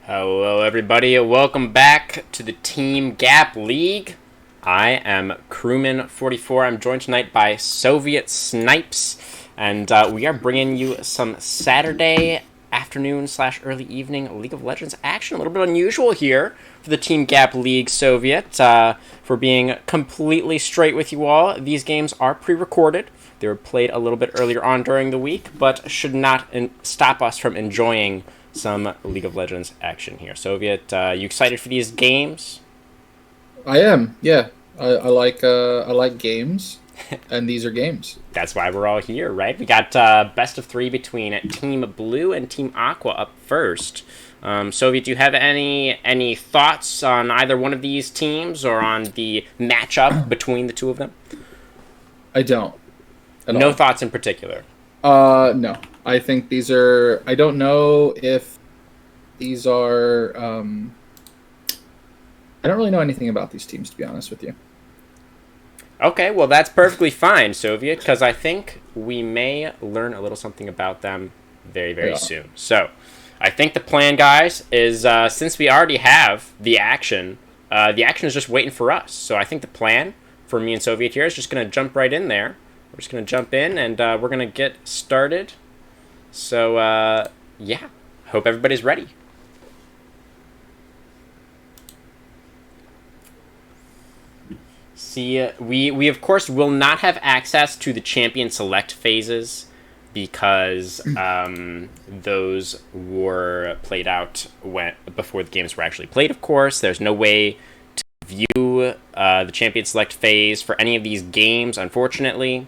Hello, everybody. Welcome back to the Team Gap League. I am Crewman 44. I'm joined tonight by Soviet Snipes, and we are bringing you some Saturday afternoon / early evening League of Legends action. A little bit unusual here for the Team Gap League Soviet. For being completely straight with you all, these games are pre-recorded. They were played a little bit earlier on during the week, but should not stop us from enjoying some League of Legends action here. Soviet, you excited for these games? I am, yeah. I like games, and these are games. That's why we're all here, right? We got best of 3 between Team Blue and Team Aqua up first. Soviet, do you have any thoughts on either one of these teams or on the matchup between the two of them? I don't. No thoughts in particular. No. I think these are. I don't know if these are. I don't really know anything about these teams, to be honest with you. Okay, well, that's perfectly fine, Soviet, because I think we may learn a little something about them very soon. So, I think the plan, guys, is since we already have the action is just waiting for us. So, I think the plan for me and Soviet here is just going to jump right in there. We're just going to jump in, and we're going to get started. So, yeah, hope everybody's ready. See, we of course will not have access to the champion select phases because those were played out before the games were actually played, of course. There's no way to view the champion select phase for any of these games, unfortunately.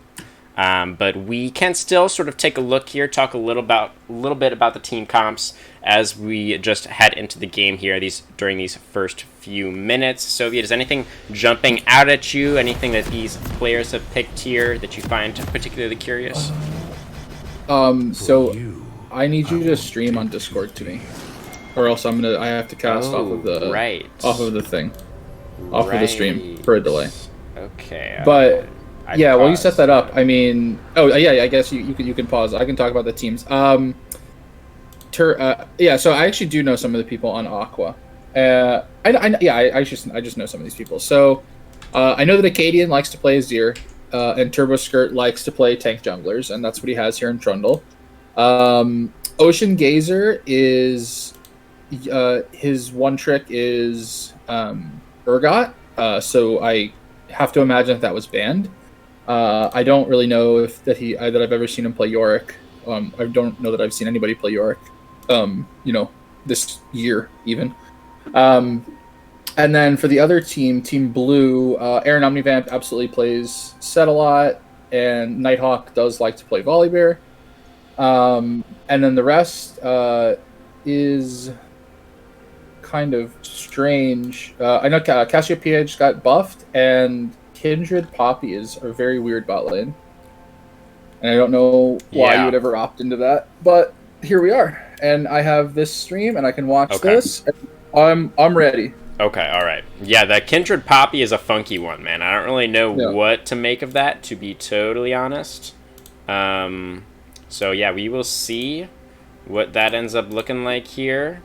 But we can still sort of take a look here, talk a little bit about the team comps as we just head into the game here during these first few minutes. Soviet, is anything jumping out at you? Anything that these players have picked here that you find particularly curious? So I need you to stream on Discord to me, or else I have to cast off of the stream for a delay. Okay, but. Yeah, well, you set that up. I mean, I guess you can pause. I can talk about the teams. So I actually do know some of the people on Aqua. I just know some of these people. So I know that Acadian likes to play Azir, and Turbo Skirt likes to play tank junglers, and that's what he has here in Trundle. Ocean Gazer is his one trick is Urgot. So I have to imagine that was banned. I don't really know that I've ever seen him play Yorick. I don't know that I've seen anybody play Yorick, this year even. And then for the other team, Team Blue, Aaron Omnivamp absolutely plays Set a lot, and Nighthawk does like to play Volibear. And then the rest is kind of strange. I know Cassiopeia just got buffed, and Kindred Poppy is a very weird bot lane. And I don't know why you would ever opt into that, but here we are. And I have this stream, and I can watch this. I'm ready. Okay, all right. Yeah, that Kindred Poppy is a funky one, man. I don't really know what to make of that, to be totally honest. So, yeah, we will see what that ends up looking like here.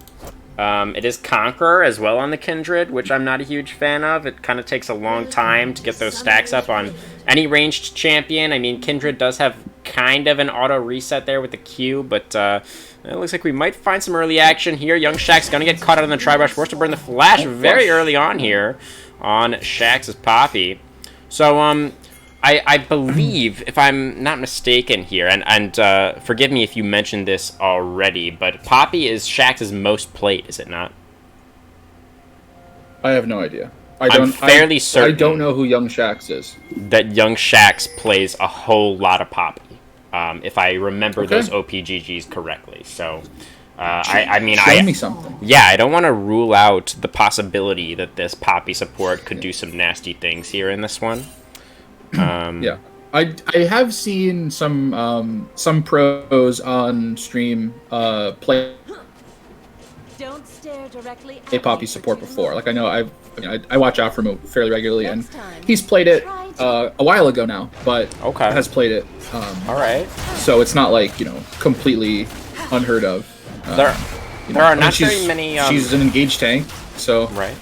It is Conqueror as well on the Kindred, which I'm not a huge fan of. It kind of takes a long time to get those stacks up on any ranged champion. I mean, Kindred does have kind of an auto reset there with the Q, but it looks like we might find some early action here. Young Shax's going to get caught out on the Tri-Brush, forced to burn the Flash very early on here on Shax's Poppy. So, I believe, if I'm not mistaken here, and forgive me if you mentioned this already, but Poppy is Shax's most played, is it not? I have no idea. I'm fairly certain. I don't know who Young Shax is. That Young Shax plays a whole lot of Poppy, if I remember those OPGGs correctly. So, Show me something. Yeah, I don't want to rule out the possibility that this Poppy support could do some nasty things here in this one. Yeah, I have seen some pros on stream play a Poppy support before. Like I watch out for him fairly regularly, and he's played it a while ago now, but has played it. All right. So it's not like completely unheard of. You there know? are not very many. She's an engaged tank, so right.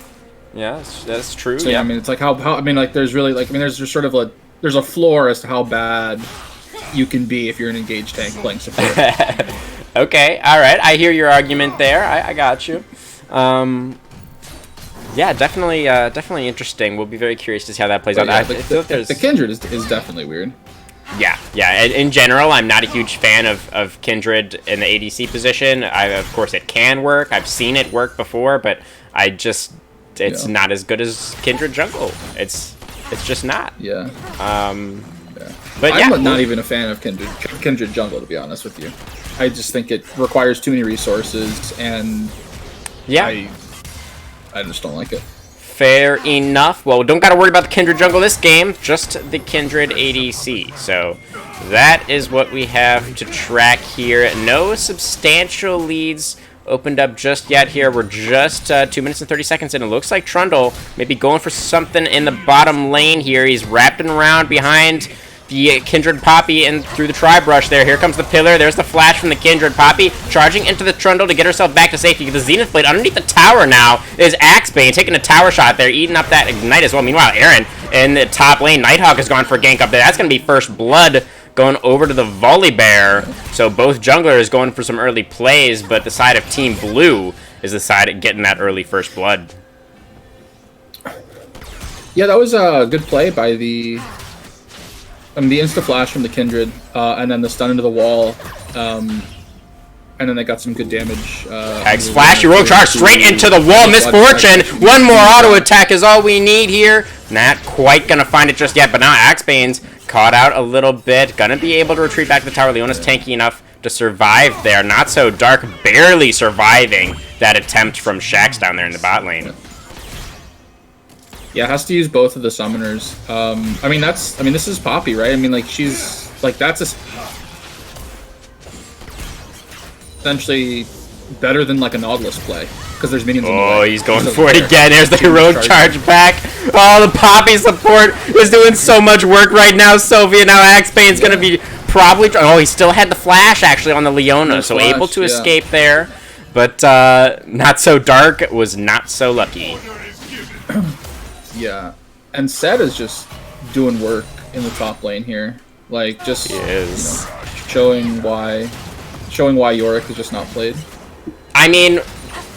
Yeah, that's true. So, yeah, I mean, it's like how I mean, like there's really like I mean, there's just sort of there's a floor as to how bad you can be if you're an engaged tank playing support. Okay, all right. I hear your argument there. I got you. Yeah, definitely interesting. We'll be very curious to see how that plays out. Yeah, I feel like there's... the Kindred is definitely weird. Yeah. In general, I'm not a huge fan of Kindred in the ADC position. Of course, it can work. I've seen it work before, but it's not as good as Kindred jungle. It's just not. Yeah. But yeah, I'm not even a fan of Kindred jungle, to be honest with you. I just think it requires too many resources, and I just don't like it. Fair enough. Well, don't got to worry about the Kindred jungle this game, just the Kindred ADC. So that is what we have to track here. No substantial leads opened up just yet here. We're just 2 minutes and 30 seconds in. It looks like Trundle may be going for something in the bottom lane here. He's wrapping around behind the Kindred Poppy and through the Tri-Brush there. Here comes the pillar. There's the flash from the Kindred Poppy. Charging into the Trundle to get herself back to safety. The Zenith Blade underneath the tower now is Axebane taking a tower shot there, eating up that Ignite as well. Meanwhile, Aaron in the top lane. Nighthawk has gone for a gank up there. That's going to be first blood going over to the Volibear. So both junglers going for some early plays, but the side of Team Blue is the side of getting that early first blood. Yeah, that was a good play by the insta flash from the Kindred, and then the stun into the wall, and then they got some good damage. Axe flash, your rogue charge straight into the wall. Misfortune. One more auto attack is all we need here. Not quite gonna find it just yet, but now Axebane's caught out a little bit. Gonna be able to retreat back to the tower. Leona's tanky enough to survive there. Not so dark, barely surviving that attempt from Shax down there in the bot lane. Yeah, has to use both of the summoners. I mean, this is Poppy, right? I mean, like, she's, like, that's essentially better than, like, a Nautilus play, because there's minions on the way. Oh, he's going for it again. There's the heroic charge back. Oh, the Poppy support is doing so much work right now. Sophia, now Axebane's going to be probably... Oh, he still had the flash, actually, on the Leona, so able to escape there. But Not So Dark was not so lucky. Yeah, and Set is just doing work in the top lane here, like just showing why Yorick is just not played. I mean,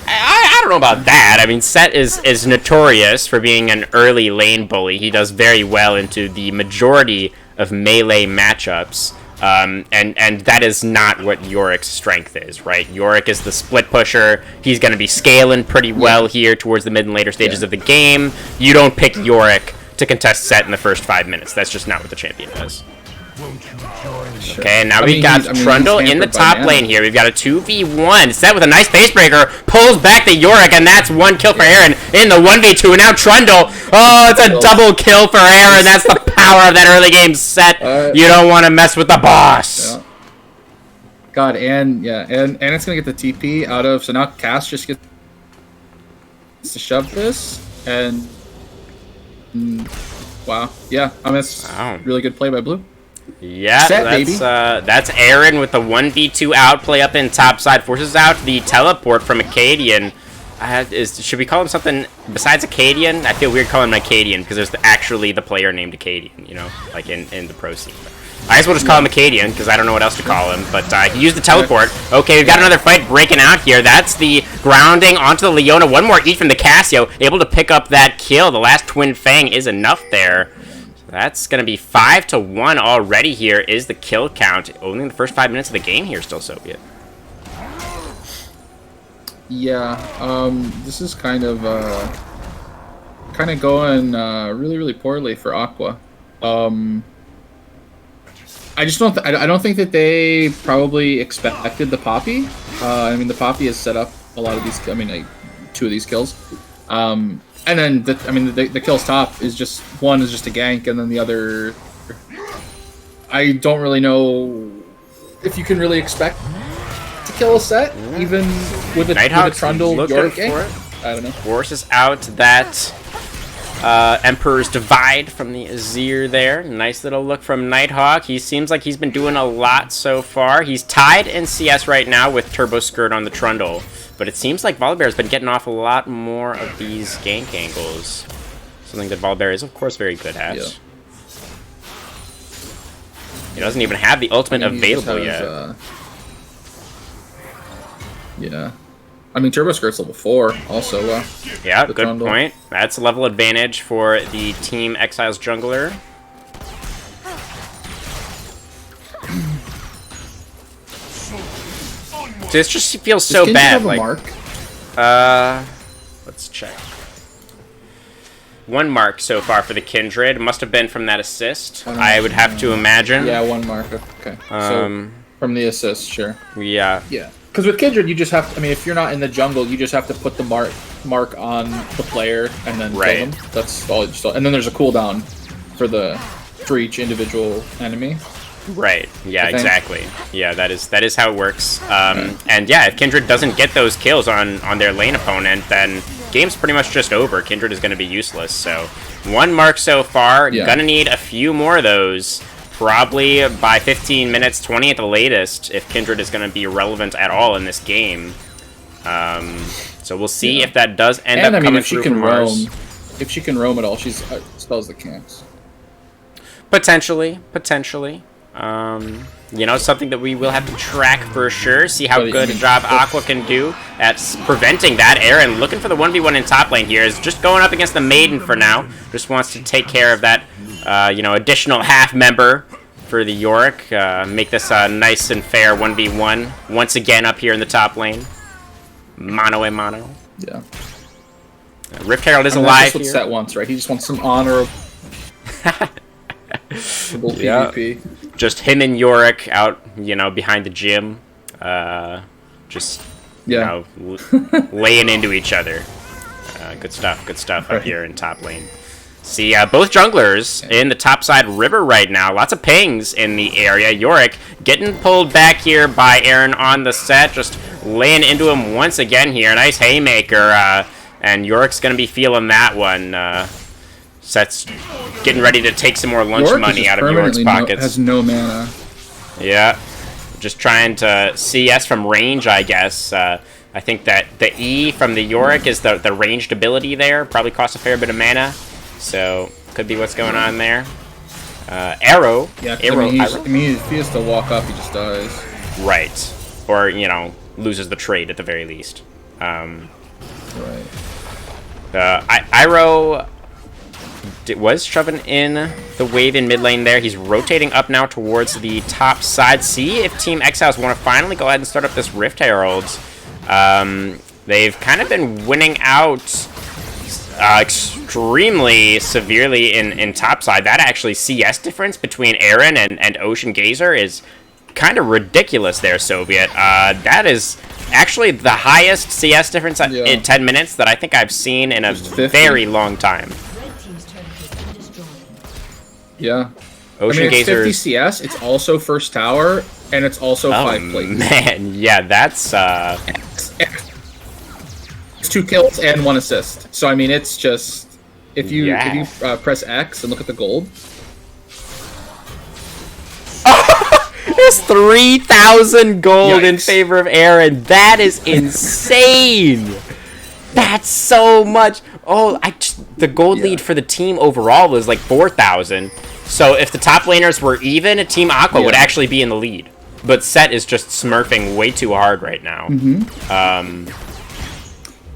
I don't know about that. I mean, Set is notorious for being an early lane bully. He does very well into the majority of melee matchups. And that is not what Yorick's strength is, right? Yorick is the split pusher. He's going to be scaling pretty well here towards the mid and later stages of the game. You don't pick Yorick to contest Set in the first 5 minutes. That's just not what the champion does. Okay, and now we've got Trundle in the top lane here. We've got a 2v1. Set with a nice face breaker. Pulls back the Yorick, and that's one kill for Aaron in the 1v2. And now Trundle. Oh, it's a double kill for Aaron. That's the power of that early game Set. You don't want to mess with the boss. Yeah. God, and it's going to get the TP out of... So now Cass just gets to shove this, and... wow. Yeah, I mean, it's really good play by Blue. Yeah, that's Aaron with the 1v2 outplay up in top side. Forces out the teleport from Acadian. Should we call him something besides Acadian? I feel weird calling him Acadian because there's actually the player named Acadian, you know, like in the pro scene. I guess we'll just call him Acadian because I don't know what else to call him. But he used the teleport. Okay, we've got another fight breaking out here. That's the grounding onto the Leona. One more eat from the Cassio. Able to pick up that kill. The last Twin Fang is enough there. That's going to be 5-1 already here is the kill count. Only in the first 5 minutes of the game here still, Soviet. Yeah, this is kind of going really, really poorly for Aqua. I just don't I don't think that they probably expected the Poppy. I mean, the Poppy has set up a lot of these, I mean, like 2 of these kills. And then, the kill's top is just... One is just a gank, and then the other... I don't really know if you can really expect to kill a Set, even with a Trundle Yorick gank. I don't know. Forces out that Emperor's Divide from the Azir there. Nice little look from Nighthawk. He seems like he's been doing a lot so far. He's tied in CS right now with Turbo Skirt on the Trundle. But it seems like Volibear's been getting off a lot more of these gank angles. Something that Volibear is, of course, very good at. Yeah. He doesn't even have the ultimate available yet. Yeah. I mean, Turbo Skirt's level 4, also. Yeah, good Trundle. Point. That's a level advantage for the Team Exiles jungler. This just feels so bad. Have a mark? Let's check. 1 mark so far for the Kindred. Must have been from that assist. I would have to imagine. Yeah, 1 mark. Okay. So from the assist, sure. Yeah. Yeah. Because with Kindred, you just have to, I mean, if you're not in the jungle, you just have to put the mark on the player and then kill them. That's all. And then there's a cooldown for each individual enemy. Right. Yeah. Exactly. Yeah. That is how it works. And yeah, if Kindred doesn't get those kills on their lane opponent, then game's pretty much just over. Kindred is going to be useless. So 1 mark so far. Yeah. Gonna need a few more of those. Probably by 15 minutes, 20 at the latest, if Kindred is going to be relevant at all in this game. So we'll see if that does end up coming through from Mars. If she can roam at all, she's spells the camps. Potentially. You know, something that we will have to track for sure. See how good a job Aqua can do at preventing that. Aaron looking for the 1v1 in top lane here. Is just going up against the Maiden for now. Just wants to take care of that, you know, additional half member for the Yorick. Make this a nice and fair 1v1. Once again up here in the top lane. Mano a mano. Yeah. Rift Herald is alive here. That's what Set wants, right? He just wants some honorable PvP. Just him and Yorick out, you know, behind the gym. Just, you know, laying into each other. Good stuff up here in top lane. See, both junglers in the topside river right now. Lots of pings in the area. Yorick getting pulled back here by Aaron on the set. Just laying into him once again here. Nice haymaker. And Yorick's going to be feeling that one. Set's getting ready to take some more lunch money out of Yorick's pockets. Has no mana. Yeah. Just trying to CS from range, I guess. I think that the E from the Yorick is the ranged ability there. Probably costs a fair bit of mana. So, could be what's going on there. Arrow. Yeah, I mean, if he has to walk up, he just dies. Right. Or, you know, loses the trade at the very least. Right. Iroh was shoving in the wave in mid lane there. He's rotating up now towards the top side. See if Team Exiles want to finally go ahead and start up this Rift Herald. They've kind of been winning out extremely severely in topside. That actually CS difference between Aaron and Ocean Gazer is kind of ridiculous there, Soviet. That is actually the highest CS difference in 10 minutes that I think I've seen in a very long time. Yeah. Ocean Gazer. It's 50 CS, it's also first tower, and it's also 5 plates. Man, yeah, that's It's 2 kills and 1 assist. So I mean, it's just if you press X and look at the gold. There's 3,000 gold in favor of Aaron. That is insane. That's so much. Oh, the gold lead for the team overall was like 4,000. So if the top laners were even, Team Aqua would actually be in the lead. But Set is just smurfing way too hard right now.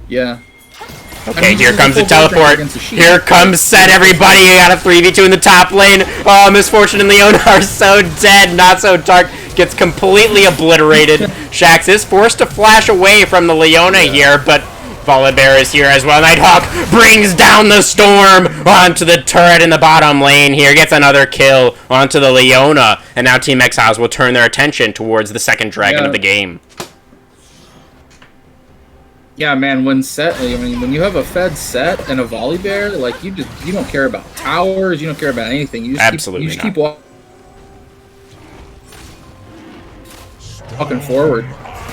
Yeah. Okay, here comes the teleport. Here comes Set, everybody. You got a 3v2 in the top lane. Oh, Misfortune and Leona are so dead. Not so dark. Gets completely obliterated. Shaxx is forced to flash away from the Leona here, but Volibear is here as well. Nighthawk brings down the storm onto the turret in the bottom lane here. Gets another kill onto the Leona. And now Team Exiles will turn their attention towards the second dragon of the game. Yeah, man, when you have a fed Set and a Volibear, like you don't care about towers, you don't care about anything. You just keep walking forward,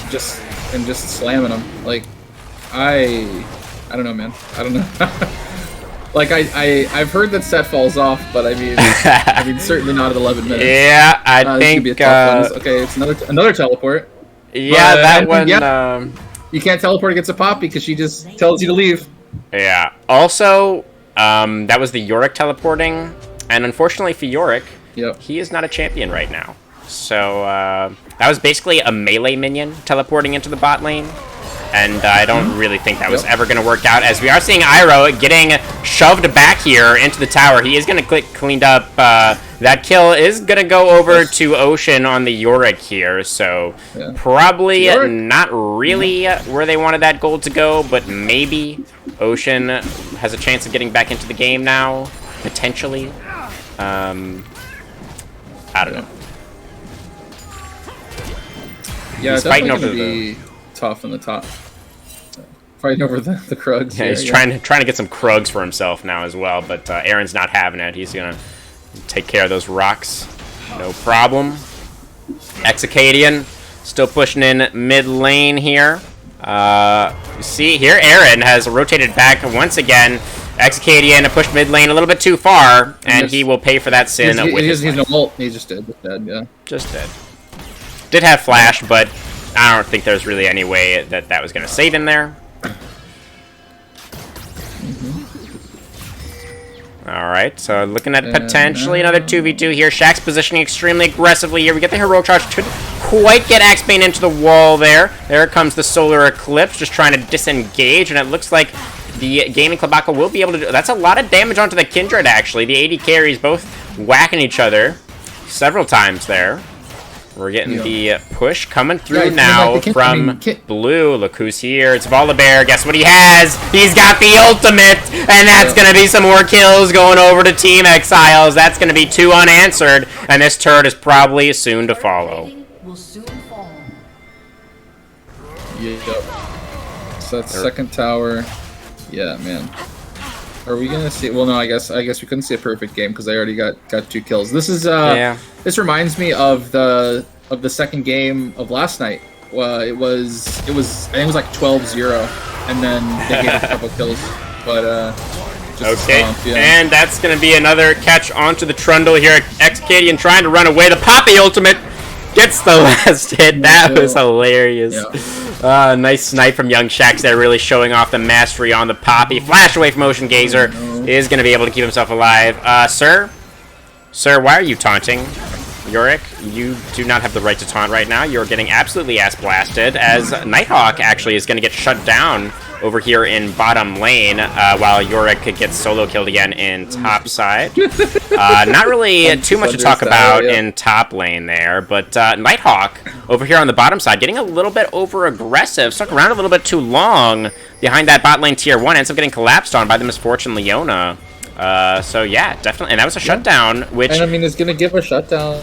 just slamming them. Like I don't know, man. I don't know. Like I've heard that set falls off, but I mean certainly not at 11 minutes. Yeah, I think. Okay, it's another teleport. Yeah, that one. Yeah, you can't teleport against a Poppy because she just tells you to leave. Yeah. Also, that was the Yorick teleporting, and unfortunately for Yorick, he is not a champion right now. So that was basically a melee minion teleporting into the bot lane. And I don't really think that was ever going to work out, as we are seeing Iroh getting shoved back here into the tower. He is going to get cleaned up. That kill is going to go over to Ocean on the Yorick here, so probably not really where they wanted that gold to go, but maybe Ocean has a chance of getting back into the game now, potentially. I don't know. Yeah, he's fighting over the tough in the top. Fighting over the Krugs. Yeah, he's trying to get some Krugs for himself now as well, but Aaron's not having it. He's gonna take care of those rocks, no problem. Exicadian still pushing in mid lane here. You see here, Aaron has rotated back once again. Exicadian pushed mid lane a little bit too far, and he will pay for that sin with his life. He's no ult. He's just dead. Yeah. Just dead. Did have flash, but I don't think there's really any way that was going to save him there. Alright, so looking at potentially another 2v2 here. Shaq's positioning extremely aggressively here. We get the heroic charge. Couldn't quite get Axebane into the wall there. There comes the Solar Eclipse, just trying to disengage, and it looks like the Gaming Club Aqua will be able to do... That's a lot of damage onto the Kindred, actually. The AD carries both whacking each other several times there. We're getting the push coming through now from Blue. Look who's here. It's Volibear. Guess what he has? He's got the ultimate, and that's going to be some more kills going over to Team Exiles. That's going to be 2 unanswered, and this turret is probably soon to follow. So that's second tower. Yeah, man. Are we gonna see? Well, no. I guess we couldn't see a perfect game because I already got 2 kills. This is This reminds me of the second game of last night. It was I think it was like 12-0, and then they gave a couple kills. But just and that's gonna be another catch onto the Trundle here. Exicadian trying to run away. The Poppy ultimate gets the last hit. That was hilarious. Nice snipe from Young Shax there, really showing off the mastery on the Poppy. Flash away from Ocean Gazer. Is going to be able to keep himself alive. Sir, why are you taunting? Yorick, you do not have the right to taunt right now. You're getting absolutely ass blasted, as Nighthawk actually is going to get shut down over here in bottom lane, while Yorick gets solo killed again in top side. Not really too much to talk about in top lane there, but Nighthawk over here on the bottom side getting a little bit over aggressive, stuck around a little bit too long behind that bot lane tier 1, ends up getting collapsed on by the Misfortune Leona. So yeah, definitely, and that was a shutdown, which... And I mean, it's going to give a shutdown.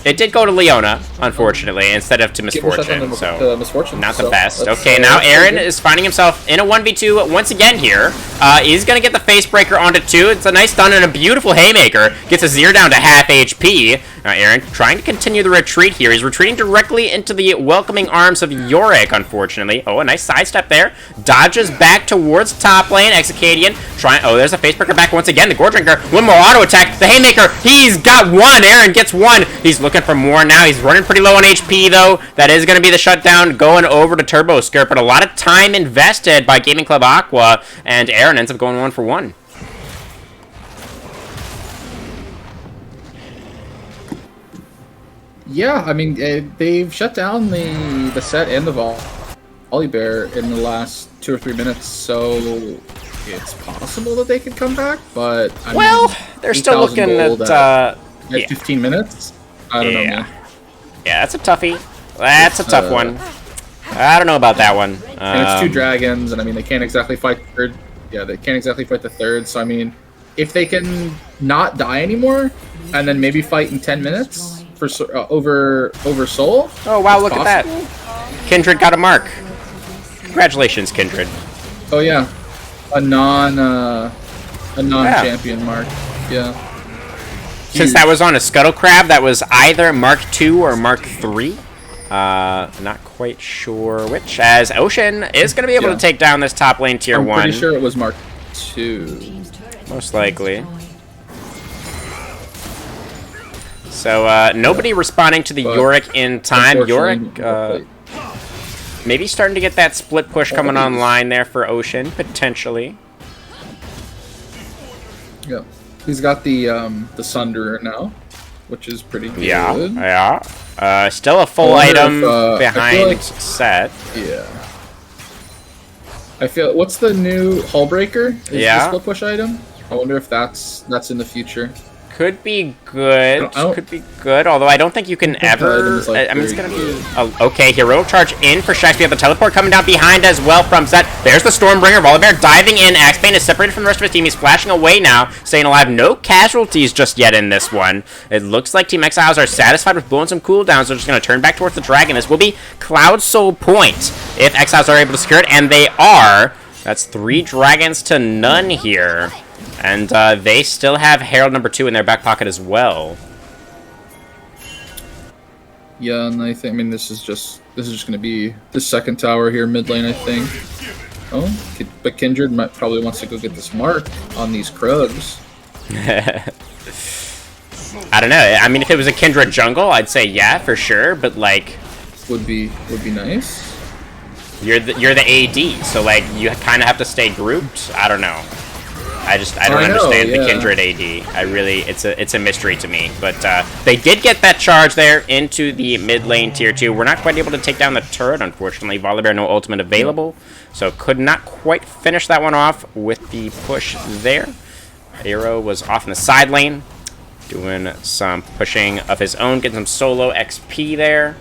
It did go to Leona, unfortunately, instead of to Misfortune, so not the best. Okay, now Aaron is finding himself in a 1v2 once again here. He's going to get the Facebreaker onto 2. It's a nice stun and a beautiful Haymaker. Gets Azir down to half HP. Now Aaron trying to continue the retreat here. He's retreating directly into the welcoming arms of Yorick, unfortunately. Oh, a nice sidestep there. Dodges back towards top lane. Exicadian trying... Oh, there's a Facebreaker back once again. The Gore Drinker. One more auto attack. The Haymaker. He's got 1. Aaron gets 1. He's looking for more now. He's running pretty low on HP, though. That is going to be the shutdown going over to Turbo Skirt, but a lot of time invested by Gaming Club Aqua, and Aaron ends up going 1 for 1. Yeah, I mean, they've shut down the set and the Volibear in the last 2 or 3 minutes, so it's possible that they could come back, but... I mean, they're still looking at 15 minutes? I don't know, man. Yeah, that's a toughie. That's a tough one. I don't know about that one. And it's 2 dragons, and I mean, they can't exactly fight the third. Yeah, they can't exactly fight the third, so I mean, if they can not die anymore, and then maybe fight in 10 minutes for over Soul. Oh, wow, look at that. Kindred got a mark. Congratulations, Kindred. Oh, yeah. A non-champion mark. Yeah. Since that was on a Scuttle Crab, that was either Mark II or Mark III. Not quite sure which, as Ocean is going to be able to take down this top lane tier 1. I'm pretty sure it was Mark 2. Most likely. So, nobody responding to the Yorick in time. Yorick, maybe starting to get that split push coming online there for Ocean, potentially. Yep. He's got the Sunderer now, which is pretty good. Yeah. Still a full item behind like, Set. Yeah. I feel. What's the new Hullbreaker? Is the split push item? I wonder if that's in the future. Could be good. Could be good. Although I don't think you can ever. Like I mean, it's gonna be okay. Heroic charge in for Shax. We have the teleport coming down behind as well from Zed. There's the Stormbringer. Volibear diving in. Axebane is separated from the rest of his team. He's flashing away now, staying alive. No casualties just yet in this one. It looks like Team Exiles are satisfied with blowing some cooldowns. They're just gonna turn back towards the dragon. This will be Cloud Soul Point if Exiles are able to secure it, and they are. That's 3 dragons to none here. And they still have Herald number 2 in their back pocket as well. Yeah, and I mean this is just gonna be the second tower here mid lane, I think. Oh, but Kindred probably wants to go get this mark on these Krugs. I don't know. I mean, if it was a Kindred jungle, I'd say yeah for sure. But like, would be nice. You're the AD, so like you kind of have to stay grouped. I don't know. I don't understand the Kindred AD. It's a mystery to me. But they did get that charge there into the mid lane tier 2. We're not quite able to take down the turret, unfortunately. Volibear, no ultimate available. So could not quite finish that one off with the push there. Arrow was off in the side lane, doing some pushing of his own, getting some solo XP there.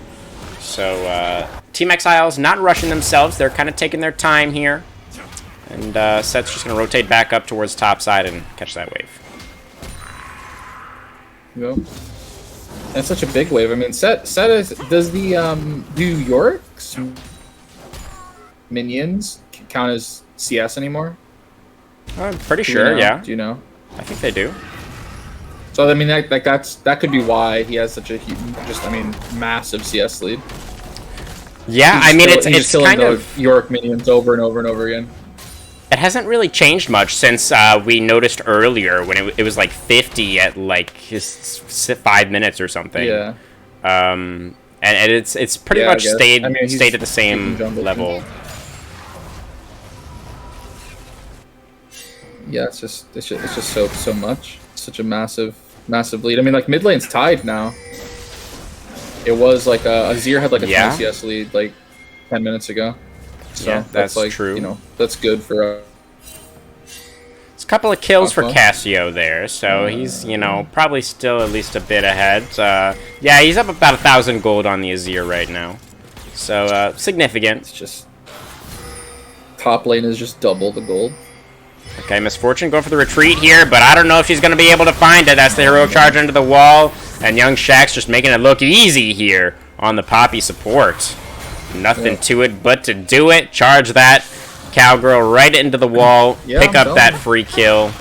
So Team Exiles not rushing themselves. They're kind of taking their time here. And Set's just going to rotate back up towards top side and catch that wave. Yep. That's such a big wave. I mean, Set does the do Yorick's minions count as CS anymore? I'm pretty sure, yeah. Do you know? I think they do. So I mean, that could be why he has such a massive CS lead. Yeah, I mean it's kind of Yorick minions over and over and over again. It hasn't really changed much since we noticed earlier when it was like 50 at like 5 minutes or something. Yeah. And it's pretty much stayed at the same level. Yeah, it's just so much. Such a massive lead. I mean, like mid lane's tied now. It was like Azir had like a 20 CS lead like 10 minutes ago. So yeah, that's like, true. You know, that's good for. It's a couple of kills for Cassio there, so he's probably still at least a bit ahead. Yeah, he's up about 1,000 gold on the Azir right now, so significant. It's just top lane is just double the gold. Okay, Misfortune going for the retreat here, but I don't know if she's going to be able to find it. That's the heroic charge into the wall, and young Shax just making it look easy here on the Poppy support. Nothing to it but to do it. Charge that cowgirl right into the wall. Pick up that free kill.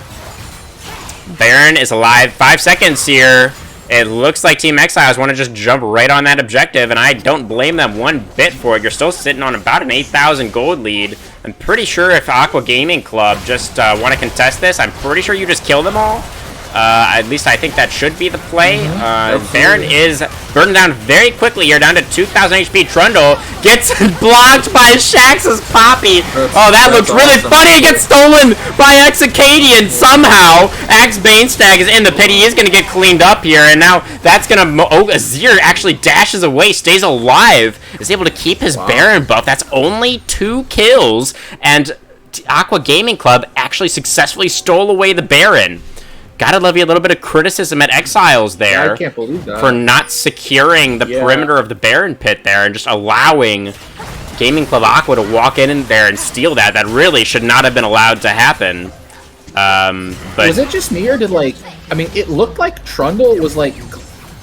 Baron is alive. 5 seconds here. It looks like Team Exiles want to just jump right on that objective, and I don't blame them one bit for it. You're still sitting on about an 8,000 gold lead. I'm pretty sure if Aqua Gaming Club just want to contest this, I'm pretty sure you just kill them all. At least I think that should be the play. Baron is burning down very quickly here, down to 2,000 HP. Trundle gets blocked by Shax's Poppy. That looks really funny. It gets stolen by Exicadian somehow. Axe Banestag is in the pit. He is going to get cleaned up here, and now that's going to... Azir actually dashes away, stays alive, is able to keep his Baron buff. That's only 2 kills, and Aqua Gaming Club actually successfully stole away the Baron. Gotta love you a little bit of criticism at Exiles there. I can't believe that. For not securing the perimeter of the Baron pit there and just allowing Gaming Club Aqua to walk in there and steal that. That really should not have been allowed to happen. But was it just me or did it looked like Trundle was like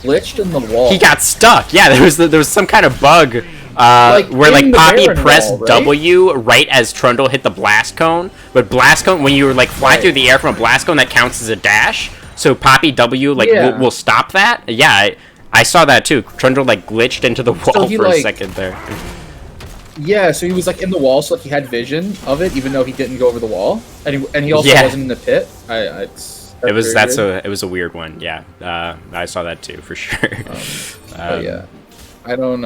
glitched in the wall. He got stuck. Yeah, there was some kind of bug. Where like Poppy pressed wall, right? W right as Trundle hit the blast cone, but blast cone when you like fly through the air from a blast cone that counts as a dash. So Poppy W will stop that. Yeah, I saw that too. Trundle like glitched into the wall for a second there. Yeah, so he was like in the wall, so like he had vision of it, even though he didn't go over the wall, and he also wasn't in the pit. It was a weird one. Yeah, I saw that too for sure. But yeah, I don't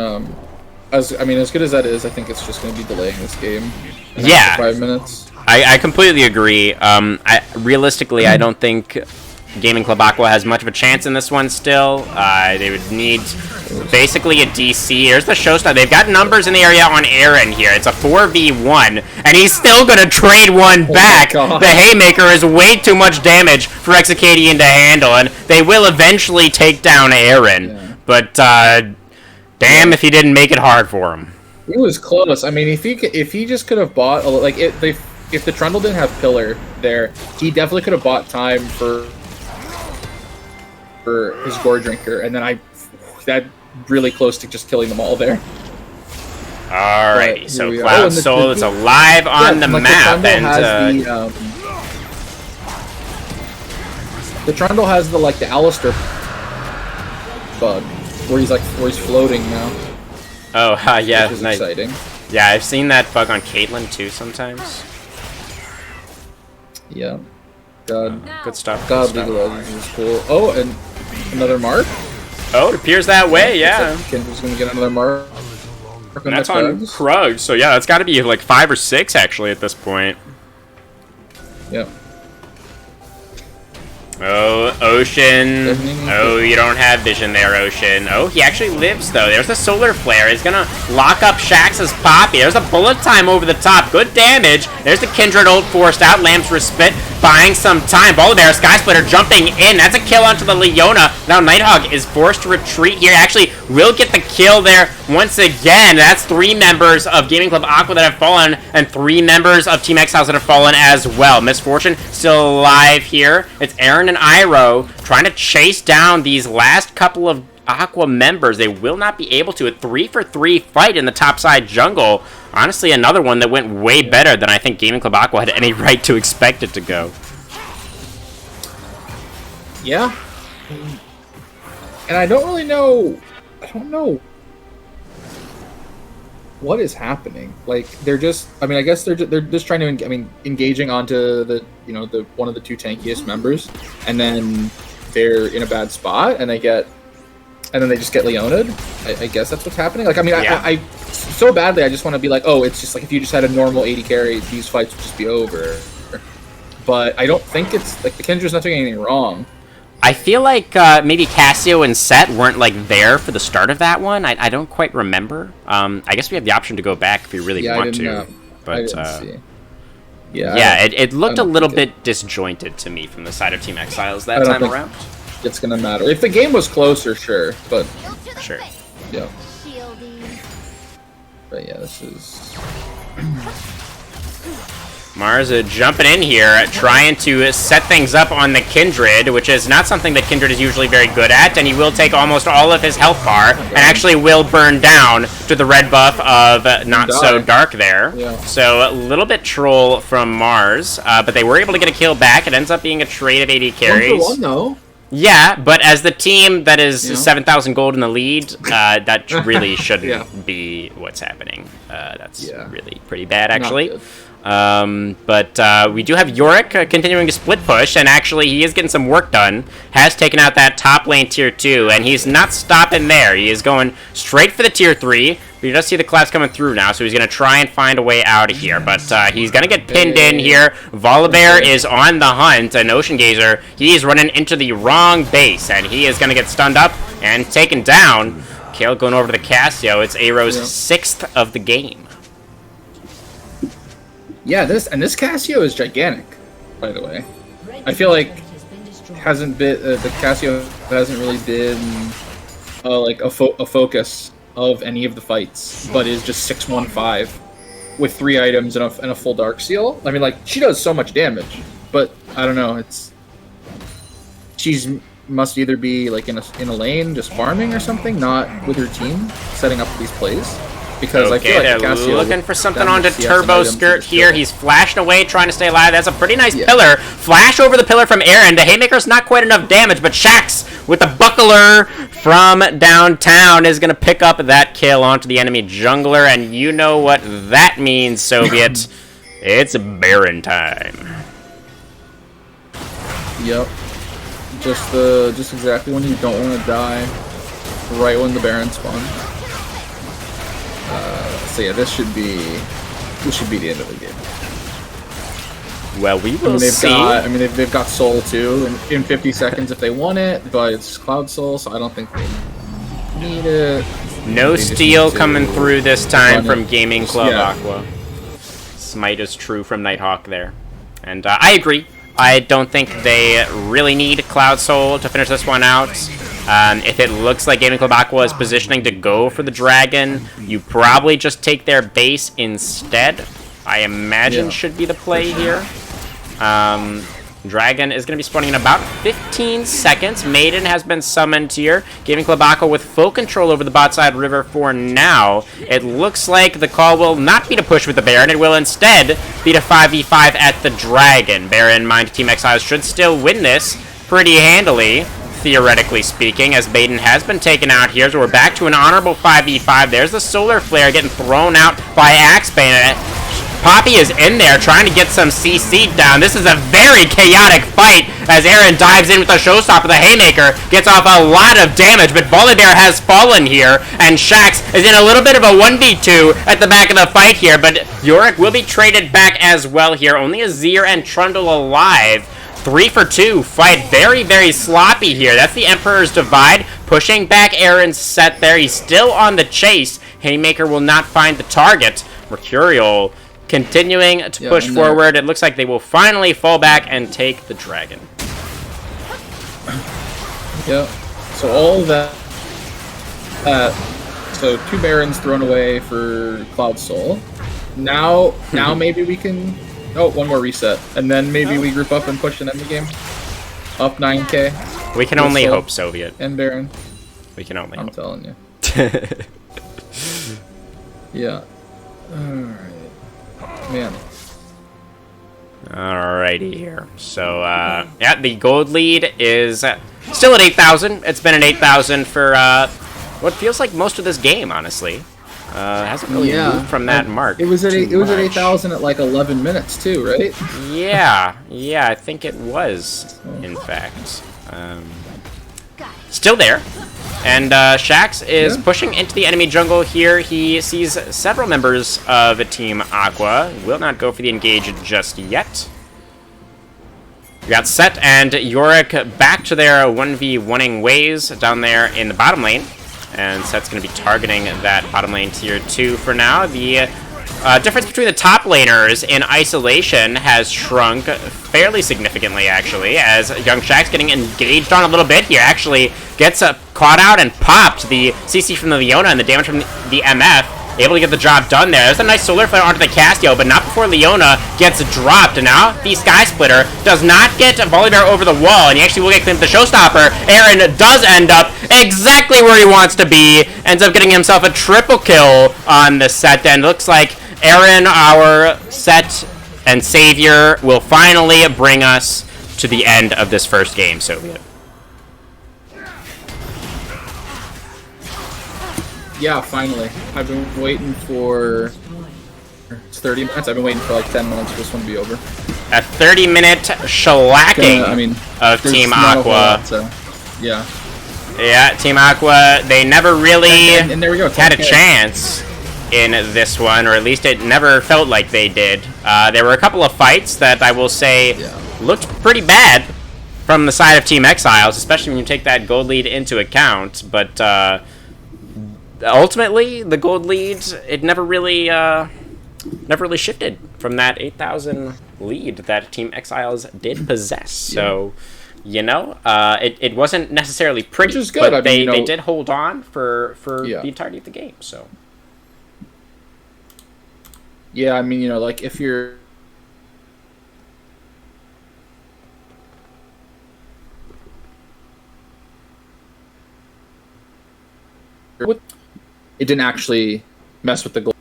as good as that is, I think it's just going to be delaying this game. Yeah, 5 minutes. I completely agree. Realistically, I don't think Gaming Club Aqua has much of a chance in this one still. They would need basically a DC. Here's the showstopper. They've got numbers in the area on Aaron here. It's a 4v1, and he's still going to trade one back. The Haymaker is way too much damage for Exicadian to handle, and they will eventually take down Aaron. Yeah. But damn if he didn't make it hard for him. He was close. I mean, if he just could have bought, like, if the Trundle didn't have Pillar there, he definitely could have bought time for his Gore Drinker, and then that really close to just killing them all there. Alrighty, so Cloud Soul is alive on the map, and the Trundle has the Alistair bug, where he's floating now. Oh, yeah, which is nice. Exciting. Yeah, I've seen that bug on Caitlyn too sometimes. Yeah. God. Good stuff. God, League of Legends is cool. Oh, and another mark? Oh, it appears that way, yeah. Kendra's gonna get another mark. And that's on Krug, so yeah, that's gotta be like 5 or 6 actually at this point. Yep. Oh, Ocean. Oh, you don't have vision there, Ocean. Oh, he actually lives, though. There's the Solar Flare. He's gonna lock up Shax's Poppy. There's a bullet time over the top. Good damage. There's the Kindred ult forced out. Lamb's Respite buying some time. Bear, Sky Splitter jumping in. That's a kill onto the Leona. Now Nighthawk is forced to retreat here. Actually, will get the kill there once again. That's 3 members of Gaming Club Aqua that have fallen, and 3 members of Team Exiles that have fallen as well. Misfortune still alive here. It's Aaron and Iroh trying to chase down these last couple of Aqua members. They will not be able to. A 3-for-3 fight in the topside jungle. Honestly, another one that went way better than I think Gaming Club Aqua had any right to expect it to go. Yeah. And I don't really know. I don't know what is happening. Like, they're just, I guess they're just trying to, engaging onto the, the one of the 2 tankiest members, and then they're in a bad spot, and then they just get Leona'd. I guess that's what's happening. Like, yeah. I so badly, I just want to be like, oh, it's just like if you just had a normal 80 carry, these fights would just be over. But I don't think it's, like, the Kendra's not doing anything wrong. I feel like maybe Cassio and Set weren't like there for the start of that one. I don't quite remember. I guess we have the option to go back if we really want to. But I didn't see. Yeah, it looked a little bit disjointed to me from the side of Team Exiles that time around. It's gonna matter if the game was closer, sure, but sure. Yeah. But yeah, this is. Mars jumping in here, trying to set things up on the Kindred, which is not something that Kindred is usually very good at, and he will take almost all of his health bar, and actually will burn down to the red buff of Not So Dark there. Yeah. So a little bit troll from Mars, but they were able to get a kill back. It ends up being a trade of 80 carries. 1-for-1 though. Yeah, but as the team that is 7,000 gold in the lead, that really shouldn't be what's happening. That's really pretty bad, actually. But we do have Yorick continuing to split push, and actually he is getting some work done. Has taken out that top lane tier 2, and he's not stopping there. He is going straight for the tier 3. But you just see the collapse coming through now, so he's going to try and find a way out of here. But he's going to get pinned in here. Volibear is on the hunt, and Ocean Gazer, he is running into the wrong base, and he is going to get stunned up and taken down. Kale going over to the Cassio. It's Aro's 6th of the game. Yeah, this Cassio is gigantic, by the way. I feel like the Cassio hasn't really been like a focus of any of the fights, but is just 615 with 3 items and a full Dark Seal. I mean, like, she does so much damage, but I don't know. She's must either be like in a lane just farming or something, not with her team setting up these plays. Because I feel like Cassio looking for something onto Turbo Skirt here. He's flashed away, trying to stay alive. That's a pretty nice pillar. Flash over the pillar from Aaron. The Haymaker's not quite enough damage, but Shax with the buckler from downtown is going to pick up that kill onto the enemy jungler, and you know what that means, Soviet. It's Baron time. Yep. Just exactly when you don't want to die, right when the Baron spawns. So yeah, this should be the end of the game. Well, we will see. They've got Soul too in 50 seconds if they want it, but it's Cloud Soul, so I don't think they need it. No steal coming through this time from Gaming Club Aqua. Smite is true from Nighthawk there. And I agree. I don't think they really need Cloud Soul to finish this one out. If it looks like Gaming Club Aqua is positioning to go for the Dragon, you probably just take their base instead. I imagine should be the play here. Dragon is going to be spawning in about 15 seconds. Maiden has been summoned here. Gaming Club Aqua with full control over the bot side river for now. It looks like the call will not be to push with the Baron. It will instead be to 5v5 at the Dragon. Bear in mind, Team Exiles should still win this pretty handily, theoretically speaking, as Maiden has been taken out here. So we're back to an honorable 5v5. There's the Solar Flare getting thrown out by Axebane. Poppy is in there trying to get some CC down. This is a very chaotic fight as Aaron dives in with a showstopper. The Haymaker gets off a lot of damage, but Volibear has fallen here, and Shax is in a little bit of a 1v2 at the back of the fight here, but Yorick will be traded back as well here. Only Azir and Trundle alive. 3 for 2 fight. Very, very sloppy here. That's the Emperor's Divide. Pushing back Aaron's set there. He's still on the chase. Haymaker will not find the target. Mercurial continuing to push forward. It looks like they will finally fall back and take the Dragon. Yep. So all that. So 2 Barons thrown away for Cloud Soul. Now maybe we can. Oh, one more reset, and then maybe we group up and push an end the game. Up 9k. We can only hope, Soviet. And Baron. We can only hope. I'm telling you. Yeah. Alright. Man. Alrighty here. So, yeah, the gold lead is still at 8,000. It's been at 8,000 for what feels like most of this game, honestly. Hasn't really moved from that mark. It was at 8,000 at like 11 minutes too, right? Yeah, I think it was, in fact. Still there. And Shax is pushing into the enemy jungle here. He sees several members of Team Aqua. Will not go for the engage just yet. We got Set and Yorick back to their 1v1ing ways down there in the bottom lane. And Set's going to be targeting that bottom lane tier 2 for now. The difference between the top laners in isolation has shrunk fairly significantly, actually, as Young Shax's getting engaged on a little bit here. Actually gets caught out and popped the CC from the Leona and the damage from the MF. Able to get the job done there. There's a nice Solar Flare onto the Castio, but not before Leona gets dropped. And now the Sky Splitter does not get Volibear over the wall, and he actually will get claimed the Showstopper. Aaron does end up exactly where he wants to be. Ends up getting himself a triple kill on the set. And looks like Aaron, our set and savior, will finally bring us to the end of this first game, Soviet. Yeah, finally. I've been waiting for... It's 30 minutes. I've been waiting for like 10 minutes for this one to be over. A 30-minute shellacking of Team Aqua. Yeah. Yeah, Team Aqua, they never really and there we go, had a chance in this one, or at least it never felt like they did. There were a couple of fights that I will say looked pretty bad from the side of Team Exiles, especially when you take that gold lead into account, but ultimately, the gold lead, it never really shifted from that 8,000 lead that Team Exiles did possess. So, you know, it wasn't necessarily pretty, which is good. But they did hold on for the entirety of the game. So, yeah, I mean, you know, like if you're it didn't actually mess with the goal.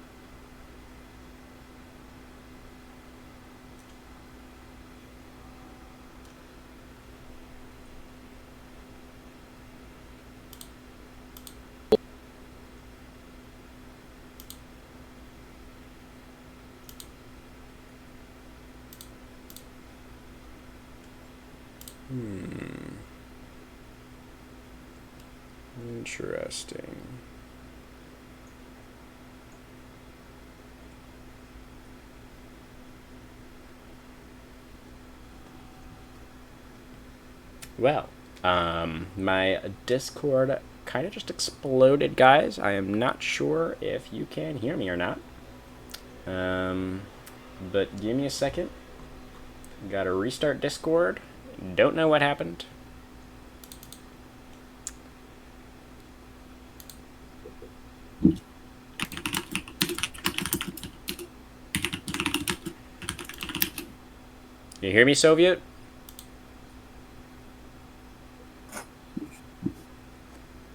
Interesting. Well, my Discord kind of just exploded, guys. I am not sure if you can hear me or not. But give me a second. Gotta restart Discord. Don't know what happened. You hear me, Soviet?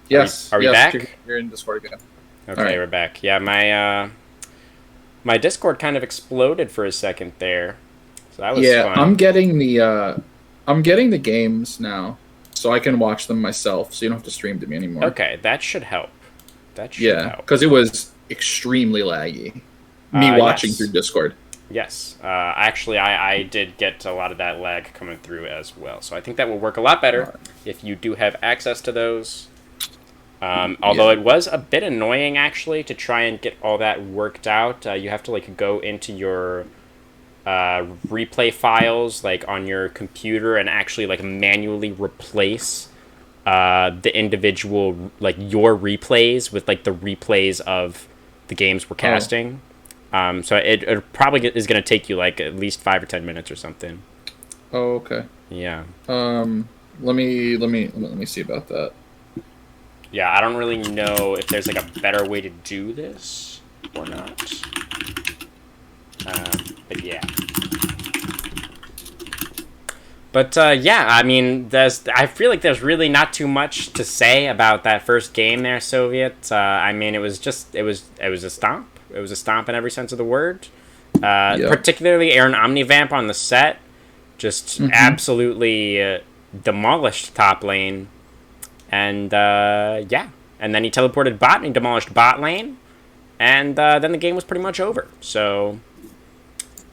Yes. Are we back? You're in Discord again. Okay, right. We're back. Yeah, my Discord kind of exploded for a second there, so that was fun. I'm getting the games now, so I can watch them myself. So you don't have to stream to me anymore. Okay, that should help. That should help. Because it was extremely laggy. Me watching through Discord. Yes. Actually, I did get a lot of that lag coming through as well. So I think that will work a lot better if you do have access to those. Although it was a bit annoying, actually, to try and get all that worked out. You have to, like, go into your replay files, like, on your computer and actually, like, manually replace the individual, like, your replays with, like, the replays of the games we're casting. So it probably is going to take you, like, at least 5 or 10 minutes or something. Oh, okay. Yeah. Let me see about that. Yeah, I don't really know if there's, like, a better way to do this or not. But yeah. But yeah, I mean, I feel like there's really not too much to say about that first game there, Soviet. I mean, it was a stomp. It was a stomp in every sense of the word. Particularly Aaron Omnivamp on the set, just absolutely demolished top lane. And yeah, and then he teleported bot and he demolished bot lane, and then the game was pretty much over. So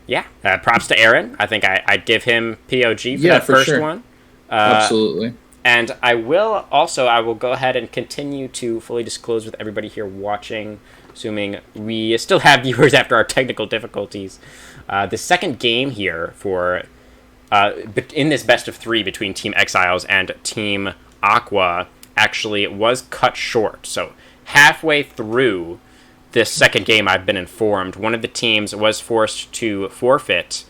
yeah, props to Aaron. I think I'd give him POG for that first one. Absolutely. And I will go ahead and continue to fully disclose with everybody here watching, assuming we still have viewers after our technical difficulties. The second game here for in this best of 3 between Team Exiles and Team Aqua actually was cut short. So halfway through this second game, I've been informed, one of the teams was forced to forfeit,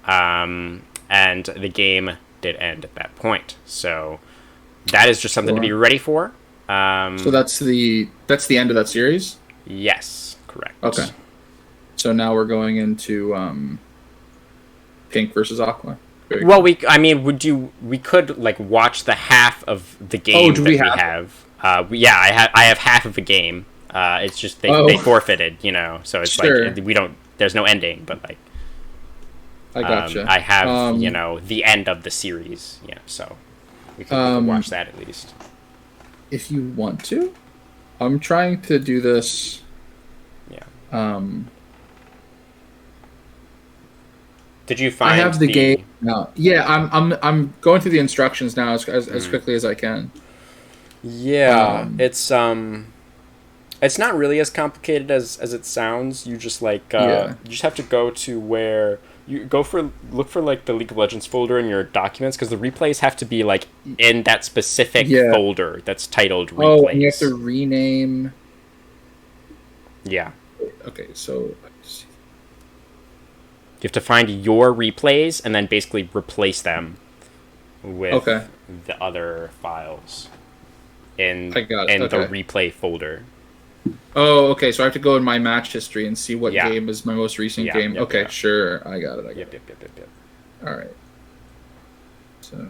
and the game did end at that point. So that is just something to be ready for. So that's the end of that series? Yes, correct. Okay. So now we're going into Pink versus Aqua. Well, we could like watch the half of the game that we have. I have half of a game. It's just they forfeited, so it's like there's no ending, but like I gotcha. I have the end of the series, so we can watch that at least. If you want to, I'm trying to do this. Yeah. Did you find? I have the game now. Yeah, I'm going through the instructions now as quickly as I can. Yeah, it's not really as complicated as it sounds. You just you just have to go to where you look for like the League of Legends folder in your documents, because the replays have to be like in that specific folder that's titled replays. Oh, and you have to rename. Yeah. Okay, so. You have to find your replays and then basically replace them with the other files in the replay folder. Oh, okay. So I have to go in my match history and see what game is my most recent game. Okay, sure. I got it. Yep. All right. So.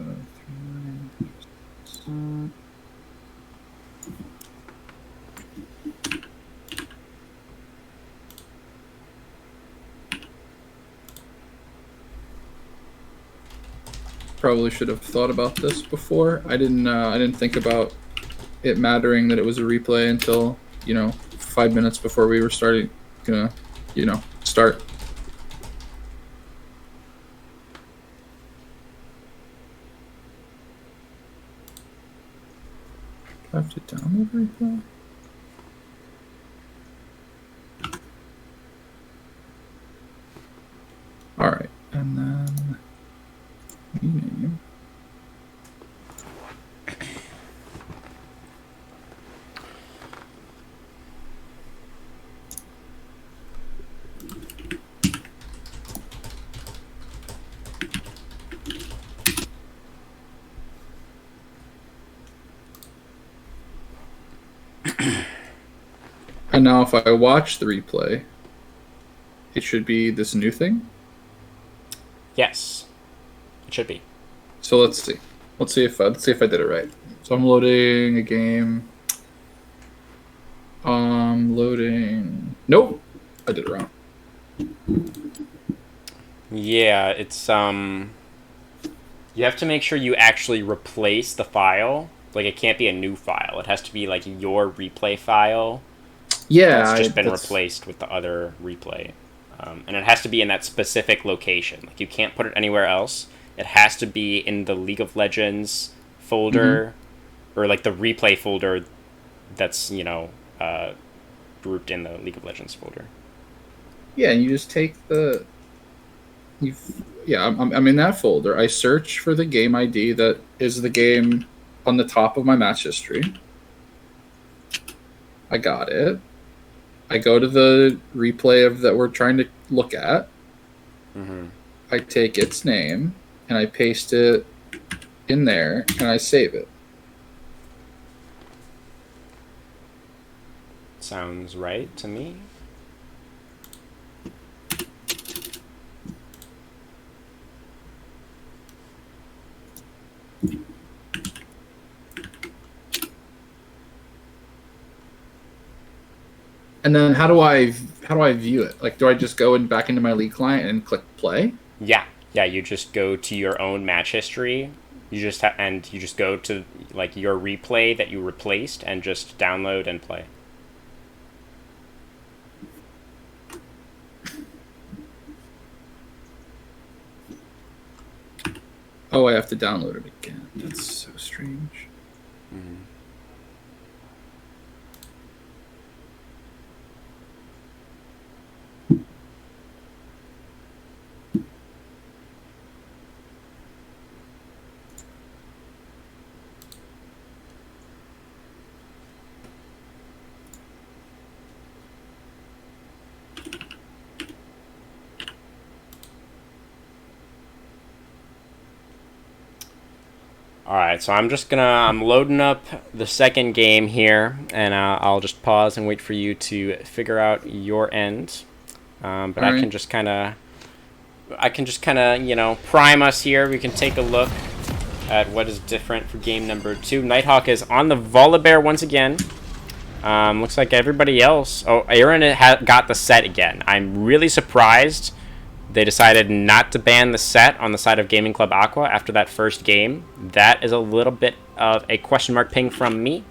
Probably should have thought about this before. I didn't think about it mattering that it was a replay until 5 minutes before we were starting. Start. I have to download replay? All right, and then rename. And now if I watch the replay, it should be this new thing? Yes. It should be. So let's see. Let's see if I did it right. So I'm loading a game. Loading. Nope. I did it wrong. Yeah, it's you have to make sure you actually replace the file. Like, it can't be a new file. It has to be like your replay file. Yeah, it's just been replaced with the other replay, and it has to be in that specific location. Like, you can't put it anywhere else. It has to be in the League of Legends folder, or like the replay folder that's grouped in the League of Legends folder. Yeah, and you just take the. I'm in that folder. I search for the game ID that is the game on the top of my match history. I got it. I go to the replay of that we're trying to look at. Mm-hmm. I take its name and I paste it in there and I save it. Sounds right to me. And then how do I view it? Like, do I just go back into my League client and click play? Yeah. You just go to your own match history. You just you just go to like your replay that you replaced and just download and play. Oh, I have to download it again. That's so strange. Mm-hmm. Alright, so I'm loading up the second game here, and I'll just pause and wait for you to figure out your end. But I can just kind of, prime us here. We can take a look at what is different for game number 2. Nighthawk is on the Volibear once again. Looks like everybody else. Oh, Aaron got the set again. I'm really surprised they decided not to ban the set on the side of Gaming Club Aqua after that first game. That is a little bit of a question mark ping from me.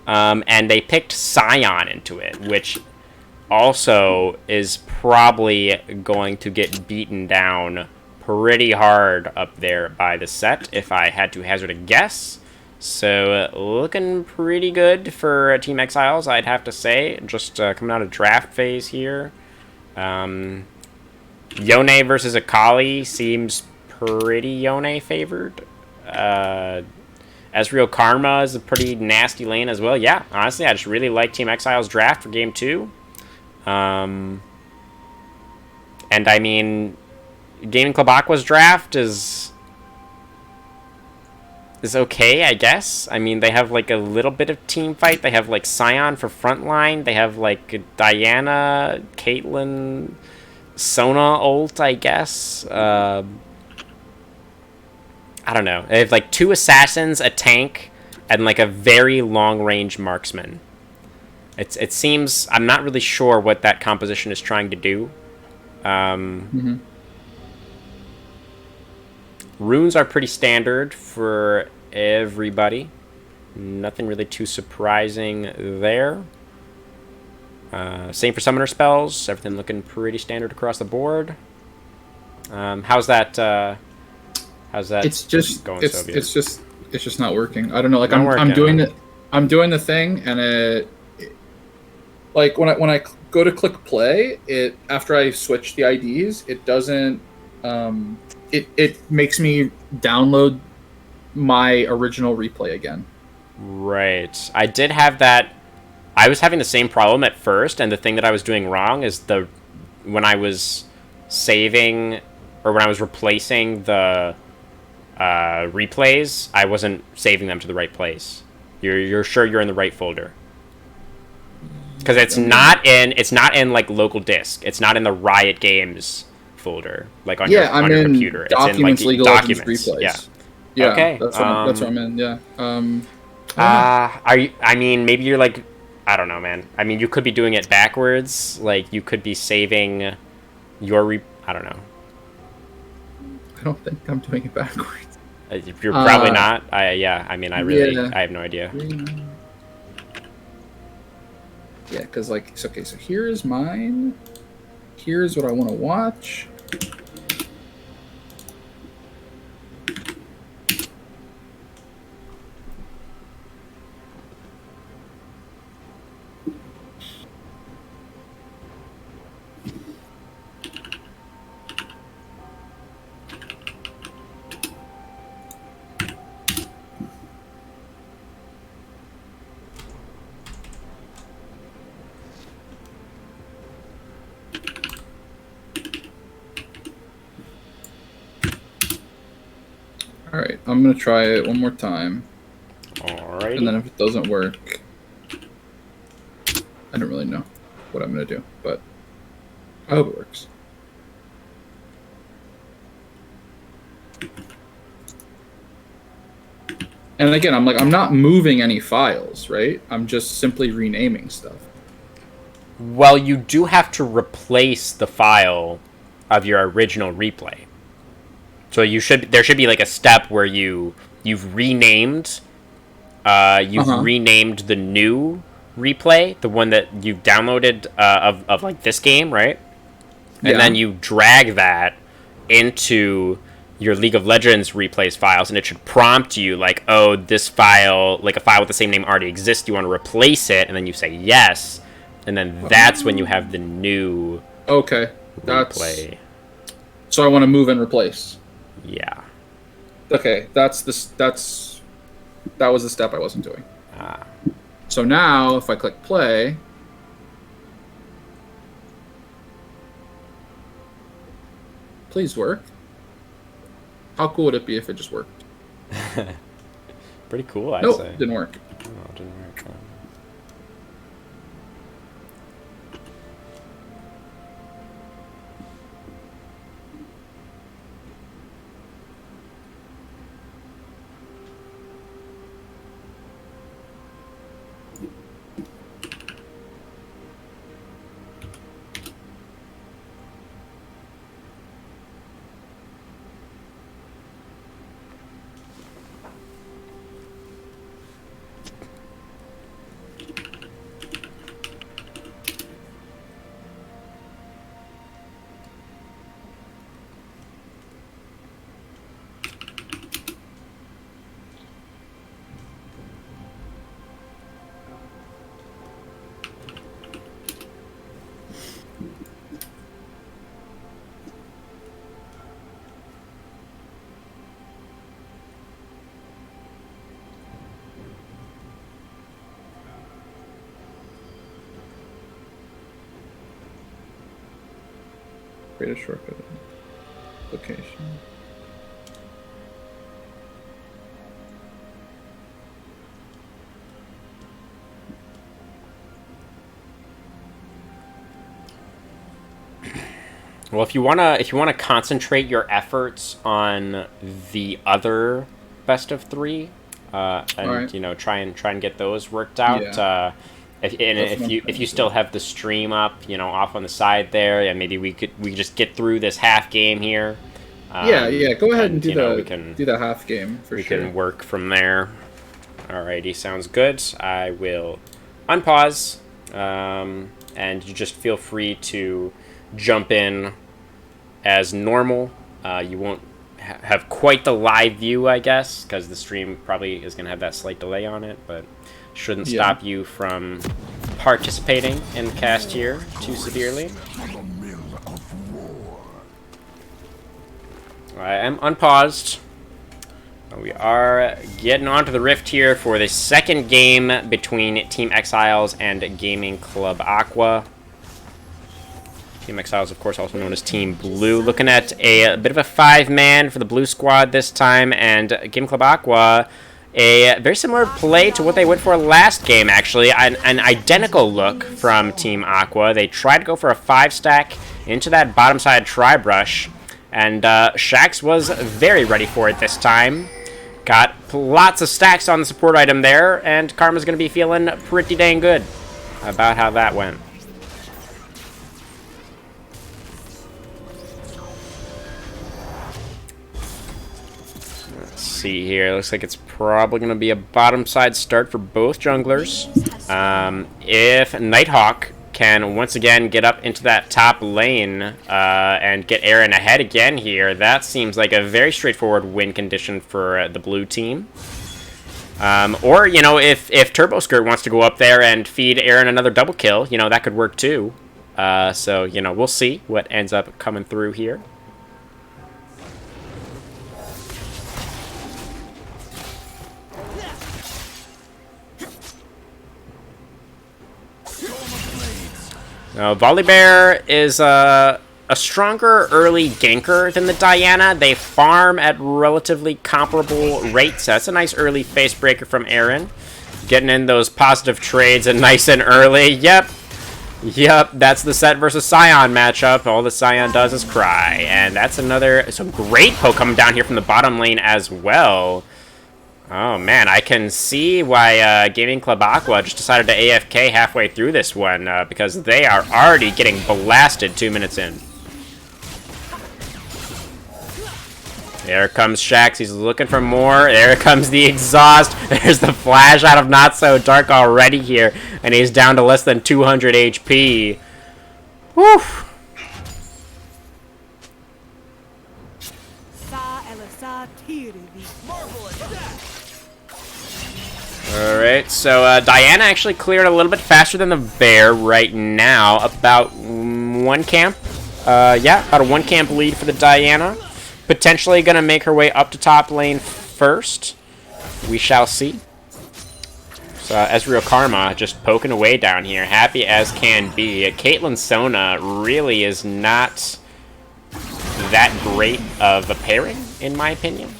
And they picked Scion into it, which also is probably going to get beaten down pretty hard up there by the set, if I had to hazard a guess. So, looking pretty good for Team Exiles, I'd have to say. Just coming out of draft phase here. Yone versus Akali seems pretty Yone favored. Ezreal Karma is a pretty nasty lane as well. Yeah, honestly, I just really like Team Exiles draft for game 2. And I mean, Gaming Club Aqua's draft is okay, I guess. I mean, they have like a little bit of team fight. They have like Scion for frontline. They have like Diana, Caitlyn, Sona ult, I guess. I don't know. They have like 2 assassins, a tank, and like a very long-range marksman. It seems... I'm not really sure what that composition is trying to do. Runes are pretty standard for everybody. Nothing really too surprising there. Same for summoner spells. Everything looking pretty standard across the board. How's that? It's just going? it's just not working. I don't know. Like I'm doing it. I'm doing the thing, and like when I go to click play, it after I switch the IDs, it doesn't. It makes me download my original replay again. Right. I did have that. I was having the same problem at first, and the thing that I was doing wrong is when I was saving or when I was replacing the replays, I wasn't saving them to the right place. You're sure you're in the right folder because it's not in like local disk. It's not in the Riot Games folder like on I'm your in computer. It's in like Documents, League of Legends documents. replays. Yeah. Yeah, Okay. that's what I'm in. Yeah. Are you? I mean, maybe you're like, I don't know, man. I mean, you could be doing it backwards. Like you could be saving your. I don't know. I don't think I'm doing it backwards. You're probably not. Yeah. I mean, Yeah. I have no idea. Yeah, because like, okay, so here's mine. Here's what I want to watch. All right, I'm gonna try it one more time. Alrighty. And then if it doesn't work, I don't really know what I'm gonna do, but I hope it works. And again, I'm not moving any files, right? I'm just simply renaming stuff. Well, you do have to replace the file of your original replay. So there should be like a step where you've renamed renamed the new replay, the one that you've downloaded of like this game, right? And then you drag that into your League of Legends replays files, and it should prompt you like, oh, this file, like a file with the same name already exists, you want to replace it, and then you say yes, and then that's when you have the new replay. So I want to move and replace. Yeah. Okay, that was the step I wasn't doing. So now, if I click play, please work. How cool would it be if it just worked? Pretty cool, I'd say. Didn't work. Oh, it didn't work. Create a shortcut application. Well, if you wanna concentrate your efforts on the other best of three, and right. try and get those worked out. Yeah. If you still have the stream up, off on the side there, yeah, maybe we just get through this half game here. Yeah. Go ahead and do the half game for sure. We can work from there. Alrighty, sounds good. I will unpause, and you just feel free to jump in as normal. You won't have quite the live view, I guess, because the stream probably is going to have that slight delay on it, but shouldn't stop you from participating in cast here too severely. I am unpaused. We are getting onto the rift here for the second game between Team Exiles and Gaming Club Aqua. Team Exiles, of course, also known as Team Blue. Looking at a bit of a 5-man for the blue squad this time, and Gaming Club Aqua, a very similar play to what they went for last game, actually. An identical look from Team Aqua. They tried to go for a 5-stack into that bottom side tri-brush, and Shax was very ready for it this time. Got lots of stacks on the support item there, and Karma's going to be feeling pretty dang good about how that went. Let's see here. Looks like it's probably going to be a bottom side start for both junglers. If Nighthawk can once again get up into that top lane and get Aaron ahead again here, that seems like a very straightforward win condition for the blue team. Or, you know, if Turbo Skirt wants to go up there and feed Aaron another double kill, you know, that could work too. So, you know, we'll see what ends up coming through here. Volibear is a stronger early ganker than the Diana. They farm at relatively comparable rates. That's a nice early face breaker from Aaron. Getting in those positive trades and nice and early. Yep, that's the Set versus Scion matchup. All the Scion does is cry. And that's some great poke coming down here from the bottom lane as well. Oh, man, I can see why Gaming Club Aqua just decided to AFK halfway through this one, because they are already getting blasted 2 minutes in. There comes Shax. He's looking for more. There comes the exhaust. There's the flash out of Not So Dark already here, and he's down to less than 200 HP. Whew. Alright, so Diana actually cleared a little bit faster than the bear right now. About 1 camp. Yeah, about a 1 camp lead for the Diana. Potentially going to make her way up to top lane first. We shall see. So Ezreal Karma just poking away down here. Happy as can be. Caitlyn Sona really is not that great of a pairing, in my opinion.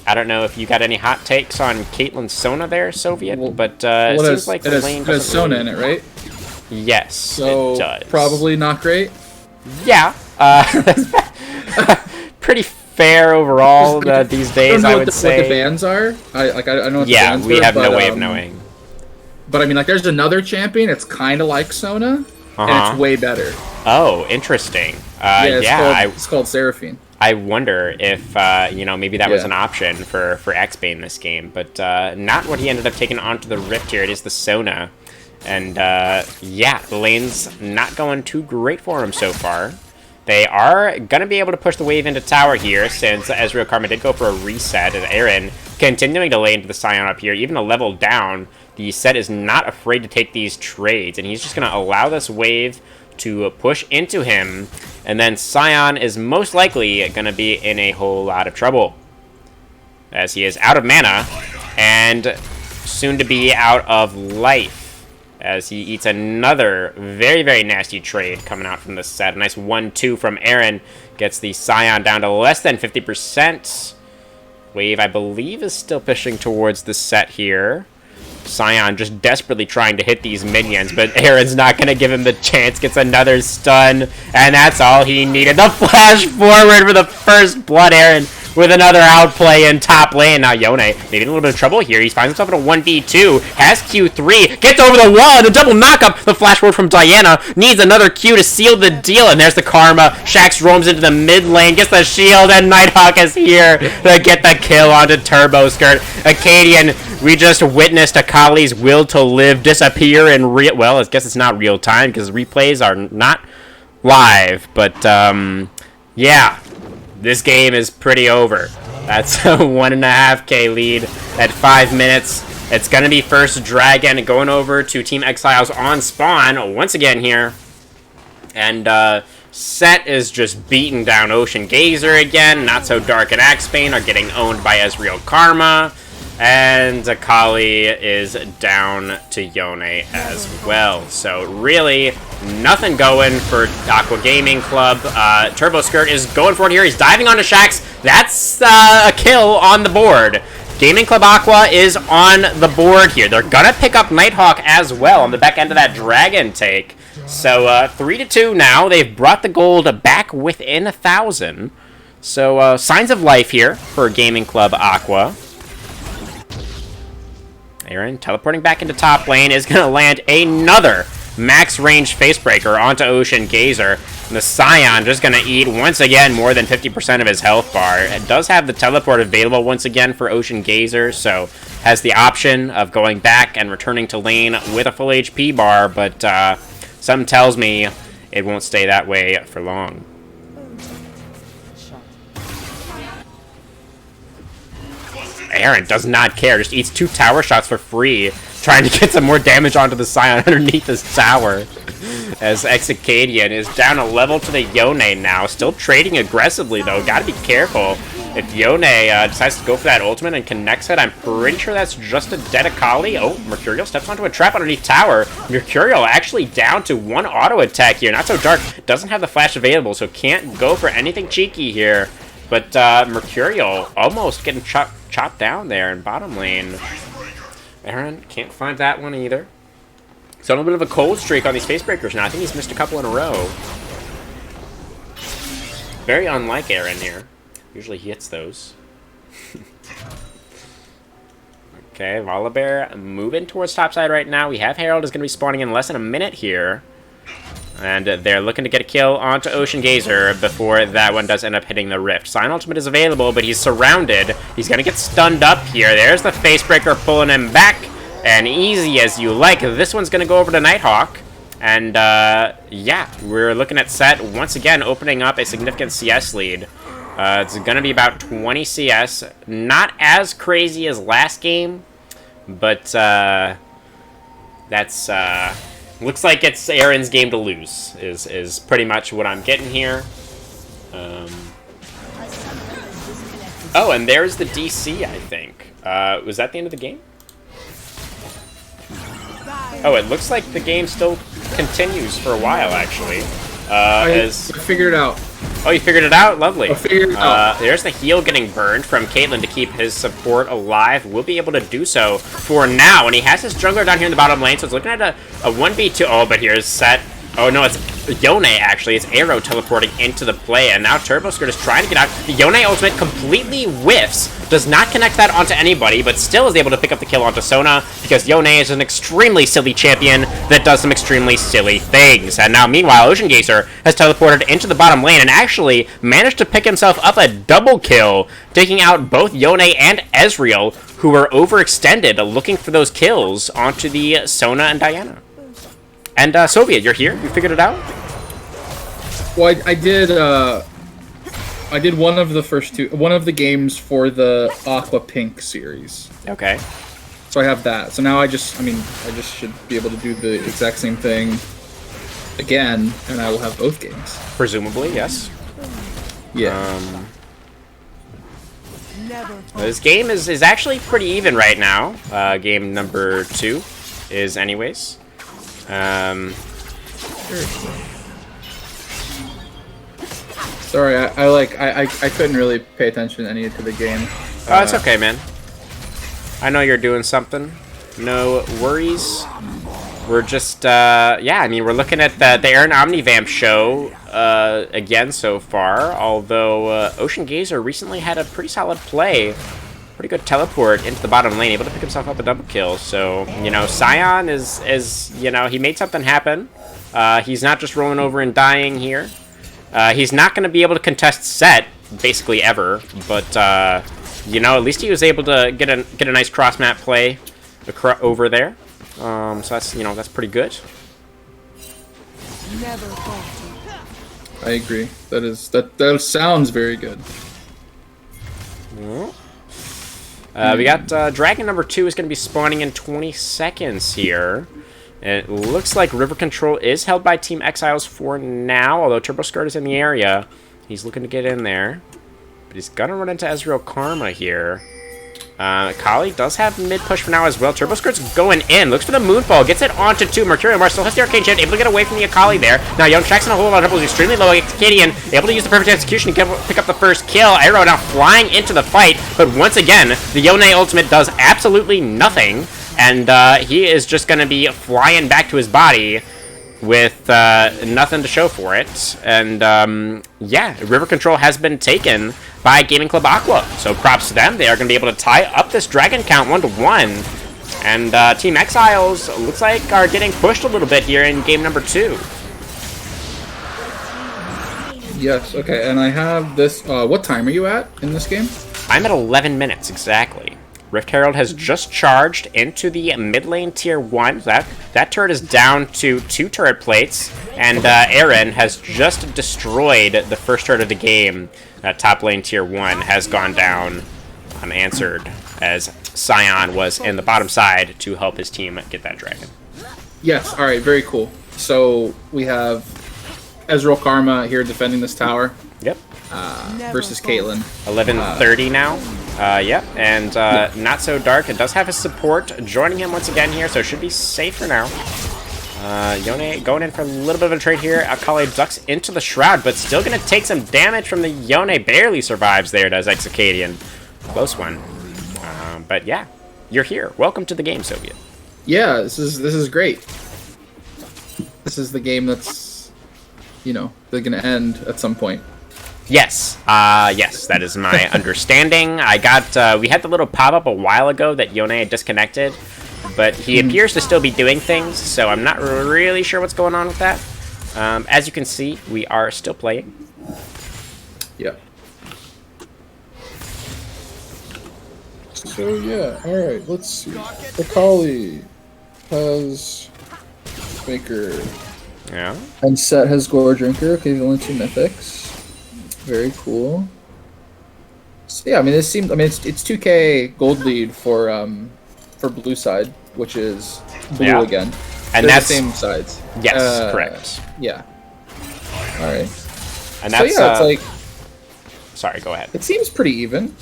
I don't know if you got any hot takes on Caitlyn Sona there, Soviet, but it seems like the lane has Sona in it, right? Yes, so it does. Probably not great. Yeah, pretty fair overall these days, I would say. What the bans are? I don't know what the bans we are, have no way of knowing. But I mean, like, there's another champion. It's kind of like Sona, and it's way better. Oh, interesting. It's called Seraphine. I wonder if, you know, maybe that was an option for X-Bane this game, but not what he ended up taking onto the Rift here. It is the Sona. And, yeah, the lane's not going too great for him so far. They are going to be able to push the wave into tower here, since Ezreal Karma did go for a reset, and Aaron continuing to lay into the Scion up here, even a level down. The Set is not afraid to take these trades, and he's just going to allow this wave to push into him, and then Scion is most likely going to be in a whole lot of trouble, as he is out of mana and soon to be out of life, as he eats another very, very nasty trade coming out from the Set. A nice 1-2 from Aaron gets the Scion down to less than 50%. Wave, I believe, is still pushing towards the Set here. Scion just desperately trying to hit these minions, but Aaron's not going to give him the chance. Gets another stun, and that's all he needed. The flash forward for the first blood. Aaron with another outplay in top lane. Now Yone maybe in a little bit of trouble here. He finds himself in a 1v2. Has Q3. Gets over the wall. And the double knockup. The flash forward from Diana. Needs another Q to seal the deal. And there's the Karma. Shax roams into the mid lane. Gets the shield. And Nighthawk is here to get the kill onto Turbo Skirt. Acadian, we just witnessed Akali's will to live disappear in real... Well, I guess it's not real time because replays are not live. But, yeah. This game is pretty over. That's a 1.5K lead at 5 minutes. It's going to be first Dragon going over to Team Exiles on spawn once again here. And Set is just beating down Ocean Gazer again. Not So Dark and Axebane are getting owned by Ezreal Karma. And Akali is down to Yone as well. So really, nothing going for Aqua Gaming Club. Turbo Skirt is going for it here. He's diving onto Shaxx. That's a kill on the board. Gaming Club Aqua is on the board here. They're going to pick up Nighthawk as well on the back end of that Dragon take. So 3-2 now. They've brought the gold back within 1,000. So signs of life here for Gaming Club Aqua. Aaron teleporting back into top lane is going to land another max range Facebreaker onto Ocean Gazer. And the Scion just going to eat once again more than 50% of his health bar. It does have the teleport available once again for Ocean Gazer, so has the option of going back and returning to lane with a full HP bar, but something tells me it won't stay that way for long. Aaron does not care, just eats 2 tower shots for free, trying to get some more damage onto the Scion underneath this tower. As Exicadian is down a level to the Yone now, still trading aggressively though, gotta be careful. If Yone decides to go for that ultimate and connects it, I'm pretty sure that's just a dead Akali. Oh, Mercurial steps onto a trap underneath tower. Mercurial actually down to 1 auto attack here. Not So Dark doesn't have the flash available, so can't go for anything cheeky here. But Mercurial almost getting chopped down there in bottom lane. Aaron can't find that one either. He's on a bit of a cold streak on these Facebreakers now. I think he's missed a couple in a row. Very unlike Aaron here. Usually he hits those. Okay, Volibear moving towards topside right now. We have Herald is going to be spawning in less than a minute here. And they're looking to get a kill onto Ocean Gazer before that one does end up hitting the Rift. Sign Ultimate is available, but he's surrounded. He's going to get stunned up here. There's the Facebreaker pulling him back. And easy as you like. This one's going to go over to Nighthawk. And, yeah, we're looking at Set once again opening up a significant CS lead. It's going to be about 20 CS. Not as crazy as last game, but that's... looks like it's Aaron's game to lose, is pretty much what I'm getting here. Oh, and there's the DC, I think. Was that the end of the game? Oh, it looks like the game still continues for a while, actually. I figured it out. Oh, you figured it out? Lovely. I figured it out. There's the heal getting burned from Caitlyn to keep his support alive. We'll be able to do so for now. And he has his jungler down here in the bottom lane, so it's looking at a 1v2. Oh, but here's Set. Oh, no, it's Yone, actually. It's Arrow teleporting into the play, and now Turbo Skirt is trying to get out. The Yone ultimate completely whiffs. Does not connect that onto anybody, but still is able to pick up the kill onto Sona, because Yone is an extremely silly champion that does some extremely silly things. And now, meanwhile, Ocean Gazer has teleported into the bottom lane and actually managed to pick himself up a double kill, taking out both Yone and Ezreal, who were overextended looking for those kills onto the Sona and Diana. And Soviet, you're here? You figured it out? Well, I did one of the games for the Aqua Pink series. Okay. So I have that. So now I just should be able to do the exact same thing again, and I will have both games. Presumably, yes. Yeah. This game is actually pretty even right now. Game number 2 is anyways. Sorry, I couldn't really pay attention to the game. Oh, it's okay, man. I know you're doing something. No worries. We're just, yeah, I mean, we're looking at the Aaron Omnivamp show, again so far, although, Ocean Gazer recently had a pretty solid play. Pretty good teleport into the bottom lane, able to pick himself up a double kill. So, you know, Scion is you know, he made something happen. He's not just rolling over and dying here. He's not going to be able to contest Set, basically ever. But, you know, at least he was able to get a nice cross-map play over there. So that's, you know, that's pretty good. I agree. That sounds very good. We got Dragon number 2 is going to be spawning in 20 seconds here. And it looks like River Control is held by Team Exiles for now, although Turbo Skirt is in the area. He's looking to get in there. But he's going to run into Ezreal Karma here. Kali does have mid-push for now as well. Turbo Skirt's going in. Looks for the Moonfall. Gets it onto 2. Mercurial Mars still has the Arcane Shift. Able to get away from the Akali there. Now Young Jackson a whole lot of trouble. Extremely low. Acadian able to use the perfect execution to pick up the first kill. Arrow now flying into the fight. But once again, the Yone ultimate does absolutely nothing. And he is just going to be flying back to his body with nothing to show for it. And yeah, River Control has been taken by Gaming Club Aqua. So props to them. They are going to be able to tie up this Dragon count 1-1. And Team Exiles looks like are getting pushed a little bit here in game number 2. Yes, okay, and I have this, what time are you at in this game? I'm at 11 minutes, exactly. Rift Herald has just charged into the mid lane tier 1. That turret is down to 2 turret plates, and Aaron has just destroyed the first turret of the game. That top lane tier 1 has gone down unanswered, as Scion was in the bottom side to help his team get that dragon. Yes, alright, very cool. So we have Ezreal Karma here defending this tower. Yep. Versus Caitlyn. 11:30 now. Yep, and Not So Dark, it does have his support joining him once again here, so it should be safe for now. Yone going in for a little bit of a trade here. Akali ducks into the Shroud, but still going to take some damage from the Yone. Barely survives there, does Exacadian. Close one. But yeah, you're here. Welcome to the game, Soviet. Yeah, this is great. This is the game that's, you know, they're going to end at some point. Yes, yes, that is my understanding. I got, we had the little pop-up a while ago that Yone had disconnected, but he appears to still be doing things, so I'm not really sure what's going on with that. As you can see, we are still playing. Yeah. So, yeah, alright, let's see. Akali has Baker. Yeah. And Set has Gore Drinker. Okay, the only 2 mythics. Very cool. So yeah, I mean, it's 2K gold lead for blue side, which is blue again. And they're that's the same sides. Yes, correct. Yeah. All right. And that's so yeah, it's like. Sorry, go ahead. It seems pretty even.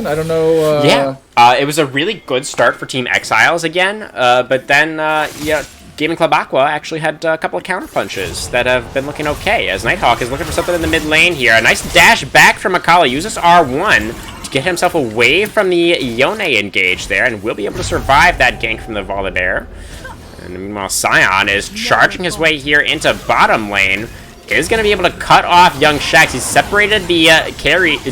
I don't know. Yeah. It was a really good start for Team Exiles again, but then yeah. Gaming Club Aqua actually had a couple of counterpunches that have been looking okay, as Nighthawk is looking for something in the mid lane here. A nice dash back from Akali, uses R1 to get himself away from the Yone engage there, and will be able to survive that gank from the Volibear. And meanwhile, Scion is charging his way here into bottom lane. Is going to be able to cut off Young Shax. He's separated the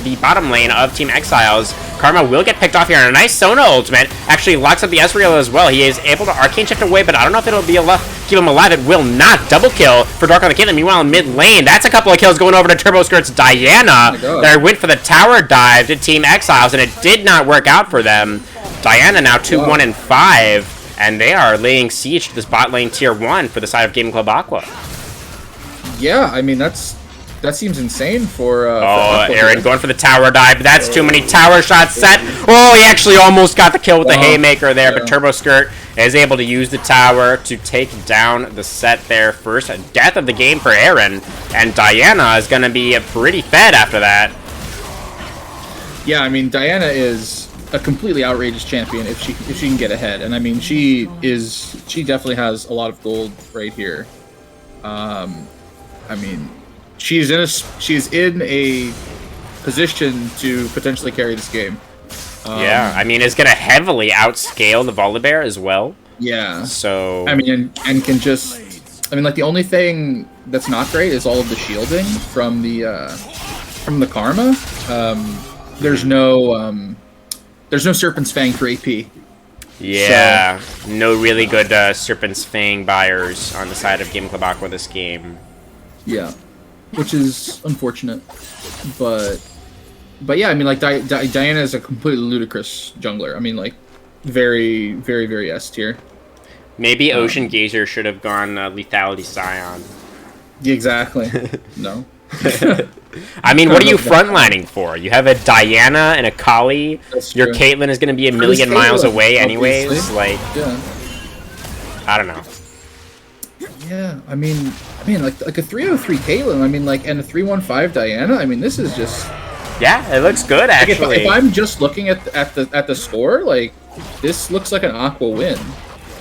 the bottom lane of Team Exiles. Karma will get picked off here, and a nice Sona ultimate actually locks up the Ezreal as well. He is able to Arcane Shift away, but I don't know if it'll be enough to keep him alive. It will not. Double kill for Dark on the Caitlyn. Meanwhile, in mid lane, that's a couple of kills going over to Turbo Skirt's Diana. There went for the tower dive to Team Exiles, and it did not work out for them. Diana now 2-1-5, and they are laying siege to this bot lane tier 1 for the side of Gaming Club Aqua. Yeah, I mean, that seems insane for Aaron going for the tower dive. That's too many tower shots set. Oh, he actually almost got the kill with the haymaker there, but Turbo Skirt is able to use the tower to take down the set there. First death of the game for Aaron, and Diana is going to be pretty fed after that. Yeah, I mean, Diana is a completely outrageous champion if she can get ahead, and I mean, she definitely has a lot of gold right here. I mean, she's in a position to potentially carry this game. Yeah, I mean, it's going to heavily outscale the Volibear as well. Yeah. So... I mean, and can just... I mean, like, the only thing that's not great is all of the shielding from the Karma. There's no Serpent's Fang for AP. Yeah, so, no really good Serpent's Fang buyers on the side of Gaming Club Aqua this game. Yeah, which is unfortunate, but yeah, I mean, like, Diana is a completely ludicrous jungler. I mean, like, very, very, very S tier. Maybe Ocean Gazer should have gone Lethality Scion. Yeah, exactly. No. I mean, what are you frontlining for? You have a Diana and a Kali. Your Caitlyn is going to be a million miles away anyways. Obviously. Like, yeah. I don't know. Yeah, I mean, like a 303 Caitlyn. I mean, like, and a 315 Diana. I mean, this is just. Yeah, it looks good actually. Like if I'm just looking at the score, like, this looks like an Aqua win.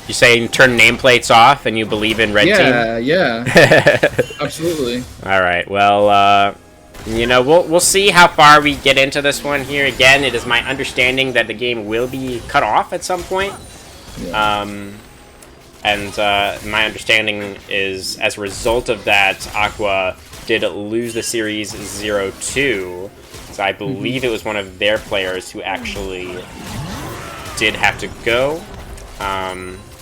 You saying turn nameplates off and you believe in red team? Yeah, absolutely. All right, well, you know, we'll see how far we get into this one here. Again, it is my understanding that the game will be cut off at some point. Yeah. And my understanding is, as a result of that, Aqua did lose the series 0-2. So I believe it was one of their players who actually did have to go.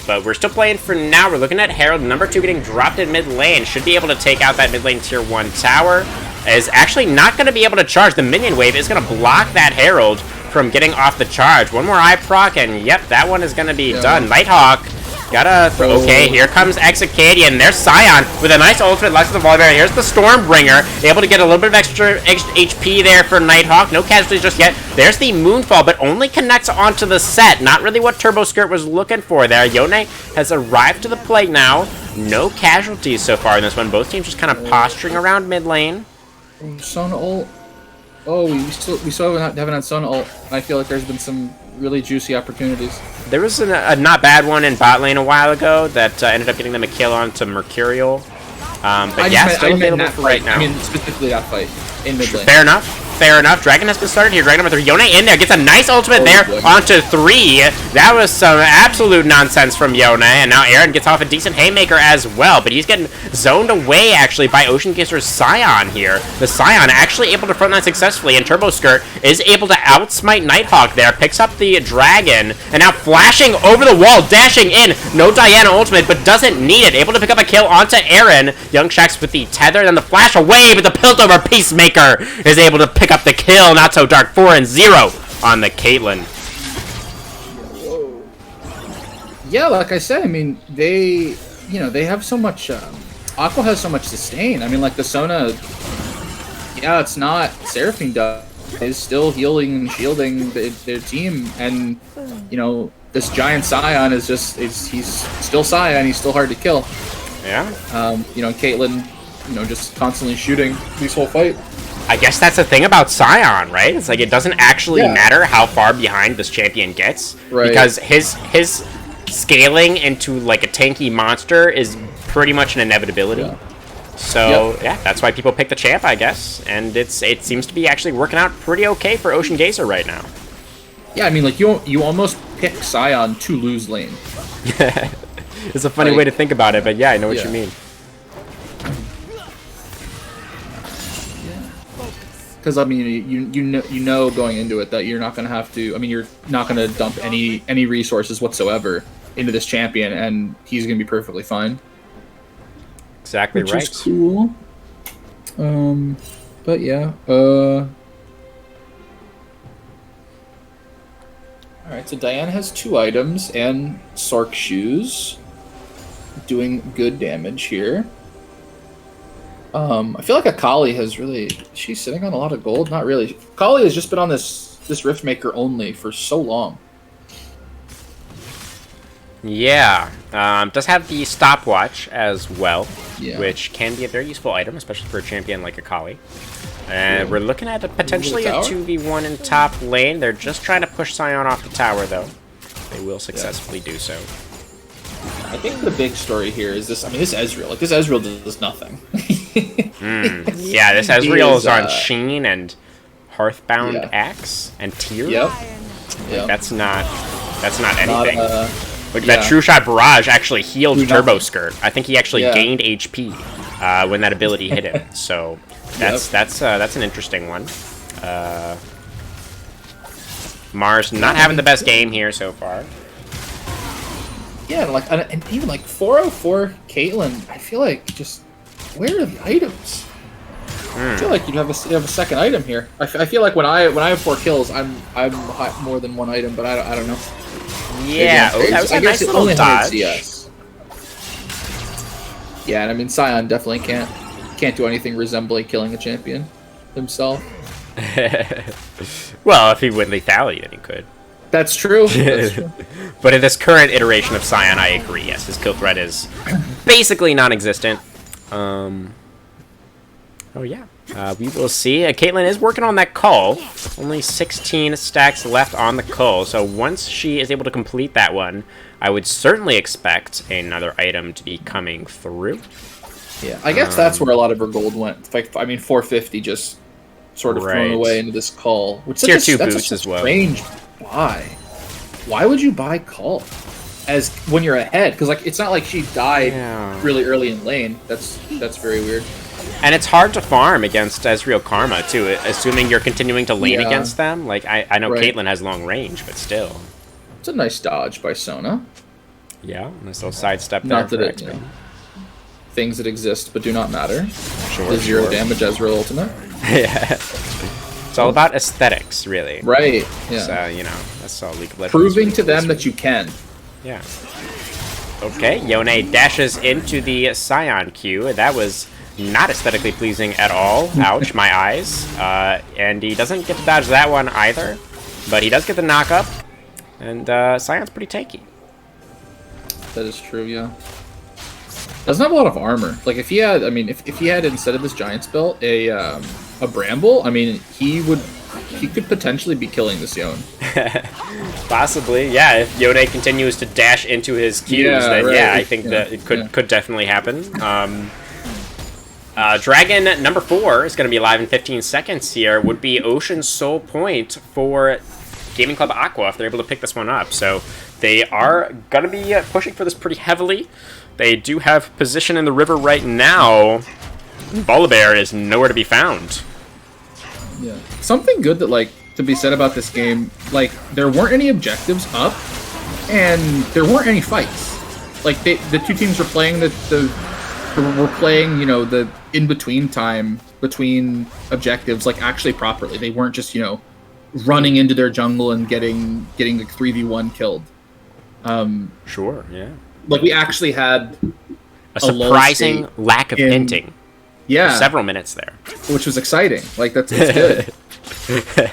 But we're still playing for now. We're looking at Herald, number 2, getting dropped in mid lane. Should be able to take out that mid lane tier 1 tower. Is actually not going to be able to charge. The minion wave is going to block that Herald from getting off the charge. One more eye proc, and yep, that one is going to be done. Nighthawk. Gotta throw. Okay, here comes Exicadian. There's Scion with a nice ultimate. Lux the Volley Barrier. Here's the Stormbringer. Able to get a little bit of extra HP there for Nighthawk. No casualties just yet. There's the Moonfall, but only connects onto the set. Not really what Turbo Skirt was looking for there. Yone has arrived to the plate now. No casualties so far in this one. Both teams just kind of posturing around mid lane. Sun ult. Oh, we still haven't had Sun ult. I feel like there's been some really juicy opportunities. There was a not bad one in bot lane a while ago that ended up getting them a kill onto Mercurial. But yeah, still available for right now. I mean, specifically that fight in mid lane. Fair enough. Fair enough. Dragon has been started here. Dragon number 3. Yone in there. Gets a nice ultimate there onto 3. That was some absolute nonsense from Yone. And now Aaron gets off a decent haymaker as well. But he's getting zoned away, actually, by Ocean Kisser's Scion here. The Scion actually able to frontline successfully. And Turbo Skirt is able to outsmite Nighthawk there. Picks up the Dragon. And now flashing over the wall. Dashing in. No Diana ultimate, but doesn't need it. Able to pick up a kill onto Aaron. Young Shax with the tether. Then the flash away. But the Piltover Peacemaker is able to pick up the kill. Not so dark. 4-0 on the Caitlyn. Yeah, like I said, I mean, they have so much. Aqua has so much sustain. I mean, like the Sona. Yeah, it's not Seraphine does. Is still healing and shielding their team, and you know this giant Scion is he's still Scion. He's still hard to kill. Yeah. You know, Caitlyn, just constantly shooting this whole fight. I guess that's the thing about Scion, right? It's like it doesn't actually matter how far behind this champion gets, right? Because his scaling into like a tanky monster is pretty much an inevitability. Yeah. So yeah, that's why people pick the champ, I guess, and it seems to be actually working out pretty okay for Ocean Gazer right now. Yeah, I mean, like you almost pick Scion to lose lane. It's a funny way to think about it, but yeah, I know what you mean. Because I mean, you know going into it that you're not gonna have to. I mean, you're not gonna dump any resources whatsoever into this champion, and he's gonna be perfectly fine. Exactly right. Which is cool. But yeah. All right. So Diana has 2 items and Sork shoes, doing good damage here. I feel like Akali has really... She's sitting on a lot of gold? Not really. Akali has just been on this Riftmaker only for so long. Yeah. Does have the stopwatch as well, which can be a very useful item, especially for a champion like Akali. And we're looking at potentially a 2v1 in top lane. They're just trying to push Scion off the tower, though. They will successfully do so. I think the big story here is this. I mean, this Ezreal. Like, this Ezreal does nothing. Yeah, this Ezreal is on Sheen and Hearthbound Axe and Tyr. Like, that's not anything. Look at that True Shot Barrage actually healed Turbo Skirt. I think he actually gained HP when that ability hit him. So that's an interesting one. Mars not having the best game here so far. Yeah, and even like 404 Caitlyn, I feel like just where are the items? I feel like you have a second item here. I feel like when I have 4 kills, I'm more than 1 item, but I don't know. Yeah, that was a nice little dodge. Yeah, and I mean Scion definitely can't can't do anything resembling killing a champion himself. Well, if he went lethality, then he could. That's true. That's true. But in this current iteration of Scion, I agree. Yes, his kill threat is basically non-existent. Oh yeah, we will see. Caitlyn is working on that cull. Only 16 stacks left on the cull. So once she is able to complete that one, I would certainly expect another item to be coming through. Yeah, I guess that's where a lot of her gold went. Like, I mean, 450 just sort of thrown away into this cull. Which Tier 2 boots as well. Strange buy. Why would you buy cull as when you're ahead? Because like it's not like she died really early in lane. That's very weird. And it's hard to farm against Ezreal Karma too, assuming you're continuing to lane against them. Like I know Caitlyn has long range, but still. It's a nice dodge by Sona. Yeah, nice little sidestep there. Not that it, things that exist but do not matter. Sure. The zero damage Ezreal ultimate. Yeah. It's all about aesthetics, really. Right. Yeah. So, you know, that's all League of Legends. Proving to them that you can. Yeah. Okay, Yone dashes into the Scion queue. That was not aesthetically pleasing at all. Ouch, my eyes. And he doesn't get to dodge that one either. But he does get the knock-up. And Scion's pretty tanky. That is true, yeah. Doesn't have a lot of armor. Like, if he had, I mean, if he had, instead of this Giant's Belt, a Bramble, I mean, he could potentially be killing this Yone. Possibly, yeah. If Yone continues to dash into his queues, then I think that it could definitely happen. Dragon number 4 is going to be live in 15 seconds here. Would be Ocean Soul Point for Gaming Club Aqua if they're able to pick this one up. So they are going to be pushing for this pretty heavily. They do have position in the river right now. Volibear is nowhere to be found. Yeah. Something good that, like, to be said about this game, like, there weren't any objectives up, and there weren't any fights. Like, the two teams were playing you know, the in-between time between objectives, like, actually properly. They weren't just, you know, running into their jungle and getting like 3v1 killed. Sure, yeah. Like, we actually had a surprising lack of hinting. Yeah, for several minutes there, which was exciting. Like, that's good.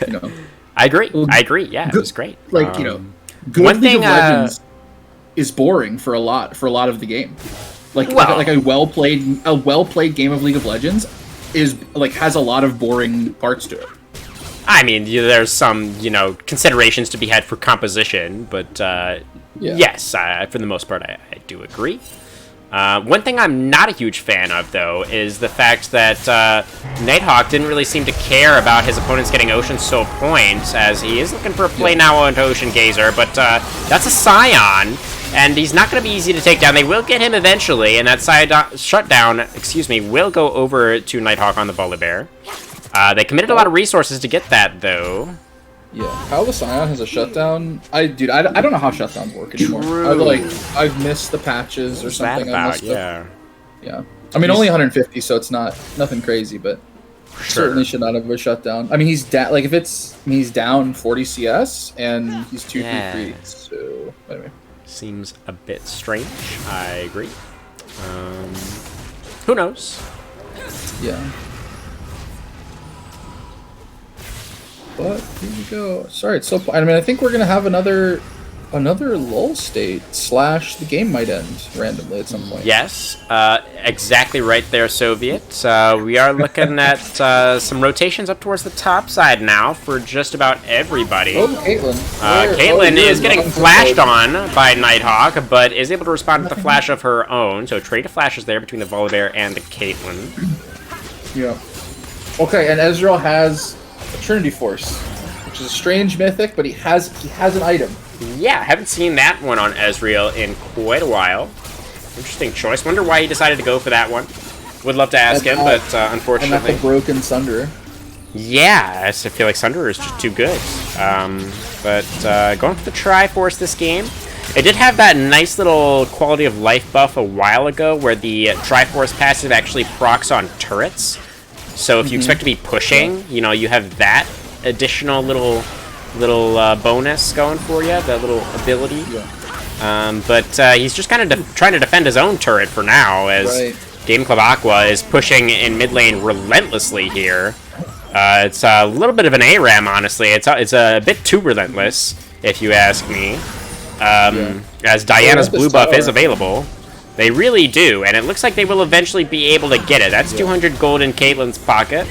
You know, I agree. Yeah, it was great. Like, you know, good League of Legends is boring for a lot of the game. Like a well played game of League of Legends is like has a lot of boring parts to it. I mean, there's some, you know, considerations to be had for composition, but yes, for the most part, I do agree. One thing I'm not a huge fan of, though, is the fact that Nighthawk didn't really seem to care about his opponents getting Ocean Soul points, as he is looking for a play now into Ocean Gazer, but that's a Scion, and he's not going to be easy to take down. They will get him eventually, and that shutdown, will go over to Nighthawk on the Volibear. They committed a lot of resources to get that, though. Yeah, how the Scion has a shutdown. I don't know how shutdowns work anymore. True. I've missed the patches or something. Yeah. I mean, only 150, so it's nothing crazy, but certainly should not have a shutdown. I mean, he's down. Like, he's down 40 CS and he's 2-3-3. So anyway, seems a bit strange. I agree. Who knows? Yeah. But here we go. Sorry, it's so. I mean, I think we're gonna have another lull state / the game might end randomly at some point. Yes, exactly right there, Soviet. We are looking at some rotations up towards the top side now for just about everybody. Oh, Caitlyn. Caitlyn is getting flashed on by Nighthawk, but is able to respond with a flash of her own. So trade of flashes there between the Volibear and the Caitlyn. Yeah. Okay, and Ezreal has Trinity Force, which is a strange mythic, but he has an item. Yeah, I haven't seen that one on Ezreal in quite a while. Interesting choice. Wonder why he decided to go for that one. Would love to ask him, but unfortunately. And that's a broken Sunder. Yeah, I feel like Sunder is just too good. But going for the Triforce this game. It did have that nice little quality of life buff a while ago where the Triforce passive actually procs on turrets. So if you expect to be pushing, you know, you have that additional little bonus going for you, that little ability. Yeah. But he's just kind of trying to defend his own turret for now, as Gaming Club Aqua is pushing in mid lane relentlessly here. It's a little bit of an ARAM, honestly. It's a bit too relentless, if you ask me. As Diana's blue buff is available. They really do, and it looks like they will eventually be able to get it. That's 200 gold in Caitlyn's pocket.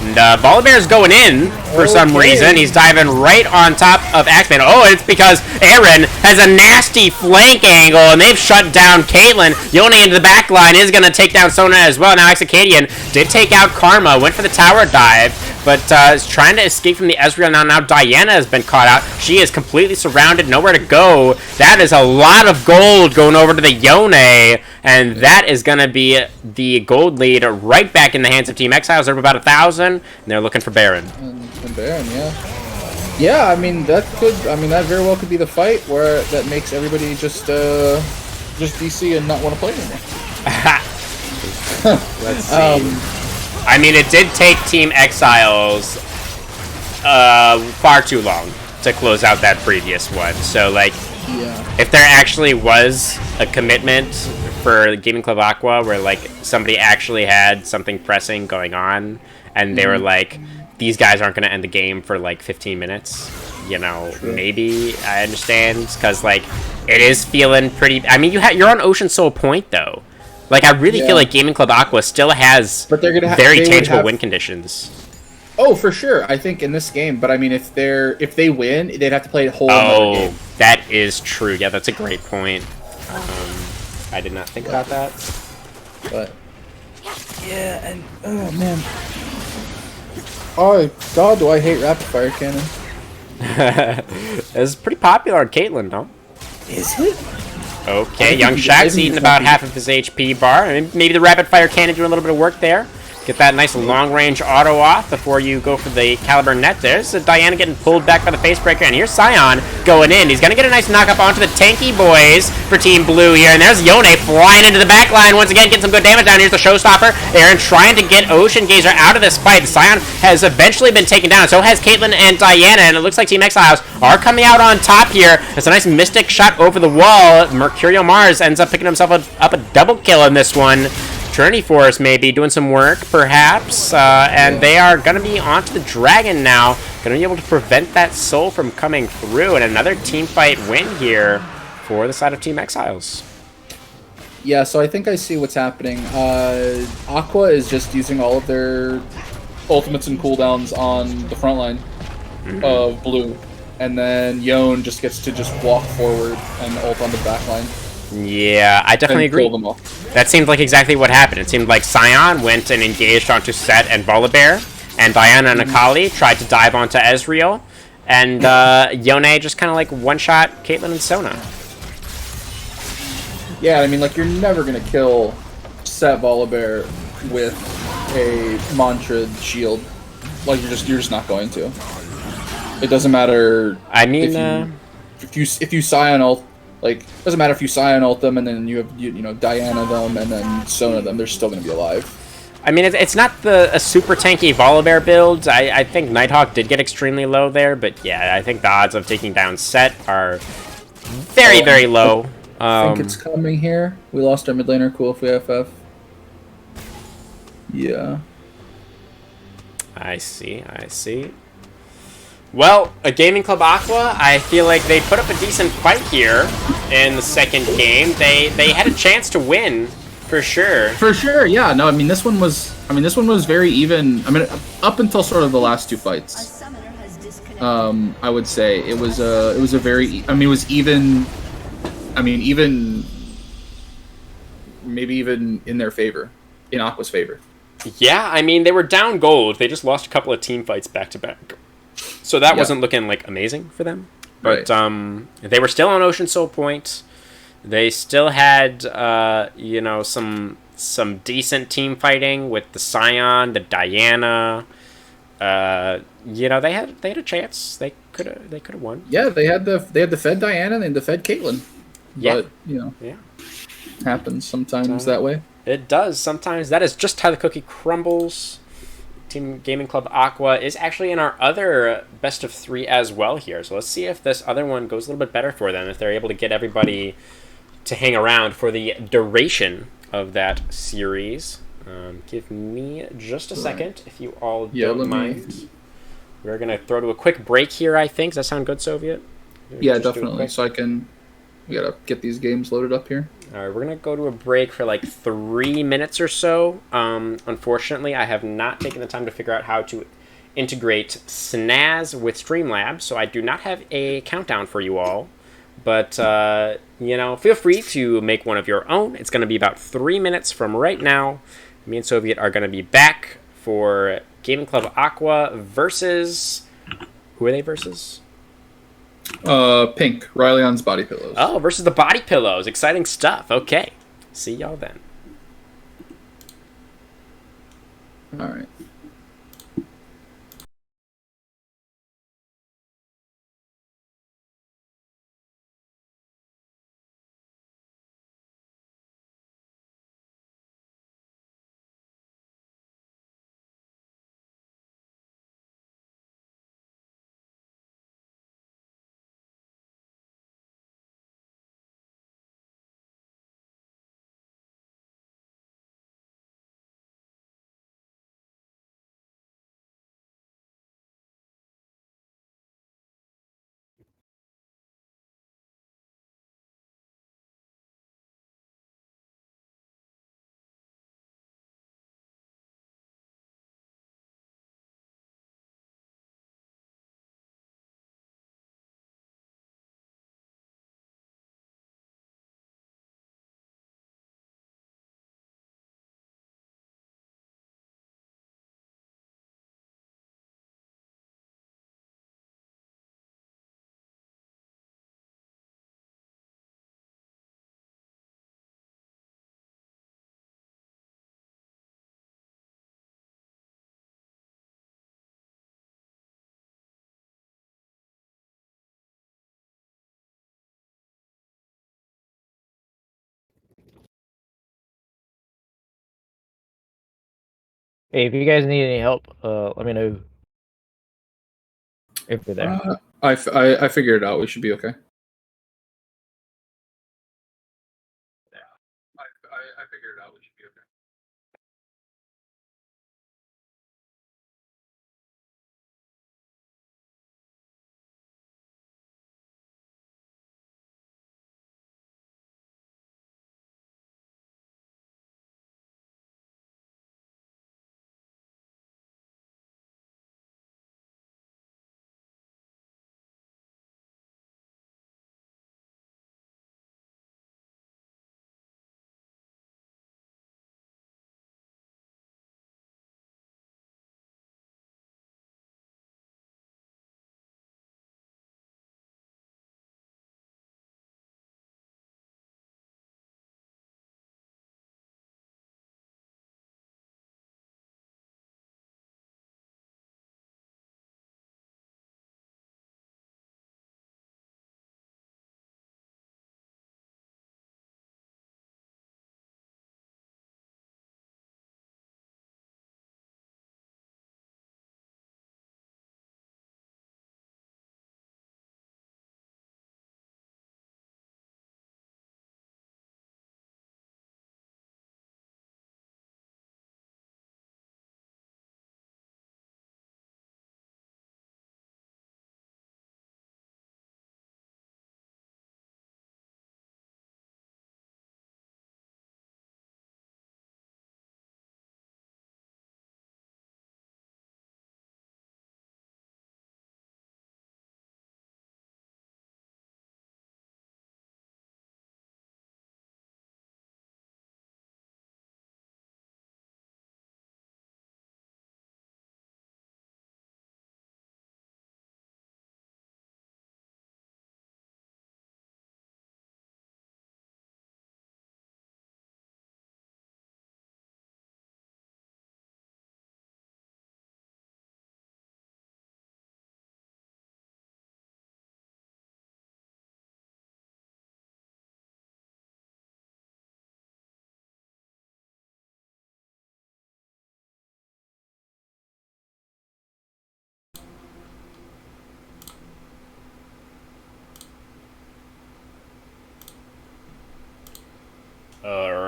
And Volibear's going in for some reason. He's diving right on top of Axeman. Oh, it's because Aaron has a nasty flank angle, and they've shut down Caitlyn. Yone into the back line is going to take down Sona as well. Now Exicadian did take out Karma, went for the tower dive, but is trying to escape from the Ezreal. Now Diana has been caught out. She is completely surrounded, nowhere to go. That is a lot of gold going over to the Yone, and that is going to be the gold lead right back in the hands of Team Exiles. They're about 1,000, and they're looking for Baron. And Baron, yeah. Yeah, I mean, that very well could be the fight where that makes everybody just DC and not want to play anymore. Let's see. I mean, it did take Team Exiles far too long to close out that previous one. So, like, if there actually was a commitment for Gaming Club Aqua where, like, somebody actually had something pressing going on and they were like, these guys aren't going to end the game for, like, 15 minutes, you know, maybe I understand. Because, like, it is feeling pretty... I mean, you're on Ocean Soul Point, though. Like, I really feel like Gaming Club Aqua still has very tangible win conditions. Oh, for sure. I think in this game, but I mean, if they win, they'd have to play a whole other game. That is true. Yeah, that's a great point. I did not think about that. But yeah, and oh man, oh god, do I hate rapid fire cannon? It's pretty popular on Caitlyn, no? Is it? Okay, Young Shaq's eating about half of his HP bar. I mean, maybe the rapid fire cannon doing a little bit of work there. Get that nice long-range auto off before you go for the caliber net. There's Diana getting pulled back by the facebreaker, and here's Sion going in. He's going to get a nice knock-up onto the tanky boys for Team Blue here, and there's Yone flying into the back line once again, getting some good damage down. Here's the showstopper. Aaron trying to get Ocean Gazer out of this fight. Sion has eventually been taken down, so has Caitlyn and Diana, and it looks like Team Exiles are coming out on top here. It's a nice Mystic shot over the wall. Mercurial Mars ends up picking himself up a double kill in this one. Journey Force maybe doing some work, perhaps, and they are going to be onto the Dragon now. Going to be able to prevent that soul from coming through, and another team fight win here for the side of Team Exiles. Yeah, so I think I see what's happening. Aqua is just using all of their ultimates and cooldowns on the front line of Blue, and then Yone just gets to just walk forward and ult on the back line. Yeah, I definitely agree. Them all. That seemed like exactly what happened. It seemed like Sion went and engaged onto Set and Volibear, and Diana and Akali tried to dive onto Ezreal, and Yone just kind of like one-shot Caitlyn and Sona. Yeah, I mean, like, you're never going to kill Set Volibear with a Mantra shield. Like, you're just not going to. It doesn't matter. I mean, if you Sion ult, like, it doesn't matter if you Sion ult them and then you have Diana them and then Sona them, they're still going to be alive. I mean, it's not a super tanky Volibear build. I think Nighthawk did get extremely low there, but yeah, I think the odds of taking down Set are very, very low. I think it's coming here. We lost our mid laner, cool if we FF. Yeah. I see. Well, a Gaming Club Aqua, I feel like they put up a decent fight here in the second game. They had a chance to win, for sure. For sure, yeah. No, I mean this one was very even. I mean, up until sort of the last two fights. I would say it was a very. I mean, it was even. I mean, maybe even in their favor, in Aqua's favor. Yeah, I mean, they were down gold. They just lost a couple of team fights back to back. So that wasn't looking like amazing for them, but they were still on Ocean Soul Point. They still had some decent team fighting with the Sion, the Diana. They had a chance. They could have won. Yeah, they had the Fed Diana and the Fed Caitlyn. Yeah, but happens sometimes that way. It does sometimes. That is just how the cookie crumbles. Team Gaming Club Aqua is actually in our other best of 3 as well here. So let's see if this other one goes a little bit better for them, if they're able to get everybody to hang around for the duration of that series. Give me just a second, if you all don't mind. We're going to throw to a quick break here, I think. Does that sound good, Soviet? Yeah, definitely. So we got to get these games loaded up here. All right, we're going to go to a break for like 3 minutes or so. Unfortunately, I have not taken the time to figure out how to integrate SNAS with Streamlabs, so I do not have a countdown for you all. But, feel free to make one of your own. It's going to be about 3 minutes from right now. Me and Soviet are going to be back for Gaming Club Aqua versus... Who are they versus? Pink. Ryleon's Body Pillows. Oh, versus the Body Pillows. Exciting stuff. Okay. See y'all then. All right. Hey, if you guys need any help, let me know. If you're there. I figured it out. We should be okay. I figured it out. We should be okay.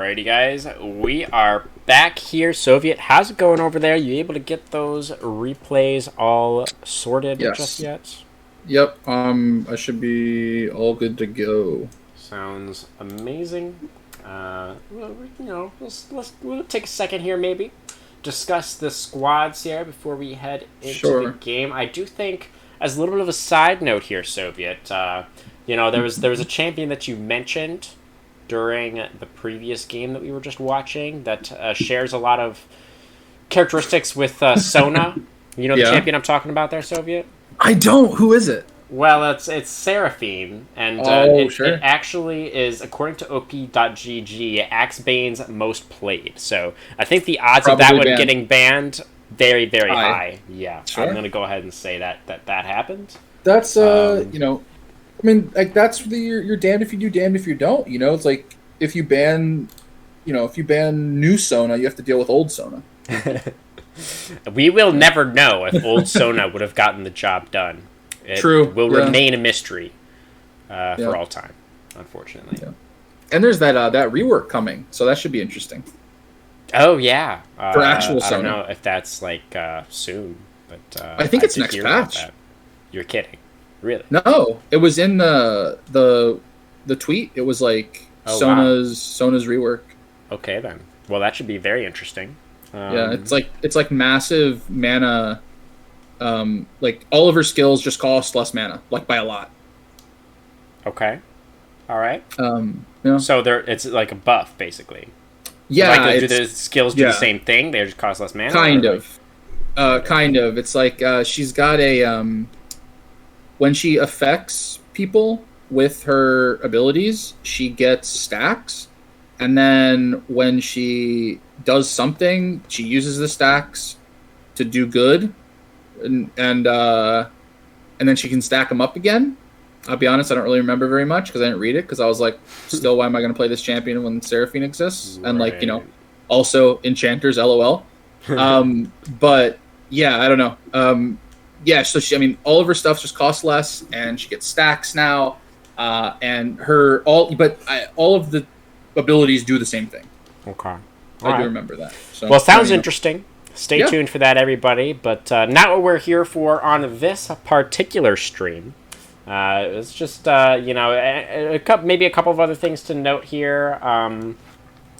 Alrighty, guys. We are back here. Soviet, how's it going over there? You able to get those replays all sorted just yet? Yep. I should be all good to go. Sounds amazing. We'll take a second here, maybe discuss the squads here before we head into the game. I do think, as a little bit of a side note here, Soviet, there was a champion that you mentioned during the previous game that we were just watching that shares a lot of characteristics with Sona. You know the champion I'm talking about there, Soviet? I don't. Who is it? Well, it's Seraphine, and it actually is, according to op.gg, Axebane's most played. So I think the odds of that one getting banned very, very high. Yeah, sure. I'm going to go ahead and say that happened. That's I mean, like, that's you're damned if you do, damned if you don't. You know, it's like if you ban new Sona, you have to deal with old Sona. We will never know if old Sona would have gotten the job done. It will remain a mystery for all time, unfortunately. Yeah. And there's that rework coming, so that should be interesting. Oh yeah, for actual Sona. I don't know if that's like soon, but I think it's next patch. You're kidding. Really? No, it was in the tweet. It was like Sona's rework. Okay then. Well, that should be very interesting. Yeah, it's like massive mana. Like all of her skills just cost less mana, like by a lot. Okay. All right. Yeah. So it's like a buff, basically. Yeah. Do the skills do the same thing? They just cost less mana. Kind of. It's like she's got a when she affects people with her abilities, she gets stacks, and then when she does something, she uses the stacks to do good, and then she can stack them up again. I'll be honest, I don't really remember very much because I didn't read it, because I was like, still, why am I going to play this champion when Seraphine exists? Right. And also enchanters, lol. But yeah, I don't know. Yeah, so all of her stuff just costs less, and she gets stacks now, and all of the abilities do the same thing. Okay, I do remember that. So, well, sounds interesting. Stay tuned for that, everybody. But not what we're here for on this particular stream. It's just maybe a couple of other things to note here.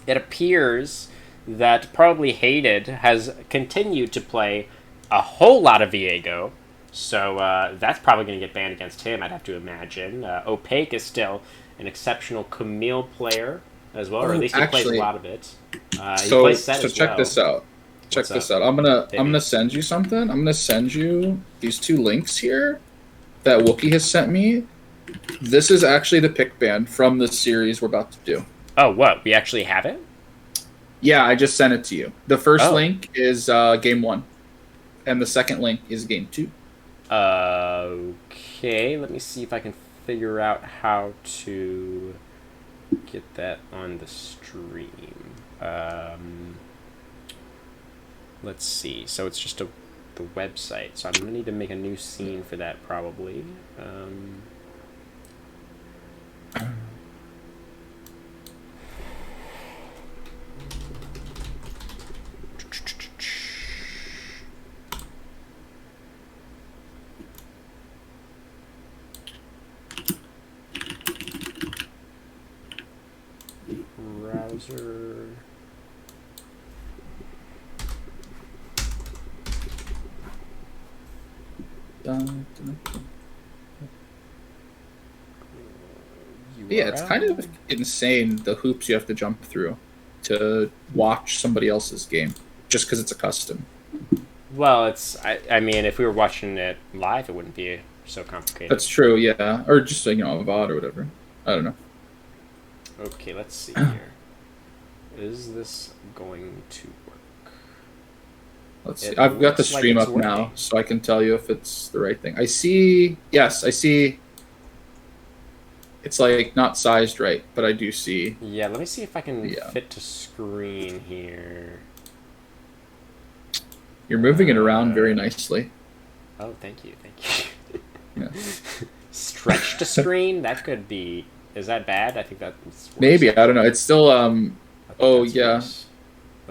It appears that Probably Hated has continued to play a whole lot of Viego, so that's probably going to get banned against him, I'd have to imagine. Opaque is still an exceptional Camille player as well, or at least he plays a lot of it. He plays Set as check well. this out. Check this out. I'm gonna send you something. I'm gonna send you these two links here that Wookie has sent me. This is actually the pick band from the series we're about to do. Oh, what? We actually have it? Yeah, I just sent it to you. The first link is game 1. And the second link is game 2. Okay, let me see if I can figure out how to get that on the stream. Let's see. So it's just the website. So I'm going to need to make a new scene for that, probably. Browser. Yeah, it's kind of insane the hoops you have to jump through to watch somebody else's game just because it's a custom. Well, I mean, if we were watching it live, it wouldn't be so complicated. That's true, yeah. Or just, a VOD or whatever. I don't know. Okay, let's see here. Is this going to work? Let's see. I've got the stream up now, so I can tell you if it's the right thing. I see. Yes, I see. It's like not sized right, but I do see. Yeah, let me see if I can fit to screen here. You're moving it around very nicely. Oh, thank you. Yeah. Stretch to screen? That could be... Is that bad? I think that's... Maybe. I don't know. It's still... Oh that's yeah, worse.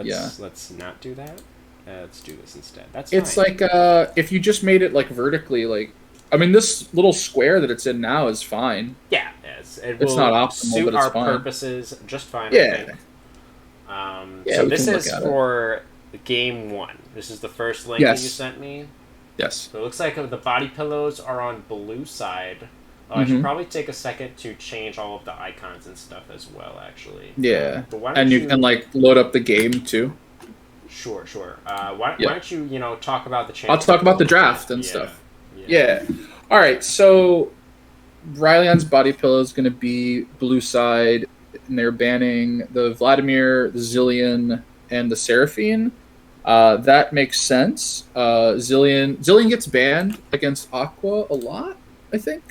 yeah. Let's not do that. Let's do this instead. That's It's fine. like if you just made it like vertically, like I mean, this little square that it's in now is fine. Yeah, it It's not will optimal, suit but it's our fine. purposes just fine, I think. Yeah, yeah. So We this can look is at it. for game 1. This is the first link that you Yes. sent me. Yes. So it looks like the body pillows are on blue side. I should Mm-hmm. probably take a second to change all of the icons and stuff as well, actually. Yeah, But why don't and you can like load up the game too. Sure, sure. Why Yeah. don't you, talk about the change? I'll talk about the draft and stuff. Yeah. Yeah. All right. So Rylion's body pillow is going to be blue side, and they're banning the Vladimir, the Zillion, and the Seraphine. That makes sense. Zillion gets banned against Aqua a lot, I think.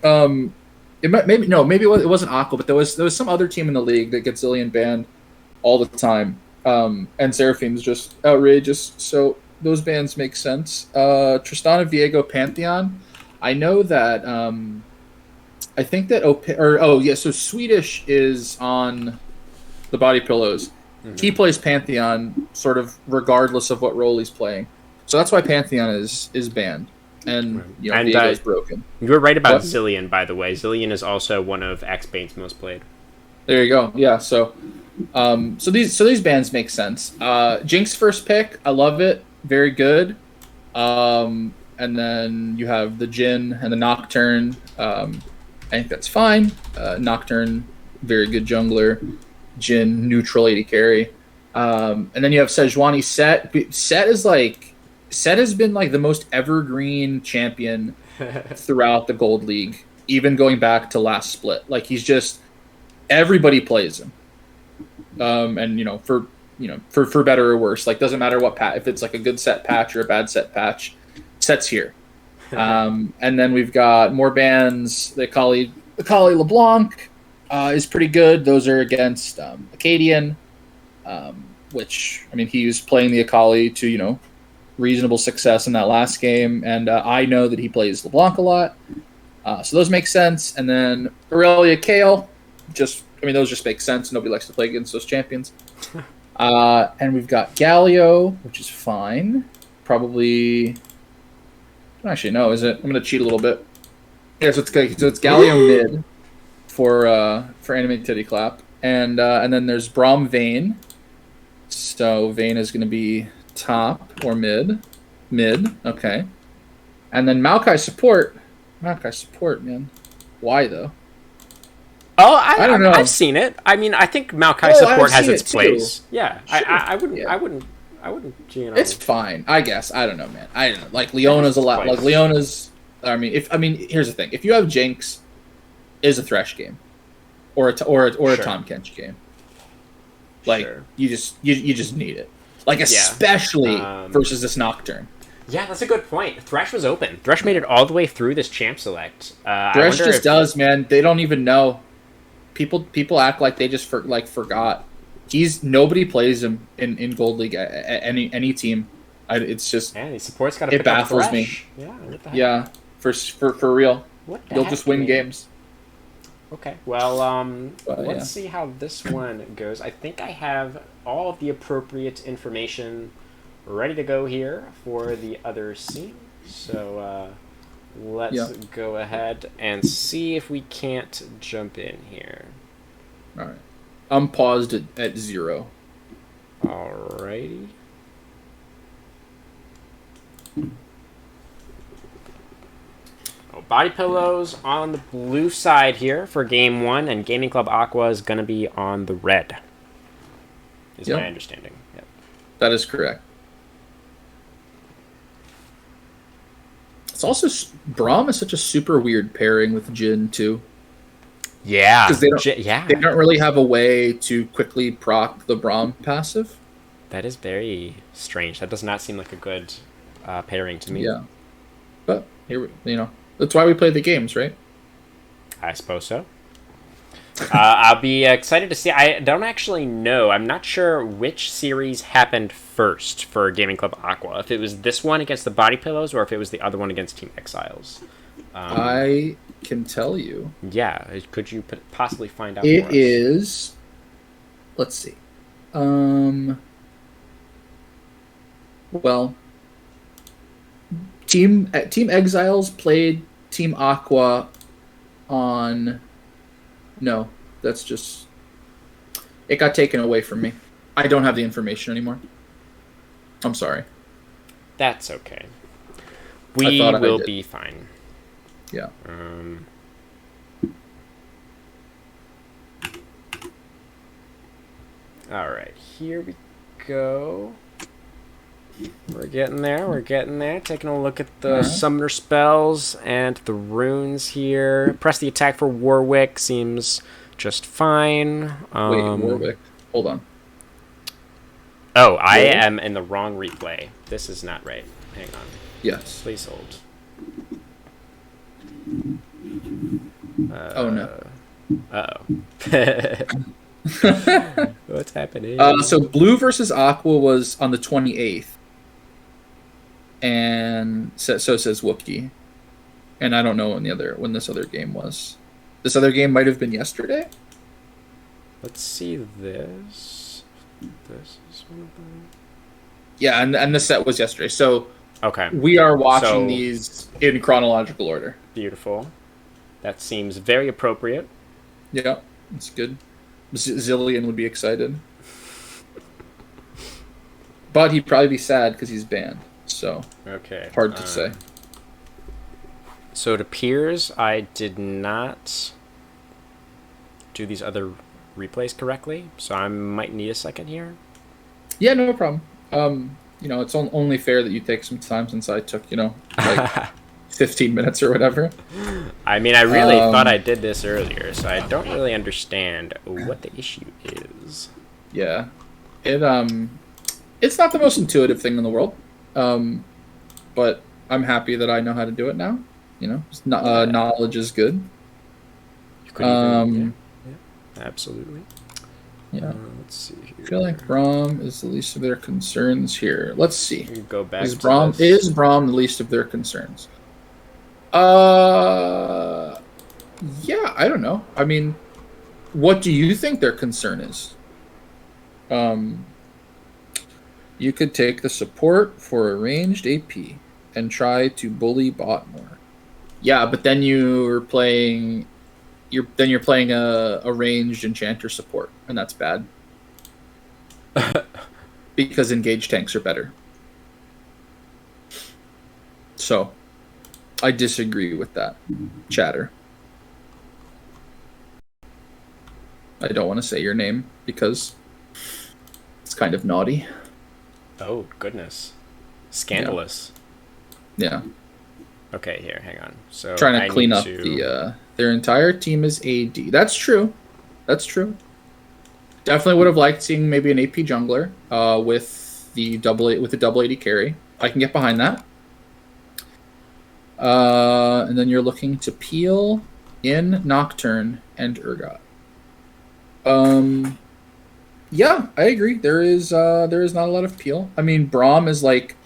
It might, maybe no, maybe it wasn't Aqua, but there was some other team in the league that gets Zillion banned all the time. And Seraphine's just outrageous. So those bans make sense. Tristana Viego Pantheon. I know that I think that so Swedish is on the body pillows. Mm-hmm. He plays Pantheon sort of regardless of what role he's playing. So that's why Pantheon is banned. And Viego's broken. You were right about Zillion, by the way. Zillion is also one of X-Bane's most played. There you go. Yeah, so these bans make sense. Jinx first pick, I love it. Very good. And then you have the Jhin and the Nocturne. I think that's fine. Nocturne, very good jungler. Jhin, neutral AD carry. And then you have Sejuani Set. Set has been like the most evergreen champion throughout the Gold League, even going back to last split. Like he's just everybody plays him. And for better or worse, like doesn't matter what if it's like a good set patch or a bad set patch, Set's here. And then we've got more bans. The Akali LeBlanc is pretty good. Those are against Acadian, which I mean he was playing the Akali to reasonable success in that last game, and I know that he plays LeBlanc a lot, so those make sense. And then Aurelia Kale, those just make sense. Nobody likes to play against those champions. And we've got Galio, which is fine. Probably, actually no, is it? I'm gonna cheat a little bit. Yeah, so it's Galio mid for Anime Titty Clap, and then there's Braum Vayne. So Vayne is gonna be top or mid, okay. And then Maokai support, man. Why though? Oh, I don't know. I've seen it. I mean, I think Maokai support has its place. Yeah, sure. I wouldn't. It's fine, I guess. I don't know, man. I don't know. Like Leona's a lot. Like Leona's. Here's the thing. If you have Jinx, is a Thresh game, or a Tahm Kench game. Like sure. you just need it. Like especially versus this Nocturne. Yeah, that's a good point. Thresh was open. Thresh made it all the way through this champ select. Thresh just does, man. They don't even know. People act like they just forgot. Nobody plays him in Gold League at any team. It's just the support's got to. It baffles me. Yeah, for real. You'll just win games. Okay, well, let's see how this one goes. I think I have all of the appropriate information ready to go here for the other scene. So let's go ahead and see if we can't jump in here. All right. I'm paused at 0. Alrighty. Body pillows on the blue side here for game 1, and Gaming Club Aqua is going to be on the red. Is my understanding. Yep. That is correct. It's also Braum is such a super weird pairing with Jhin too. Yeah, because they don't really have a way to quickly proc the Braum passive. That is very strange. That does not seem like a good pairing to me. Yeah, but here that's why we play the games, right? I suppose so. I'll be excited to see. I don't actually know. I'm not sure which series happened first for Gaming Club Aqua. If it was this one against the Body Pillows, or if it was the other one against Team Exiles. I can tell you. Yeah, could you possibly find out? It is. Let's see. Well, Team Exiles played Team Aqua on. No, that's just. It got taken away from me. I don't have the information anymore. I'm sorry. That's okay. We will be fine. Yeah. All right, here we go. We're getting there. Taking a look at the summoner spells and the runes here. Press the attack for Warwick. Seems just fine. Wait, Warwick. Hold on. Oh, I am in the wrong replay. This is not right. Hang on. Yes. Please hold. Oh, no. Uh-oh. What's happening? So Blue versus Aqua was on the 28th. And so says Wookie. And I don't know when this other game was. This other game might have been yesterday? Let's see this. This is one of them. Yeah, and the set was yesterday. So okay, we are watching these in chronological order. Beautiful. That seems very appropriate. Yeah, it's good. Zillion would be excited. But he'd probably be sad because he's banned. So okay, hard to say. So it appears I did not do these other replays correctly, so I might need a second here. Yeah, no problem. It's only fair that you take some time since I took, like 15 minutes or whatever. I mean, I really thought I did this earlier, so I don't really understand what the issue is. Yeah. It's not the most intuitive thing in the world. But I'm happy that I know how to do it now. Knowledge is good. You could even, absolutely. Yeah. Let's see here. I feel like Braum is the least of their concerns here. Let's see. Go back is Braum the least of their concerns? Yeah, I don't know. I mean, what do you think their concern is? You could take the support for a ranged AP and try to bully bot more. Yeah, but then you're playing a ranged enchanter support, and that's bad. Because engaged tanks are better. So, I disagree with that chatter. I don't want to say your name because it's kind of naughty. Oh, goodness. Scandalous. Yeah. Okay, here, hang on. So trying to clean up their entire team is AD. That's true. Definitely would have liked seeing maybe an AP jungler with the double AD carry. I can get behind that. And then you're looking to peel in Nocturne and Urgot. Yeah, I agree. There is not a lot of peel. I mean, Braum is like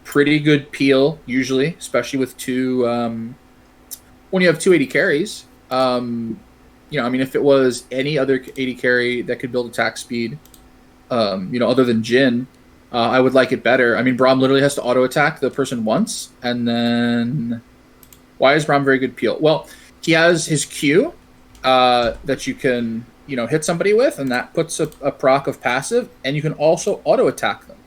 pretty good peel usually, especially with two. When you have 280 carries, I mean, if it was any other 80 carry that could build attack speed, other than Jhin, I would like it better. I mean, Braum literally has to auto attack the person once, and then why is Braum very good peel? Well, he has his Q that you can hit somebody with, and that puts a proc of passive, and you can also auto attack them.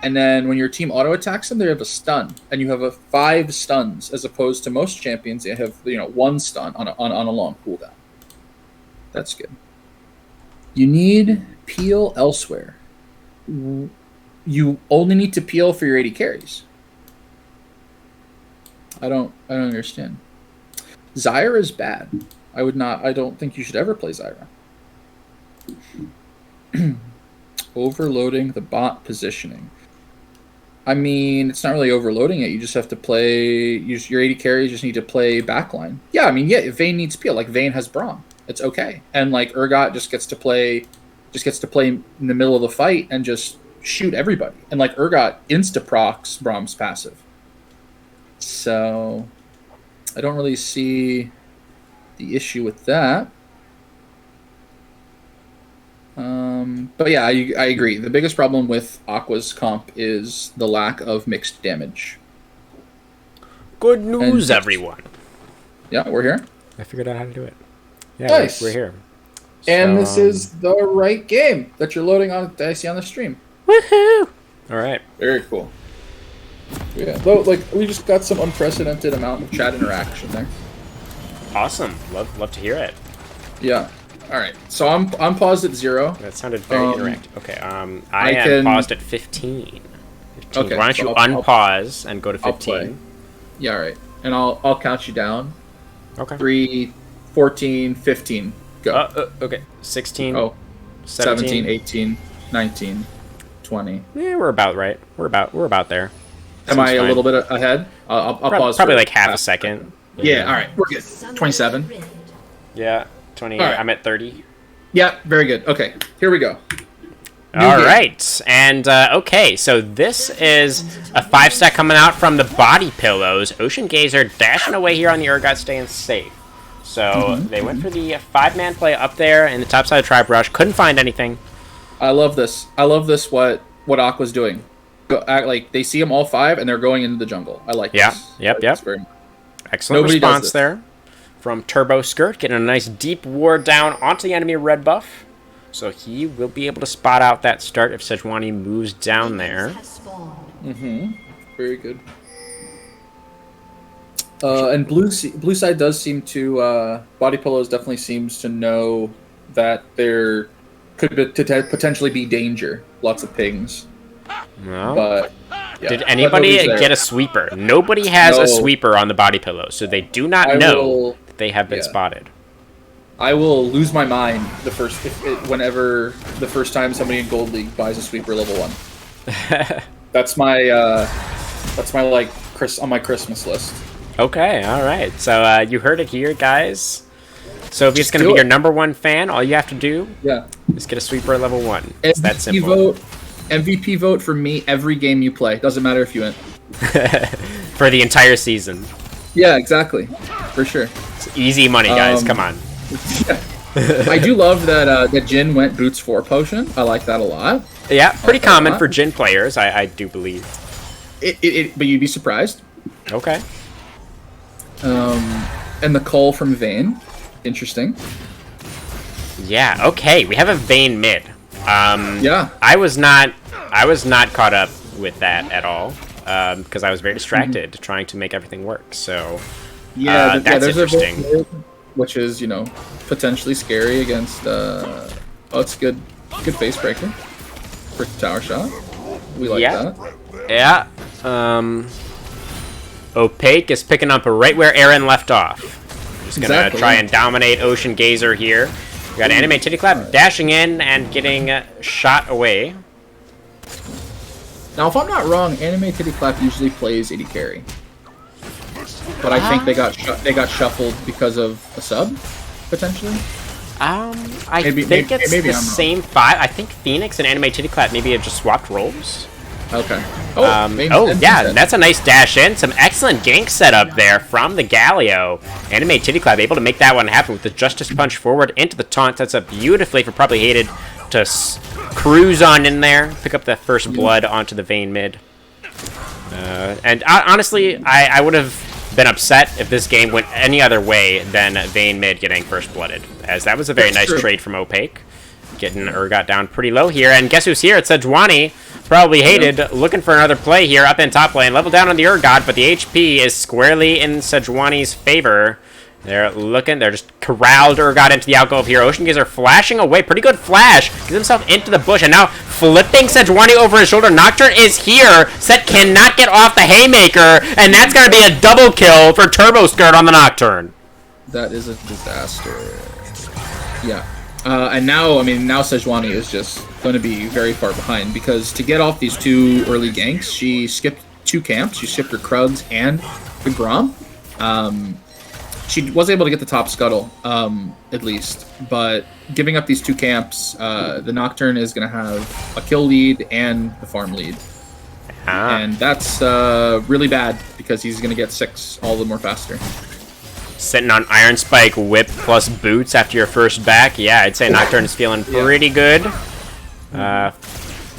And then when your team auto attacks them, they have a stun, and you have 5 stuns as opposed to most champions. They have 1 stun on a long cooldown. That's good. You need peel elsewhere. You only need to peel for your 80 carries. I don't understand. Zyra is bad. I don't think you should ever play Zyra. Overloading the bot positioning. I mean, it's not really overloading it. You just have to play. Your 80 carries just need to play backline. Yeah, I mean, yeah. Vayne needs peel. Like Vayne has Braum. It's okay. And like Urgot just gets to play in the middle of the fight and just shoot everybody. And like Urgot insta procs Braum's passive. So I don't really see the issue with that. But yeah, I agree. The biggest problem with Aqua's comp is the lack of mixed damage. Good news, everyone. Yeah, we're here. I figured out how to do it. Yeah, nice. We're here. And So, this is the right game that you're loading on that I see on the stream. Woohoo! All right. Very cool. Yeah, though, like we just got some unprecedented amount of chat interaction there. Awesome. Love to hear it. Yeah. All right. So I'm paused at 0. That sounded very interactive. Okay. I am paused at 15. Okay. Why don't so you I'll unpause and go to I'll play. 15? Yeah. All right. And I'll count you down. Okay. 3, 14, 15. Go. Okay. 16. Oh. 17, 17, 18, 19, 20. Yeah, we're about right. We're about there. Am I a little bit ahead? I'll pause. Probably like half a second. Yeah. All right. We're good. 27. Yeah. 28. All right. I'm at 30. Yeah. Very good. Okay. Here we go. All right, and okay, so this is a 5-stack coming out from the body pillows. Ocean Gazer dashing away here on the Urgot, staying safe. So they went for the 5-man play up there in the top side of Tribe Rush. Couldn't find anything. I love this. I love this. What Aqua's doing? Like they see them all 5 and they're going into the jungle. I like. Yeah. This. Yep. Very much. Excellent Nobody response there from Turbo Skirt, getting a nice deep ward down onto the enemy red buff. So he will be able to spot out that start if Sejuani moves down there. Very good. And blue side does seem to Body Pillows definitely seems to know that there could potentially be danger. Lots of pings. Well, but yeah. did anybody get a sweeper? Nobody has a sweeper on the Body Pillows, so they do not know that they have been spotted. I will lose my mind whenever the first time somebody in Gold League buys a sweeper level 1. That's my like on my Christmas list. Okay, all right. So you heard it here, guys. So if it's going to be your #1 fan, all you have to do is get a sweeper at level 1. It's that simple. MVP vote for me every game you play. Doesn't matter if you win. For the entire season. Yeah, exactly. For sure. It's easy money, guys. Come on. I do love that Jin went Boots 4 potion. I like that a lot. Yeah, pretty common for Jin players, I do believe. But you'd be surprised. Okay. And the Cull from Vayne. Interesting. Yeah, okay. We have a Vayne mid. Yeah. I was not caught up with that at all. Because I was very distracted trying to make everything work. So that's interesting. Which is, potentially scary against. It's good face breaker for tower shot. We like that. Yeah. Opaque is picking up right where Aaron left off. Just gonna try and dominate Ocean Gazer here. We got Anime Titty Clap dashing in and getting shot away. Now, if I'm not wrong, Anime Titty Clap usually plays AD carry. But I think they got shuffled because of a sub, potentially. I think it's the same 5. I think Phoenix and Anime Titty Clap maybe have just swapped roles. Okay. Yeah, that's a nice dash in. Some excellent gank setup there from the Galio. Anime Titty Clap able to make that one happen with the Justice Punch forward into the taunt. Sets up beautifully for Probably Hated to cruise on in there, pick up that first blood onto the Vayne mid. And honestly, I would have been upset if this game went any other way than Vayne mid getting first blooded, as that was a very nice trade from Opaque. Getting Urgot down pretty low here, and guess who's here? It's Sejuani. Probably Hated, looking for another play here up in top lane. Level down on the Urgot, but the HP is squarely in Sejuani's favor. They're just corralled Urgot into the alcove here. Ocean Gazer flashing away. Pretty good flash. Gets himself into the bush, and now flipping Sejuani over his shoulder. Nocturne is here. Set cannot get off the Haymaker, and that's going to be a double kill for Turbo Skirt on the Nocturne. That is a disaster. Yeah. And now Sejuani is just going to be very far behind, because to get off these 2 early ganks, she skipped 2 camps. She skipped her Krugs and the Grom. She was able to get the top scuttle, at least. But giving up these 2 camps, the Nocturne is going to have a kill lead and the farm lead. And that's really bad, because he's going to get 6 all the more faster. Sitting on Iron Spike, Whip plus Boots after your first back. Yeah, I'd say Nocturne is feeling pretty good.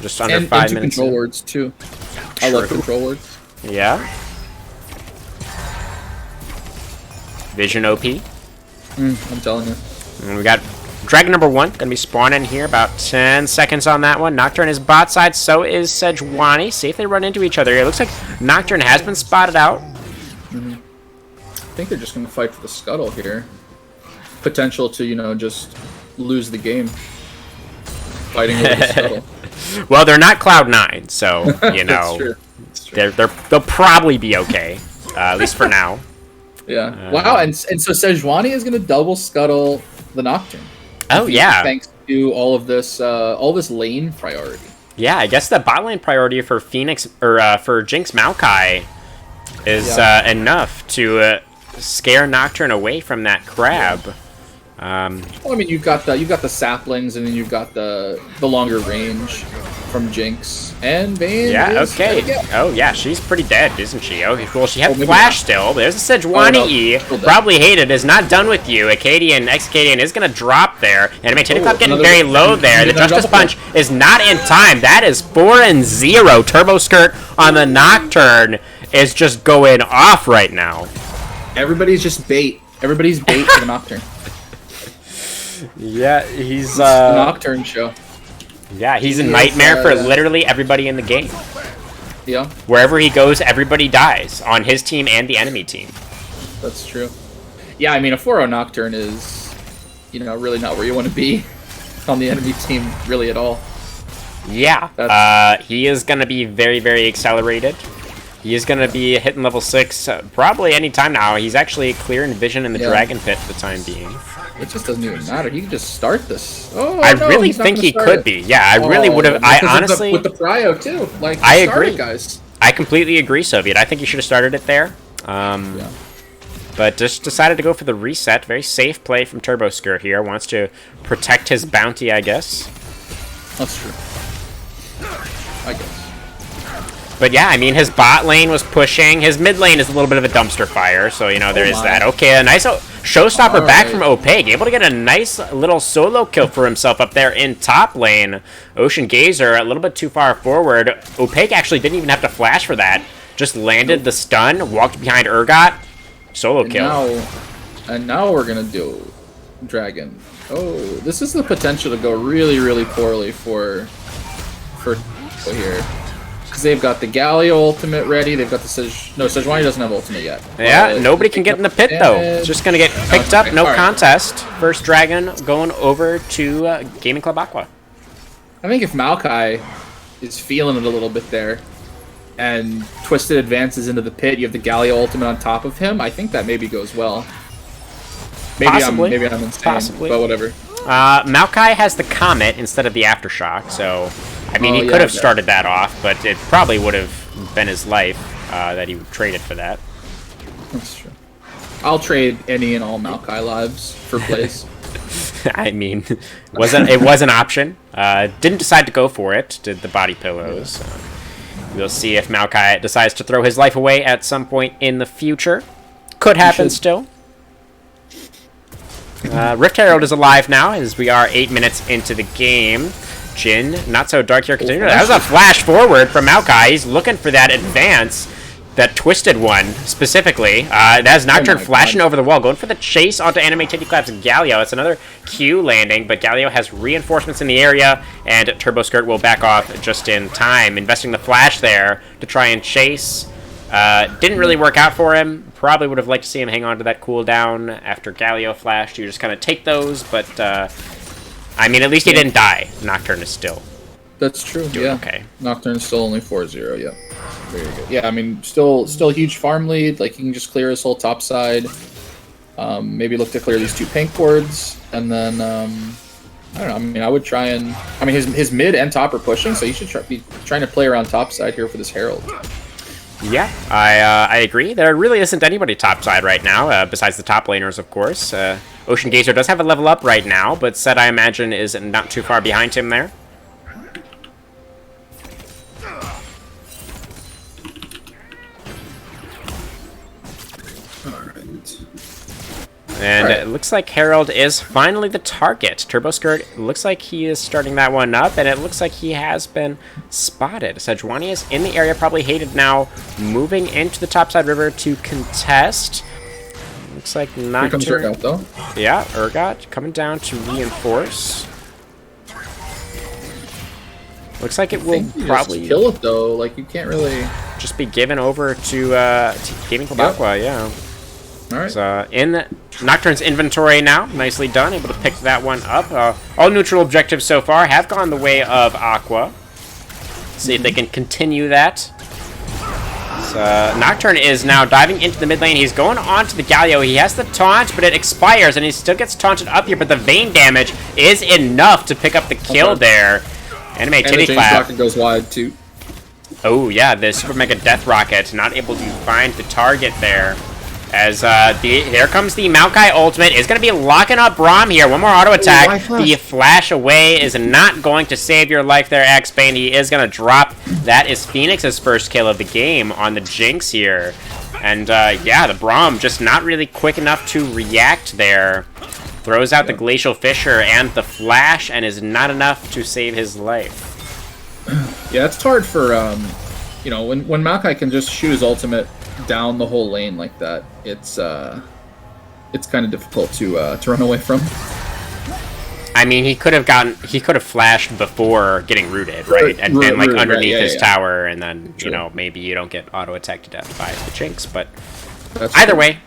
Just under 5 minutes. Control words too. I love control words. Yeah. Vision OP. I'm telling you. And we got Dragon number 1 gonna be spawning here. About 10 seconds on that one. Nocturne is bot side. So is Sejuani. See if they run into each other here. It looks like Nocturne has been spotted out. I think they're just going to fight for the scuttle here. Potential to, you know, just lose the game. Fighting over the scuttle. Well, they're not Cloud9, so, you know, That's true. they'll probably be okay, at least for now. Yeah. Wow, and so Sejuani is going to double scuttle the Nocturne. Oh, yeah. Thanks to all this lane priority. Yeah, I guess the bot lane priority for Phoenix, or for Jinx Maokai is enough to scare Nocturne away from that crab. Well, I mean, you've got the saplings, and then you've got the longer range from Jinx and Vayne. Yeah. Okay. Oh yeah, she's pretty dead, isn't she? Oh, well, she had flash still. There's a Sejuani E. Probably hated. Is not done with you. Acadian, Ex-Acadian is gonna drop there. Anime Titty Club getting very low there. The Justice Punch is not in time. That is 4-0. Turbo Skirt on the Nocturne is just going off right now. Everybody's just bait. Everybody's bait for the Nocturne. Yeah, he's the Nocturne show. Yeah, he's a nightmare for literally everybody in the game. Yeah. Wherever he goes, everybody dies on his team and the enemy team. That's true. Yeah, I mean, a 4-0 Nocturne is, you know, really not where you want to be on the enemy team, really at all. Yeah. He is going to be very, very accelerated. He is going to be hitting level 6 probably any time now. He's actually clearing vision in the Dragon Pit for the time being. It just doesn't even matter. He can just start this. Oh, I really think he could be. Yeah, I really would have. I honestly with the prio too. Like I agree, guys. I completely agree, Soviet. I think he should have started it there. But just decided to go for the reset. Very safe play from Turbo Skirt here. Wants to protect his bounty, I guess. That's true. I guess. But yeah, I mean, his bot lane was pushing. His mid lane is a little bit of a dumpster fire, so, you know, there is that. Okay, a nice showstopper back from Opaque. Able to get a nice little solo kill for himself up there in top lane. Ocean Gazer a little bit too far forward. Opaque actually didn't even have to flash for that. Just landed the stun, walked behind Urgot. Solo kill. And now we're going to do Dragon. Oh, this is the potential to go really, really poorly for here. Because they've got the Galio ultimate ready. They've got the Sejuani doesn't have ultimate yet. Yeah, nobody can get in the pit though. It's just gonna get picked up. No contest. First Dragon going over to Gaming Club Aqua. I think if Maokai is feeling it a little bit there, and Twisted advances into the pit, you have the Galio ultimate on top of him. I think that maybe goes well. Maybe I'm insane, but whatever. Maokai has the Comet instead of the Aftershock, so I mean, he could have started that off, but it probably would have been his life that he traded for that. That's true. I'll trade any and all Maokai lives for plays. I mean, it was an option. Didn't decide to go for it. Did the body pillows. We'll see if Maokai decides to throw his life away at some point in the future. Could happen still. Rift Herald is alive now, as we are 8 minutes into the game. Jin, not so dark here. Continue. That was a flash forward from Maokai. He's looking for that advance, that twisted one specifically. That's Nocturne flashing over the wall, going for the chase onto Anime Titty Claps and Galio. It's another Q landing, but Galio has reinforcements in the area, and Turbo Skirt will back off just in time. Investing the flash there to try and chase. Didn't really work out for him. Probably would have liked to see him hang on to that cooldown after Galio flashed. You just kind of take those, but I mean, at least he didn't die. Nocturne is still. That's true. Doing okay. Nocturne's still only 4-0. Yeah. Very good. Yeah, I mean, still huge farm lead. Like, he can just clear his whole top side. Maybe look to clear these 2 pink wards, and then I don't know. I mean, I would try and. I mean, his mid and top are pushing, so you should be trying to play around top side here for this Herald. Yeah, I agree. There really isn't anybody topside right now, besides the top laners, of course. Ocean Gazer does have a level up right now, but Set, I imagine, is not too far behind him there. And it looks like Herald is finally the target. Turbo Skirt looks like he is starting that one up, and it looks like he has been spotted. Sejuani is in the area, probably hated now, moving into the topside river to contest. Looks like Nocturne. Here comes Urgot, though. Yeah, Urgot coming down to reinforce. Looks like it will probably just kill it though. Like you can't really just be given over to Gaming Club Aqua. Yeah. All right. So in Nocturne's inventory now, nicely done. Able to pick that one up. All neutral objectives so far have gone the way of Aqua. See if they can continue that. So Nocturne is now diving into the mid lane. He's going on to the Galio. He has the taunt, but it expires, and he still gets taunted up here. But the Vayne damage is enough to pick up the kill there. Anime titty clap. Rocket goes wide too. Oh yeah, the Super Mega Death Rocket not able to find the target there. As here comes the Maokai ultimate. Is going to be locking up Braum here. One more auto attack. The flash away is not going to save your life there, Axbane. He is going to drop. That is Phoenix's first kill of the game on the Jinx here. And yeah, the Braum just not really quick enough to react there. Throws out the Glacial Fissure and the flash, and is not enough to save his life. Yeah, it's hard for you know, when Maokai can just shoot his ultimate down the whole lane like that, it's kind of difficult to run away from. I mean, he could have flashed before getting rooted, right? And been like underneath his tower, and then you know, maybe you don't get auto attacked to death by the Jinx. But either way,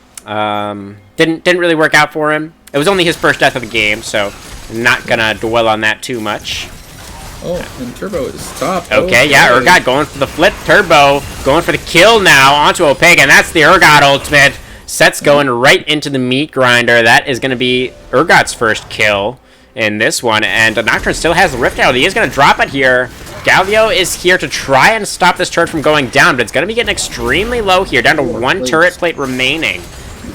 didn't really work out for him. It was only his first death of the game, so I'm not gonna dwell on that too much. Oh, and Turbo is top. Okay, yeah, Urgot going for the flip. Turbo going for the kill now onto Opega, and that's the Urgot ultimate. Set's going right into the meat grinder. That is going to be Urgot's first kill in this one, and Nocturne still has the Rift Arrow. He is going to drop it here. Galio is here to try and stop this turret from going down, but it's going to be getting extremely low here, down to one turret plate remaining.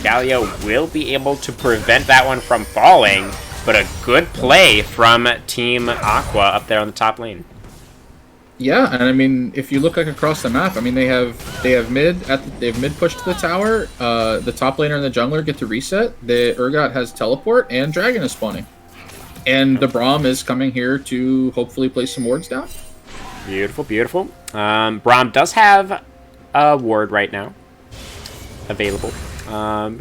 Galio will be able to prevent that one from falling. But a good play from Team Aqua up there on the top lane. Yeah, and I mean, if you look like across the map, I mean, they have mid push to the tower. The top laner and the jungler get to reset. The Urgot has teleport, and Dragon is spawning, and the Braum is coming here to hopefully place some wards down. Beautiful, beautiful. Braum does have a ward right now available.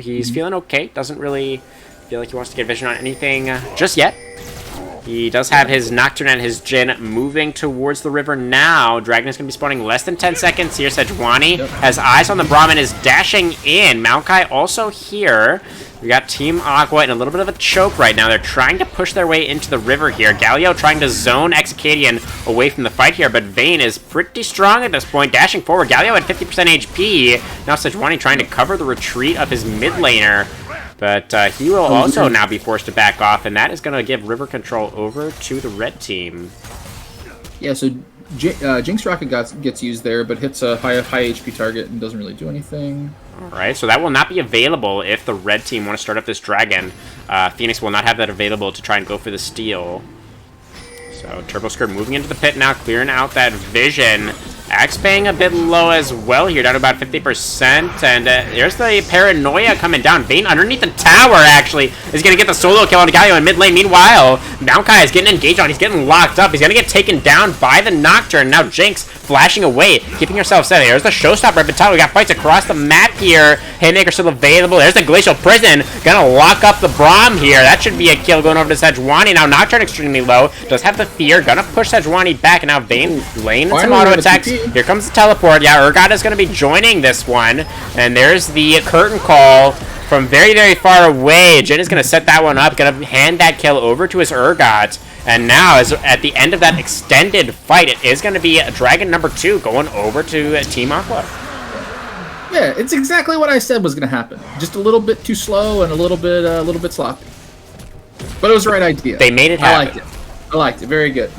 He's feeling okay. Doesn't really feel like he wants to get vision on anything just yet. He does have his Nocturne and his Jhin moving towards the river now. Dragon is going to be spawning less than 10 seconds here. Sejuani has eyes on the Braum and is dashing in. Maokai also here. We got Team Aqua in a little bit of a choke right now. They're trying to push their way into the river here. Galio trying to zone Exicadian away from the fight here, but Vayne is pretty strong at this point, dashing forward. Galio at 50% HP. Now Sejuani trying to cover the retreat of his mid laner. But he will also now be forced to back off, and that is going to give river control over to the red team. Yeah, so Jinx Rocket gets used there, but hits a high HP target and doesn't really do anything. Alright, so that will not be available if the red team want to start up this dragon. Phoenix will not have that available to try and go for the steal. So Turbo Skirt moving into the pit now, clearing out that vision. Axbang a bit low as well here, down to about 50%, and there's the Paranoia coming down. Vayne underneath the tower, actually, is going to get the solo kill on Galio in mid lane. Meanwhile, Maokai is getting engaged on. He's getting locked up. He's going to get taken down by the Nocturne. Now Jinx flashing away, keeping herself set. There's the Showstopper at the top. We got fights across the map here. Haymaker still available. There's the Glacial Prison. Going to lock up the Braum here. That should be a kill going over to Sejuani. Now Nocturne extremely low. Does have the fear. Going to push Sejuani back, and now Vayne laying some auto attacks. Here comes the teleport. Yeah, Urgot is going to be joining this one. And there's the curtain call from very, very far away. Jhin is going to set that one up. Going to hand that kill over to his Urgot. And now, as at the end of that extended fight, it is going to be Dragon number 2 going over to Team Aqua. Yeah, it's exactly what I said was going to happen. Just a little bit too slow and a little bit sloppy. But it was the right idea. They made it happen. I liked it. Very good.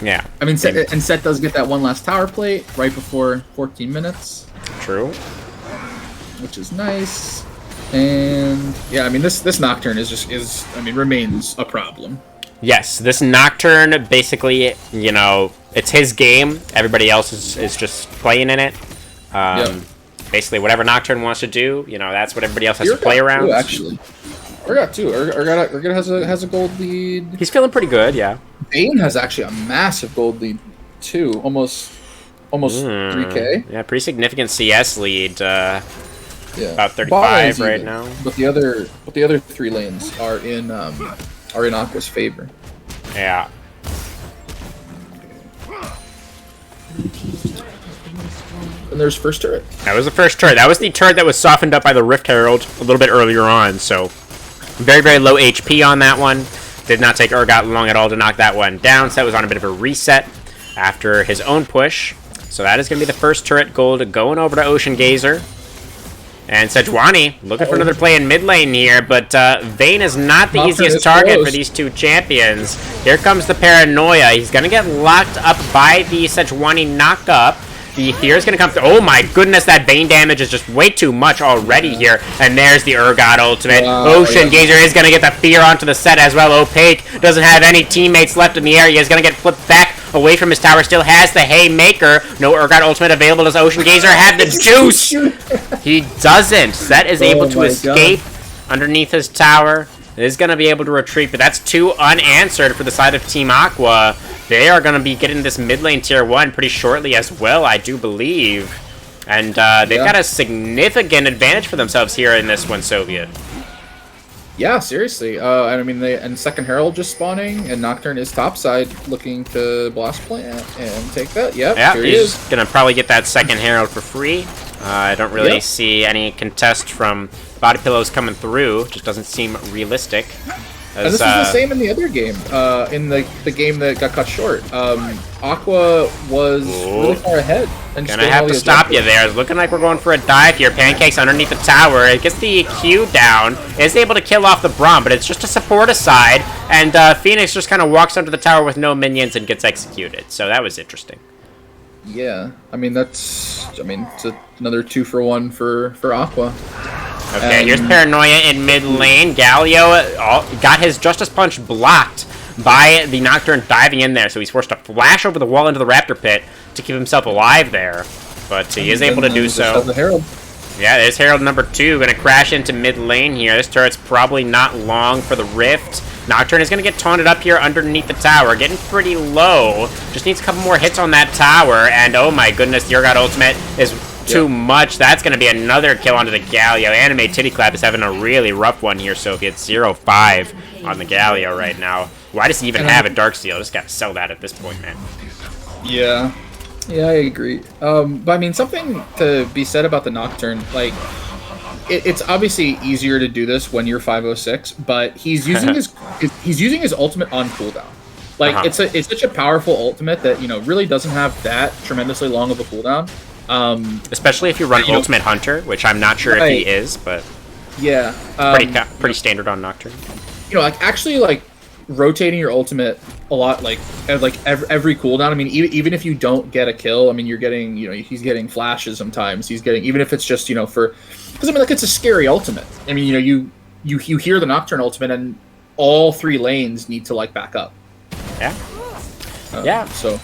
Yeah. I mean, Set does get that one last tower plate right before 14 minutes. True. Which is nice. And yeah, I mean, this Nocturne remains a problem. Yes, this Nocturne, basically, you know, it's his game. Everybody else is just playing in it. Basically, whatever Nocturne wants to do, you know, that's what everybody else has to play around. Actually. Urgot too. Urgot has a gold lead. He's feeling pretty good, yeah. Vayne has actually a massive gold lead too, almost 3K. Yeah, pretty significant CS lead. Yeah, about 35 right even, now. But the other 3 lanes are in Aqua's favor. Yeah. And there's first turret. That was the first turret. That was the turret that was softened up by the Rift Herald a little bit earlier on, so very, very low HP on that one. Did not take Urgot long at all to knock that one down, so that was on a bit of a reset after his own push. So that is going to be the first turret gold going over to Ocean Gazer. And Sejuani looking for another play in mid lane here, but Vayne is not the easiest target for these two champions. Here comes the Paranoia. He's going to get locked up by the Sejuani knock-up. The fear is going to come through. Oh my goodness, that Vayne damage is just way too much already here. And there's the Urgot ultimate. Ocean Gazer is going to get the fear onto the set as well. Opaque doesn't have any teammates left in the area. He's going to get flipped back away from his tower. Still has the Haymaker. No Urgot ultimate available. Does Ocean Gazer have the juice? He doesn't. Set is able to escape underneath his tower. Is going to be able to retreat, but that's 2 unanswered for the side of Team Aqua. They are going to be getting this mid lane tier 1 pretty shortly as well, I do believe. And they've got a significant advantage for themselves here in this one, Soviet. Yeah, seriously. I mean, and Second Herald just spawning, and Nocturne is topside looking to blast plant and take that. Yep, yeah, here he he's is. going to probably get that Second Herald for free. I don't really see any contest from Body Pillows coming through. Just doesn't seem realistic. And this was the same in the other game, in the game that got cut short. Aqua was really far ahead. And gonna have to stop you there. It's looking like we're going for a dive here. Pancakes underneath the tower. It gets the Q down. Is able to kill off the Braum, but it's just a support aside. And Phoenix just kind of walks under the tower with no minions and gets executed. So that was interesting. Yeah, I mean it's another 2 for 1 for Aqua. Okay, here's Paranoia in mid lane. Galio got his Justice Punch blocked by the Nocturne diving in there, so he's forced to flash over the wall into the Raptor Pit to keep himself alive there. But he is able to do so. The Herald. Yeah, there's Herald number 2 going to crash into mid lane here. This turret's probably not long for the Rift. Nocturne is going to get taunted up here underneath the tower, getting pretty low. Just needs a couple more hits on that tower, and oh my goodness, the Urgot ultimate is too much. That's going to be another kill onto the Galio. Anime Titty Clap is having a really rough one here, Sophie. It's 0-5 on the Galio right now. Why does he even have a Darksteel? Just got to sell that at this point, man. Yeah. Yeah, I agree. But I mean, something to be said about the Nocturne, like, it's obviously easier to do this when you're 506, but he's using his ultimate on cooldown. Like, it's such a powerful ultimate that, really doesn't have that tremendously long of a cooldown. Especially if you run Ultimate Hunter, which I'm not sure if he is, but yeah, pretty standard on Nocturne. Actually rotating your ultimate a lot, every cooldown. I mean, even if you don't get a kill, I mean, you're getting, he's getting flashes sometimes. He's getting, even if it's just, because I mean, it's a scary ultimate. I mean, you hear the Nocturne ultimate, and all 3 lanes need to back up. Yeah. Yeah. So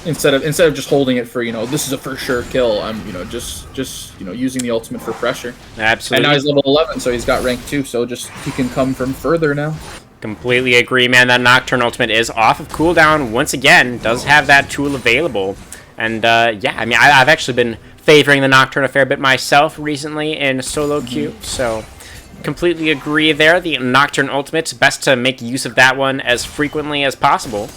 instead of just holding it for this is a for sure kill, I'm just using the ultimate for pressure. Absolutely. And now he's level 11, so he's got rank 2, so he can come from further now. Completely agree, man. That Nocturne ultimate is off of cooldown once again. Does have that tool available, and yeah, I mean, I've actually been favoring the Nocturne a fair bit myself recently in solo queue, so completely agree there. The Nocturne ultimate, best to make use of that one as frequently as possible.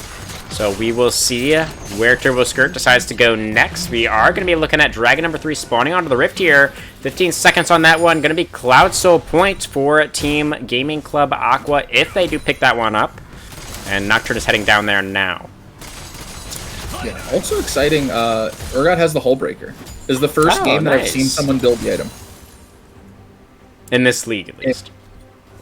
So we will see where Turbo Skirt decides to go next. We are going to be looking at Dragon number 3 spawning onto the Rift here. 15 seconds on that one. Going to be Cloud Soul Point for Team Gaming Club Aqua if they do pick that one up. And Nocturne is heading down there now. Yeah, also exciting, Urgot has the Hull Breaker. This is the first game that I've seen someone build the item. In this league, at least.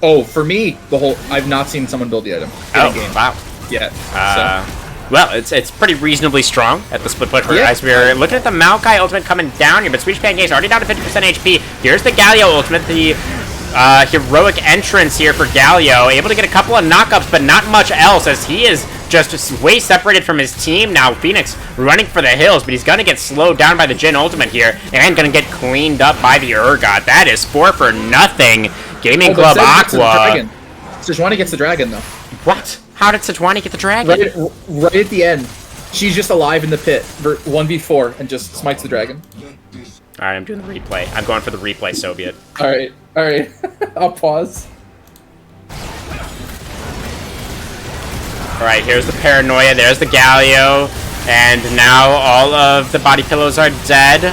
For me, I've not seen someone build the item in a game. Wow. Yeah. Well, it's pretty reasonably strong at the split push. As we're looking at the Maokai ultimate coming down here, but Swedish Pancake's already down to 50% HP. Here's the Galio ultimate, the heroic entrance here for Galio. Able to get a couple of knockups, but not much else, as he is just way separated from his team now. Phoenix running for the hills, but he's going to get slowed down by the Jhin ultimate here, and going to get cleaned up by the Urgot. That is 4 for nothing. Gaming Club Aqua. Sejuani gets the dragon, though. What? How did Sejuani get the dragon? Right at the end. She's just alive in the pit, 1v4, and just smites the dragon. Alright, I'm doing the replay. I'm going for the replay, Soviet. Alright. I'll pause. Alright, here's the Paranoia, there's the Galio, and now all of the body pillows are dead.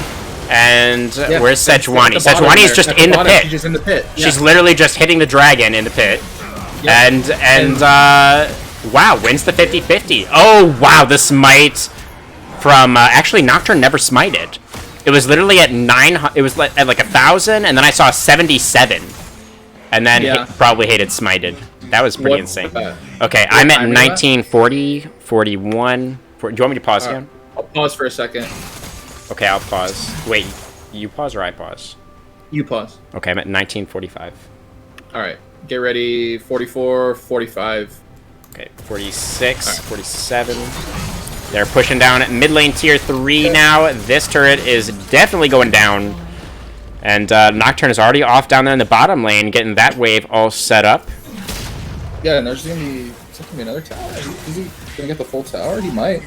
And where's Sejuani? Sejuani is just in the pit. She's just in the pit. She's literally just hitting the dragon in the pit. Yep. And wow, wins the 50-50. Oh, wow, the smite from... actually, Nocturne never smited. It was literally at 9... It was at like 1,000, and then I saw 77. And then probably hated smited. That was pretty insane. Okay, I'm at 1940, 41... Do you want me to pause again? I'll pause for a second. Okay, I'll pause. Wait, you pause or I pause? You pause. Okay, I'm at 1945. Alright, get ready. 44, 45. Okay, 46, 47. They're pushing down at mid lane tier 3 now. This turret is definitely going down. And Nocturne is already off down there in the bottom lane, getting that wave all set up. Yeah, and there's gonna be another tower. Is he gonna get the full tower? He might.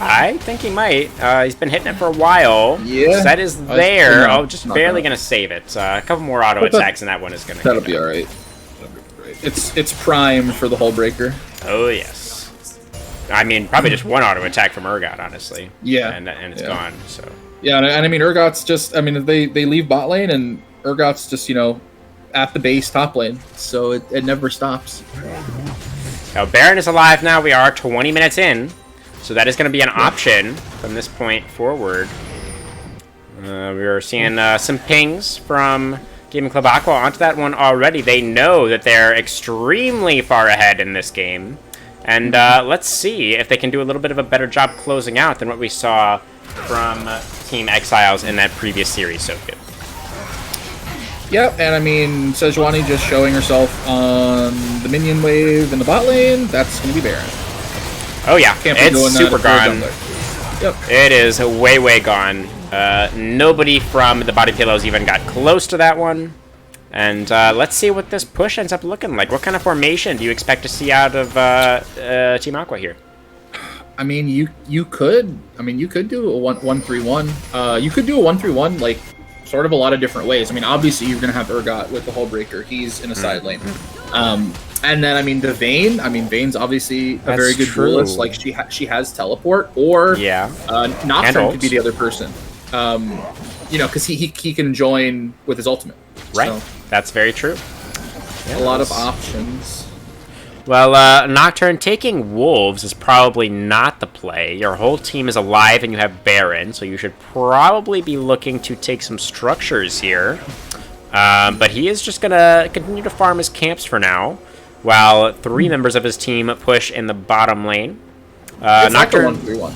I think he might. He's been hitting it for a while. Yeah. Set is there. Oh, just barely gonna save it. A couple more auto attacks and that one is gonna. That'll be alright. It's prime for the hull breaker. Oh yes. I mean, probably just one auto attack from Urgot, honestly. Yeah. And it's gone. So. Yeah, and I mean Urgot's just. I mean they leave bot lane and Urgot's just at the base top lane, so it never stops. Now Baron is alive now. We are 20 minutes in. So that is going to be an option from this point forward. We are seeing some pings from Gaming Club Aqua onto that one already. They know that they're extremely far ahead in this game. And let's see if they can do a little bit of a better job closing out than what we saw from Team Exiles in that previous series. So good. Yep, and I mean, Sejuani just showing herself on the minion wave in the bot lane. That's going to be Baron. Oh yeah, it's super gone. Yep. It is way gone. Nobody from the body pillows even got close to that one. And let's see what this push ends up looking like. What kind of formation do you expect to see out of Team Aqua here? I mean, you could do a 1-3-1. You could do a 1-3-1 like sort of a lot of different ways. I mean, obviously you're gonna have Urgot with the hull breaker. He's in a side lane. And then, I mean, the Vayne. I mean, Vayne's obviously a very good duelist. Like, she has teleport, or Nocturne could be the other person. Because he can join with his ultimate. Right. So, that's very true. A lot of options. Well, Nocturne taking Wolves is probably not the play. Your whole team is alive and you have Baron, so you should probably be looking to take some structures here. But he is just going to continue to farm his camps for now, while 3 members of his team push in the bottom lane. Nocturne. Like 1-3-1.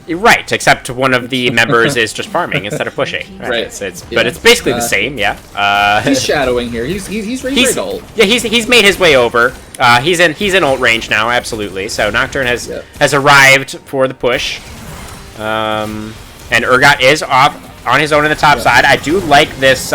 Right, except one of the members is just farming instead of pushing. Right. But it's basically the same, yeah. He's shadowing here. He's ready to ult. Yeah, he's made his way over. He's in ult range now, absolutely. So Nocturne has arrived for the push. And Urgot is off on his own in the top side. I do like this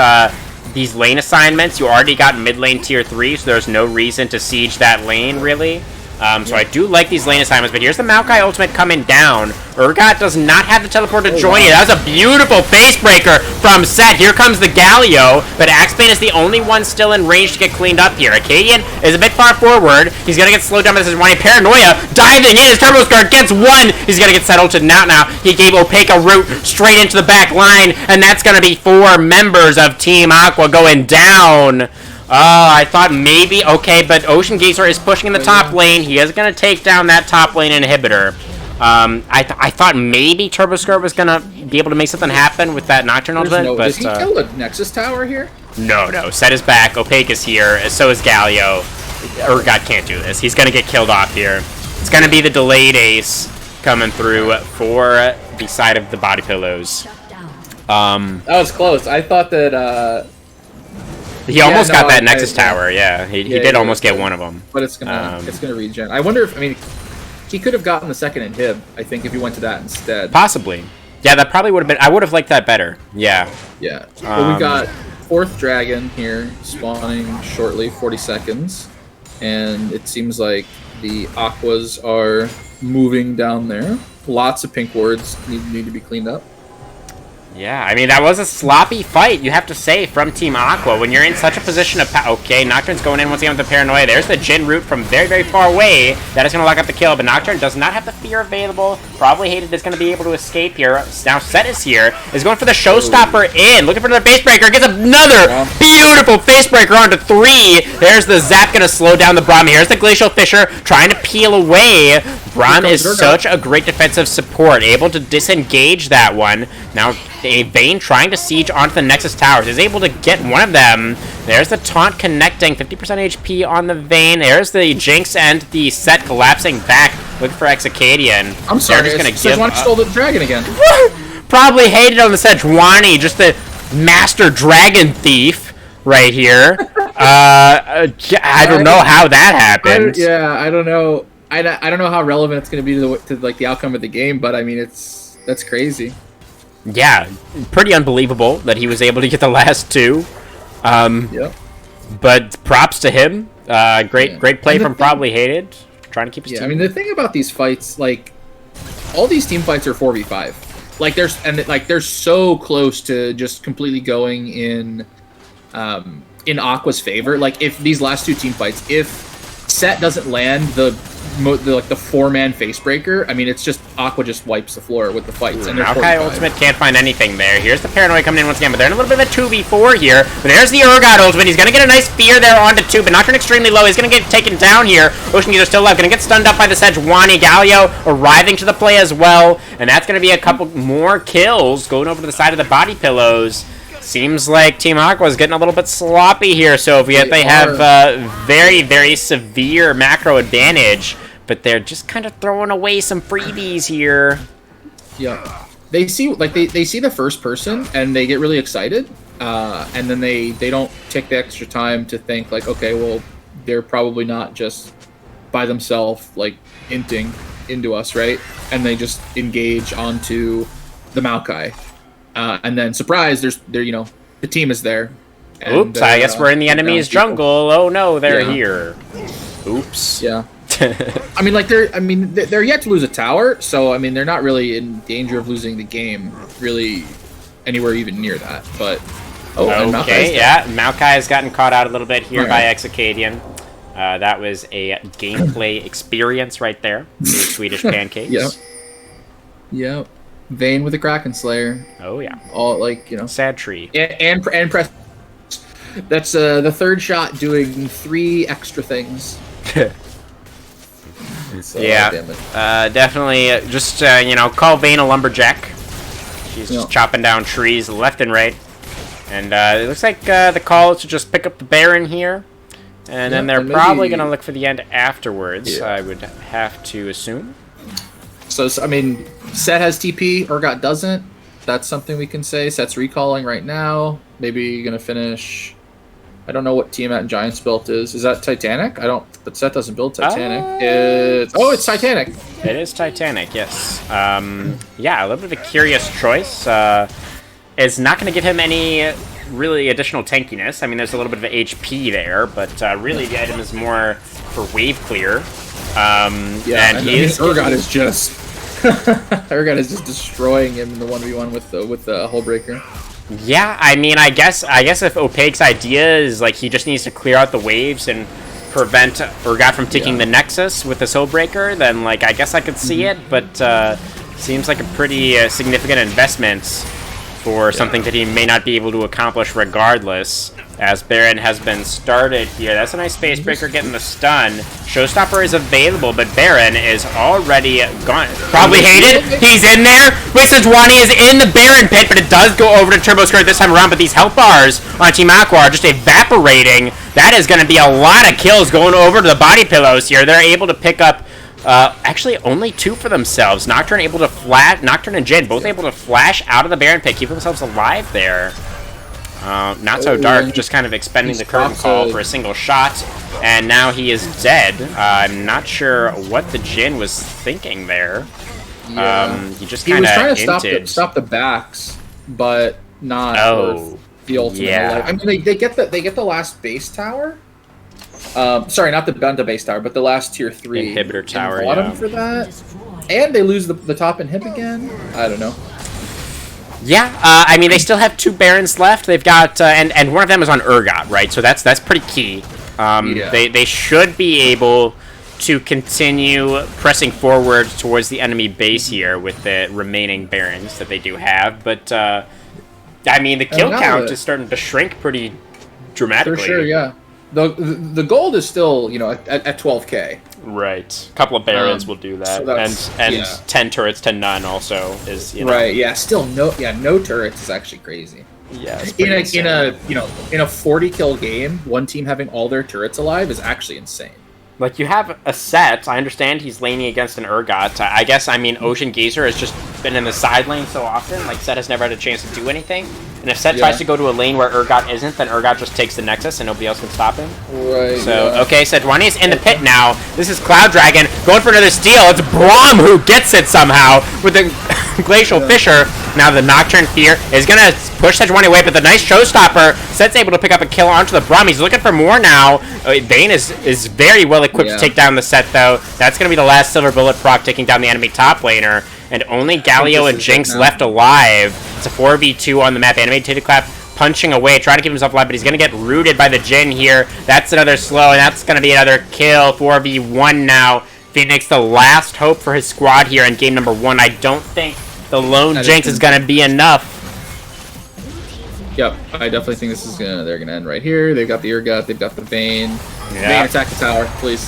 these lane assignments. You already got mid lane tier 3, so there's no reason to siege that lane, really. So I do like these lane assignments, but here's the Maokai ultimate coming down. Urgot does not have the teleport to join you. That was a beautiful face breaker from Set. Here comes the Galio, but Axebane is the only one still in range to get cleaned up here. Acadian is a bit far forward. He's going to get slowed down by this Sejuani. Paranoia diving in. His Turbo Skirt gets one. He's going to get settled to now. He gave Opaque a route straight into the back line, and that's going to be 4 members of Team Aqua going down. I thought maybe, okay, but Ocean Gazer is pushing in the top lane. He is going to take down that top lane inhibitor. I thought maybe Turbo Skirt was going to be able to make something happen with that Nocturne ultimate. Does he kill the Nexus Tower here? No. Set is back. Opaque is here. So is Galio. Urgot can't do this. He's going to get killed off here. It's going to be the delayed ace coming through for the side of the body pillows. That was close. I thought that... He almost got that Nexus Tower, yeah. He did almost get one of them. But it's gonna regen. I wonder if, he could have gotten the second inhib, I think, if he went to that instead. Possibly. Yeah, that probably would have been, I would have liked that better. Yeah. Yeah. But we got 4th dragon here, spawning shortly, 40 seconds. And it seems like the Aquas are moving down there. Lots of pink wards need to be cleaned up. Yeah, I mean, that was a sloppy fight, you have to say, from Team Aqua. When you're in such a position of okay, Nocturne's going in once again with the Paranoia. There's the Jhin root from very, very far away. That is going to lock up the kill, but Nocturne does not have the fear available. Probably Hated is going to be able to escape here. Now Set is here, is going for the Showstopper in, looking for another face breaker, gets another beautiful face breaker onto 3. There's the Zap going to slow down the Braum. Here's the Glacial Fissure trying to peel away. Braum is such a great defensive support, able to disengage that one. Now a Vayne trying to siege onto the Nexus Towers, is able to get one of them. There's the taunt connecting, 50% HP on the Vayne. There's the Jinx and the Set collapsing back, looking for Exicadian. I'm sorry, just gonna give Sejuani stole the dragon again. Probably hated on the Sejuani, just the master dragon thief right here. I don't know how that happened. I don't know. I don't know how relevant it's going to be to like the outcome of the game, but I mean, that's crazy. Yeah, pretty unbelievable that he was able to get the last 2. Yep. But props to him. Great play from Probably Hated, trying to keep his team. I mean, the thing about these fights, like, all these team fights are 4v5. Like, they're so close to just completely going in Aqua's favor. Like, if these last 2 team fights, if Set doesn't land the 4-man face breaker, I mean, it's just Aqua just wipes the floor with the fights. And Maokai ultimate can't find anything there. Here's the Paranoia coming in once again, but they're in a little bit of a 2v4 here. But there's the Urgot ultimate. He's gonna get a nice fear there onto 2, but Nocturne extremely low. He's gonna get taken down here. Ocean Gears are still alive. Gonna get stunned up by the Sejuani. Galio arriving to the play as well, and that's gonna be a couple more kills going over to the side of the body pillows. Seems like Team Aqua is getting a little bit sloppy here, Soviet. They have very, very severe macro advantage, but they're just kind of throwing away some freebies here. Yeah, they see they see the first person and they get really excited, and then they don't take the extra time to think like, okay, well, they're probably not just by themselves like inting into us, right? And they just engage onto the Maokai. And then surprise, the team is there. And, oops, I guess we're in the enemy's jungle. Oh no, they're here. Oops. Yeah. I mean, they're yet to lose a tower, so I mean, they're not really in danger of losing the game, really, anywhere even near that. But okay, yeah, Maokai has gotten caught out a little bit here by Exicadian. That was a gameplay experience right there. Swedish pancakes. Yep. Vayne with a Kraken Slayer. Oh yeah. All sad tree. And press. That's the 3rd shot doing 3 extra things. So, yeah. Definitely. Just call Vayne a lumberjack. She's just chopping down trees left and right. And it looks like the call is to just pick up the Baron here, and then they're probably gonna look for the end afterwards. Yeah. I would have to assume. So I mean, Set has TP, Urgot doesn't. That's something we can say. Set's recalling right now. Maybe gonna finish. I don't know what Tiamat and Giants built is. Is that Titanic? But Set doesn't build Titanic. It's Titanic. It is Titanic, yes. Yeah, a little bit of a curious choice. It's not going to give him any really additional tankiness. I mean, there's a little bit of HP there, but really the item is more for wave clear. Urgot is just Urgot is just destroying him in the 1v1 with the Hull Breaker. Yeah, I mean, I guess if Opaque's idea is like he just needs to clear out the waves and prevent Urgot from taking the Nexus with the Soul Breaker, then like I guess I could see it, but seems like a pretty significant investment for something that he may not be able to accomplish regardless, as Baron has been started here. That's a nice Space Breaker getting the stun. Showstopper is available, but Baron is already gone. Probably hated. He's in there. Sejuani is in the Baron pit, but it does go over to Turbo Skirt this time around, but these health bars on Team Aqua are just evaporating. That is going to be a lot of kills going over to the body pillows here. They're able to pick up actually only 2 for themselves. Nocturne and Jhin both able to flash out of the Baron pit, keep themselves alive there. Not so dark, just kind of expending the curtain call for a single shot, and now he is dead. I'm not sure what the Jhin was thinking there. He just kind of was trying to stop the backs, but not the ultimate. Yeah. I mean, they get the last base tower. Sorry, not the base tower, but the last tier 3 inhibitor tower. Bottom for that, and they lose the top inhib again. I don't know. Yeah, I mean, they still have 2 Barons left. They've got, and one of them is on Urgot, right? So that's pretty key. They should be able to continue pressing forward towards the enemy base here with the remaining Barons that they do have. But, I mean, the kill count is starting to shrink pretty dramatically. For sure, yeah. The gold is still, at 12k. Right. A couple of Barons will do that. So and 10 turrets to none also is, Right, yeah. Still no turrets is actually crazy. Yeah. In a 40 kill game, one team having all their turrets alive is actually insane. Like, you have a Set. I understand he's laning against an Urgot. I guess, Ocean Gazer has just been in the side lane so often. Like, Set has never had a chance to do anything. And if Set tries to go to a lane where Urgot isn't, then Urgot just takes the Nexus and nobody else can stop him. Right. So, okay, Sejuani's in the pit now. This is Cloud Dragon going for another steal. It's Braum who gets it somehow with the Glacial Fissure. Now the Nocturne Fear is going to push Sejuani away, but the nice Showstopper. Set's able to pick up a kill onto the Braum. He's looking for more now. Vayne is very well equipped to take down the Set, though. That's going to be the last Silver Bullet proc taking down the enemy top laner. And only Galio and Jinx left alive. It's a 4v2 on the map. Animated Clap punching away, trying to keep himself alive, but he's going to get rooted by the Jhin here. That's another slow, and that's going to be another kill. 4v1 now. Phoenix, the last hope for his squad here in game number 1. I don't think the lone Jinx is going to be enough. Yep, I definitely think they're gonna end right here. They've got the Urgot, they've got the Vayne. Vayne, attack the tower, please.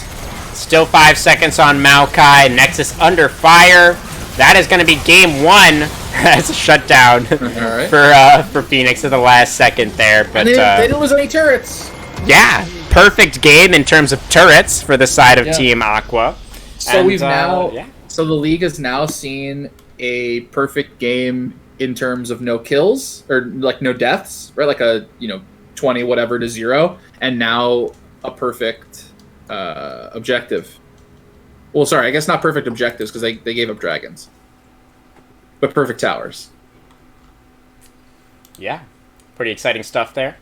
Still 5 seconds on Maokai. Nexus under fire. That is going to be game 1. That's a shutdown for Phoenix at the last second there. But they didn't lose any turrets. Yeah, perfect game in terms of turrets for the side of Team Aqua. So so the league has now seen a perfect game in terms of no kills or like no deaths, right? Like a 20 whatever to 0, and now a perfect objective. Well, sorry, I guess not perfect objectives because they gave up dragons, but perfect towers. Yeah, pretty exciting stuff there.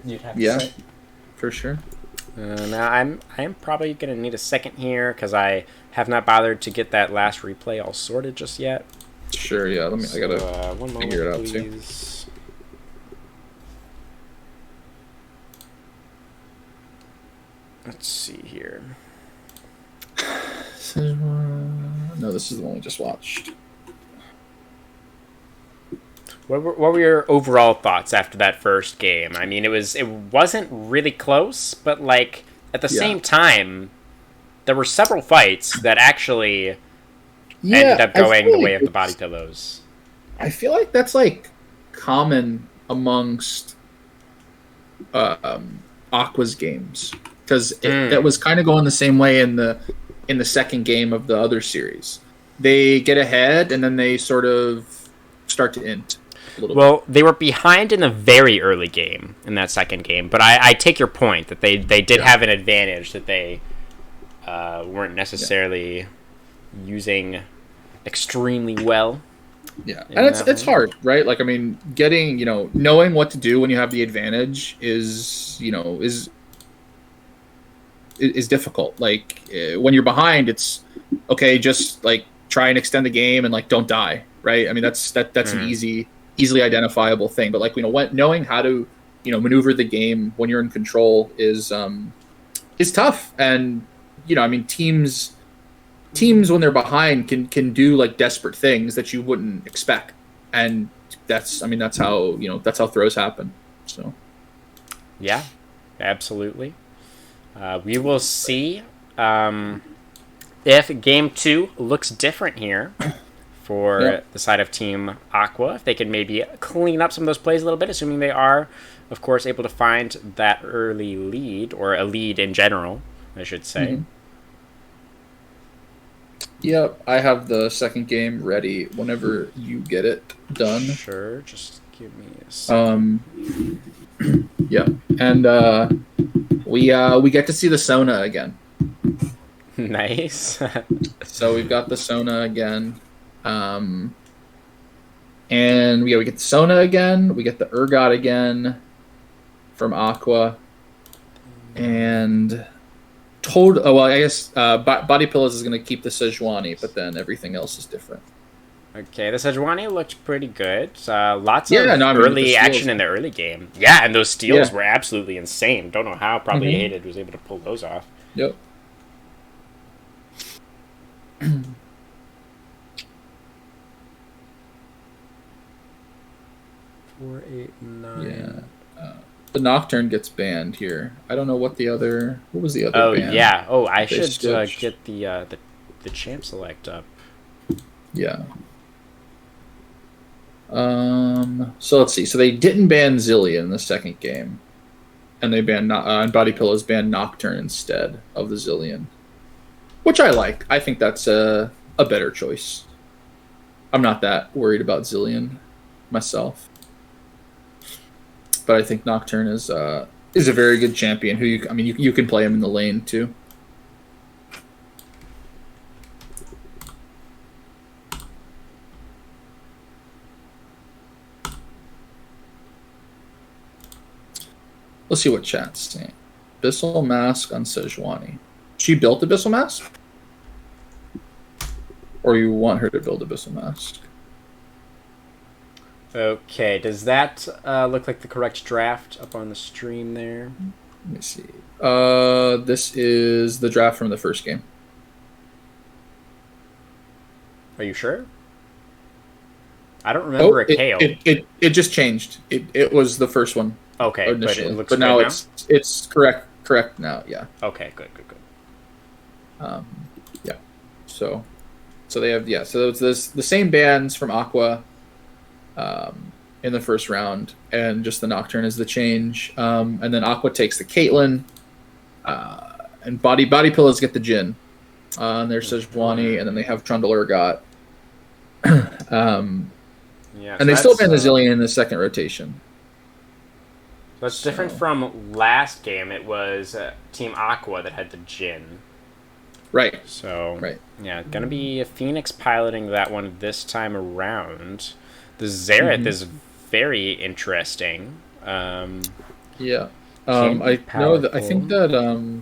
You'd have to say. For sure. Now I am probably gonna need a second here because I have not bothered to get that last replay all sorted just yet. Sure, yeah. I gotta one moment, figure it out please. Too. Let's see here. No, this is the one we just watched. What were your overall thoughts after that first game? I mean, it wasn't really close, but like at the same time, there were several fights that actually ended up going the way of the body pillows. I feel like that's like common amongst Aqua's games because that was kind of going the same way in the second game of the other series. They get ahead and then they sort of start to int. Well, they were behind in the very early game in that second game, but I take your point that they did have an advantage that they weren't necessarily using extremely well. Yeah, and it's hard, right? Like, I mean, getting, knowing what to do when you have the advantage is difficult. Like, when you're behind, it's okay, just like try and extend the game and like don't die, right? I mean, that's an easily identifiable thing. But like, knowing how to maneuver the game when you're in control is tough. And I mean, teams when they're behind can do like desperate things that you wouldn't expect, and that's how throws happen. So yeah, absolutely. We will see if game 2 looks different here for the side of Team Aqua. If they can maybe clean up some of those plays a little bit, assuming they are, of course, able to find that early lead, or a lead in general, I should say. Mm-hmm. Yep, I have the second game ready whenever you get it done. Sure, just give me a second. Yeah, and we get to see the Sona again. Nice. So we've got the Sona again. And we get the Sona again. We get the Urgot again from Aqua. And I guess Body Pillows is going to keep the Sejuani, but then everything else is different. Okay, the Sejuani looked pretty good. Lots of early action in the early game. Yeah, and those steals were absolutely insane. Don't know how. Probably Hated was able to pull those off. Yep. 4, 8, 9. Yeah. The Nocturne gets banned here. I don't know what the other. What was the other? ban? Yeah. Oh, I should get the champ select up. Yeah. So let's see. So they didn't ban Zilean in the second game, and they banned Body Pillows banned Nocturne instead of the Zilean, which I like. I think that's a better choice. I'm not that worried about Zilean myself, but I think Nocturne is a very good champion. You can play him in the lane too. Let's see what chat's saying. Abyssal Mask on Sejuani. She built Abyssal Mask? Or you want her to build Abyssal Mask? Okay, does that look like the correct draft up on the stream there? Let me see. This is the draft from the first game. Are you sure? I don't remember a KO. It just changed. It was the first one. Okay, initially. but it looks but now it's correct now. Yeah. Okay, good. Yeah. So they have So it's the same bans from Aqua, in the first round, and just the Nocturne is the change. And then Aqua takes the Caitlyn, and Body Pillows get the Jhin. And there's Sejuani, and then they have Trundle Urgot. Yeah, and they still ban the Zilean in the second rotation. That's different from last game. It was Team Aqua that had the Jhin. Right. So, yeah, going to be Phoenix piloting that one this time around. The Xerath is very interesting. I know that. I think that.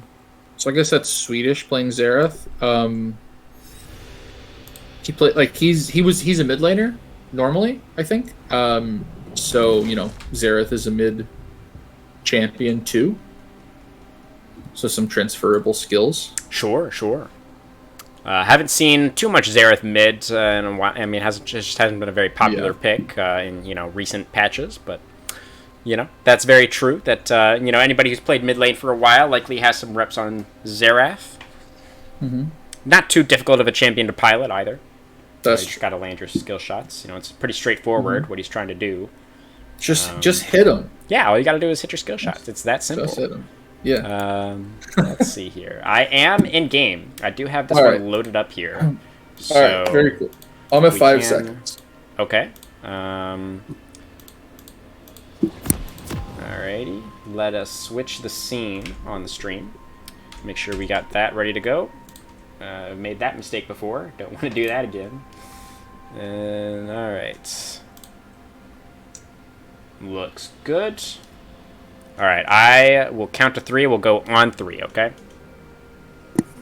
So I guess that's Swedish playing Xerath. He played he's a mid laner normally. I think. So Xerath is a mid champion too. So some transferable skills. Sure. Haven't seen too much Xerath mid in a while. I mean, just hasn't been a very popular pick in recent patches, but that's very true. That anybody who's played mid lane for a while likely has some reps on Xerath. Mm-hmm. Not too difficult of a champion to pilot either. That's you just got to land your skill shots. It's pretty straightforward what he's trying to do. Just hit him. Yeah, all you got to do is hit your skill shots. It's that simple. Just hit him. Yeah. Let's see here. I am in game. I do have this one loaded up here. So all right, very cool. I'm at 5 seconds. Okay. Alrighty. Let us switch the scene on the stream. Make sure we got that ready to go. I've made that mistake before. Don't want to do that again. And alright. Looks good. Alright, I will count to 3. We'll go on 3, okay?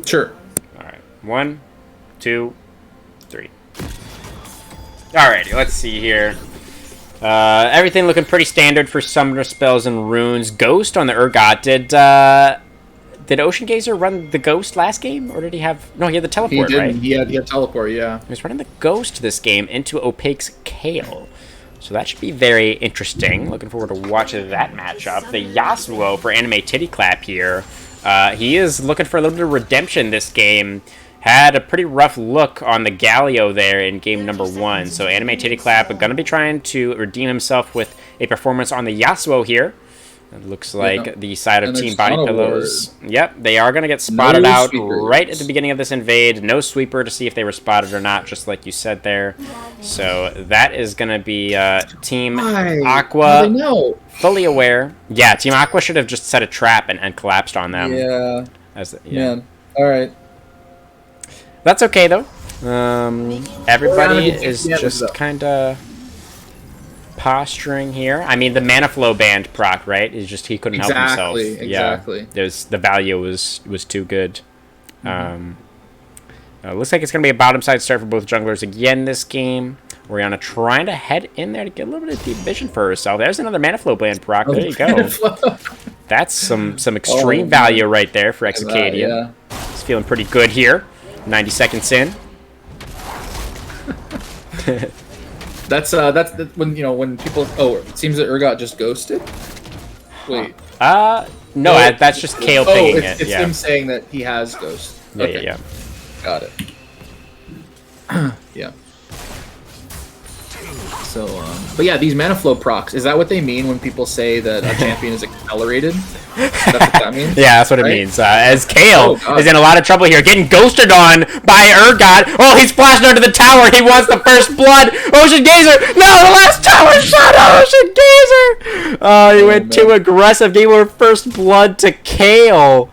Sure. Alright. 1, 2, 3. Alrighty, let's see here. Everything looking pretty standard for summoner spells and runes. Ghost on the Urgot. Did Ocean Gazer run the Ghost last game? Or did he have... No, he had the Teleport, right? He had Teleport, yeah. He was running the Ghost this game into Opaque's Kale. So that should be very interesting. Looking forward to watching that matchup. The Yasuo for Anime Titty Clap here. He is looking for a little bit of redemption this game. Had a pretty rough look on the Galio there in game number 1. So Anime Titty Clap going to be trying to redeem himself with a performance on the Yasuo here. It looks like the side of Team Body Pillows. Yep, they are going to get spotted out right at the beginning of this invade. No sweeper to see if they were spotted or not, just like you said there. So that is going to be Team Aqua fully aware. Yeah, Team Aqua should have just set a trap and collapsed on them. Yeah. Man. All right. That's okay, though. Everybody is just kind of... posturing here. I mean, the mana flow band proc, right? Is just he couldn't help himself. Exactly. Yeah, the value was too good. Looks like it's gonna be a bottom side start for both junglers again this game. Orianna trying to head in there to get a little bit of deep vision for herself. There's another mana flow band proc. There you go. That's some extreme value right there for Exicadian. Yeah. He's feeling pretty good here. 90 seconds in. That's when when people. Oh, it seems that Urgot just ghosted. Wait. No, that's just Kale pinging it. It's him saying that he has ghost. Yeah, Okay. yeah. Got it. Yeah. So, but yeah, these mana flow procs, is that what they mean when people say that a champion is accelerated? That's what that means? Yeah, that's what it means. As Kale is in a lot of trouble here, getting ghosted on by Urgot. Oh, he's splashed under the tower. He wants the first blood. Ocean Gazer. No, the last tower shot. Ocean Gazer. Oh, he went too aggressive. Gave her first blood to Kale.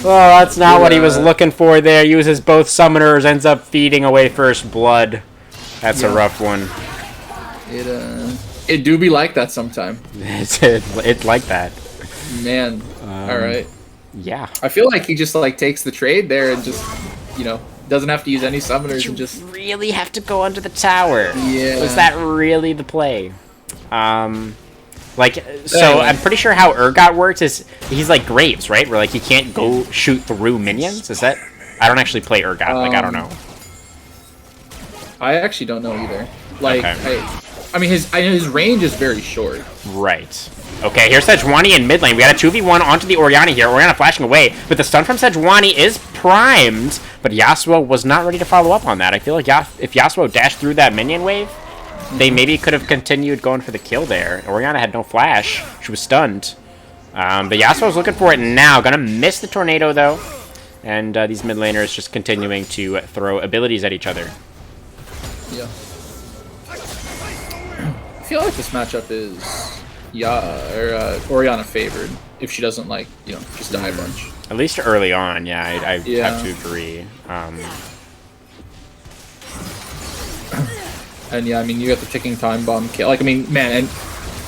Oh, that's not what he was looking for there. Uses both summoners, ends up feeding away first blood. That's a rough one. It do be like that sometime. It's like that. Man. All right. Yeah. I feel like he just takes the trade there and just doesn't have to use any summoners and just really have to go under the tower. Yeah. Was that really the play? I'm pretty sure how Urgot works is he's like Graves, right? Where he can't go shoot through minions. Is that? I don't actually play Urgot. I don't know. I actually don't know either. Okay. I mean, his range is very short. Right. Okay, here's Sejuani in mid lane. We got a 2v1 onto the Orianna here. Orianna flashing away, but the stun from Sejuani is primed, but Yasuo was not ready to follow up on that. I feel like if Yasuo dashed through that minion wave, they maybe could have continued going for the kill there. Orianna had no flash. She was stunned. But Yasuo's looking for it now. Gonna miss the tornado, though. And these mid laners just continuing to throw abilities at each other. Yeah. I feel like this matchup is Orianna favored if she doesn't just die a bunch. At least early on, yeah, I have to agree. And yeah, I mean, you got the ticking time bomb kill. And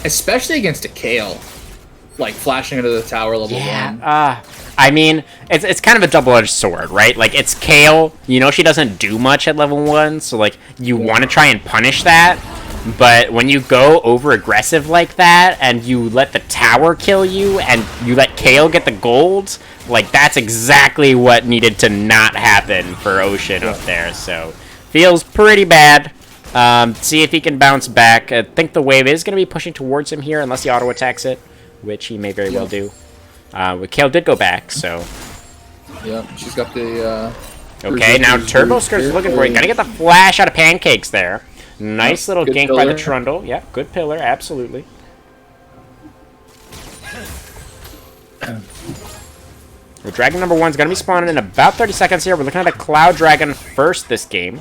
especially against a Kale, flashing into the tower level 1. I mean, it's kind of a double-edged sword, right? It's Kale. She doesn't do much at level 1, so you want to try and punish that. But when you go over-aggressive like that, and you let the tower kill you, and you let Kale get the gold, that's exactly what needed to not happen for Ocean up there. So, feels pretty bad. See if he can bounce back. I think the wave is going to be pushing towards him here, unless he auto-attacks it, which he may very well do. But Kale did go back, so... Yeah, she's got the... Okay, now Turbo Skirt's looking for it. Gotta get the flash out of Pancakes there. Nice little gank by the Trundle. Yeah, good pillar, absolutely. Well, Dragon number 1's going to be spawning in about 30 seconds here. We're looking at a Cloud Dragon first this game.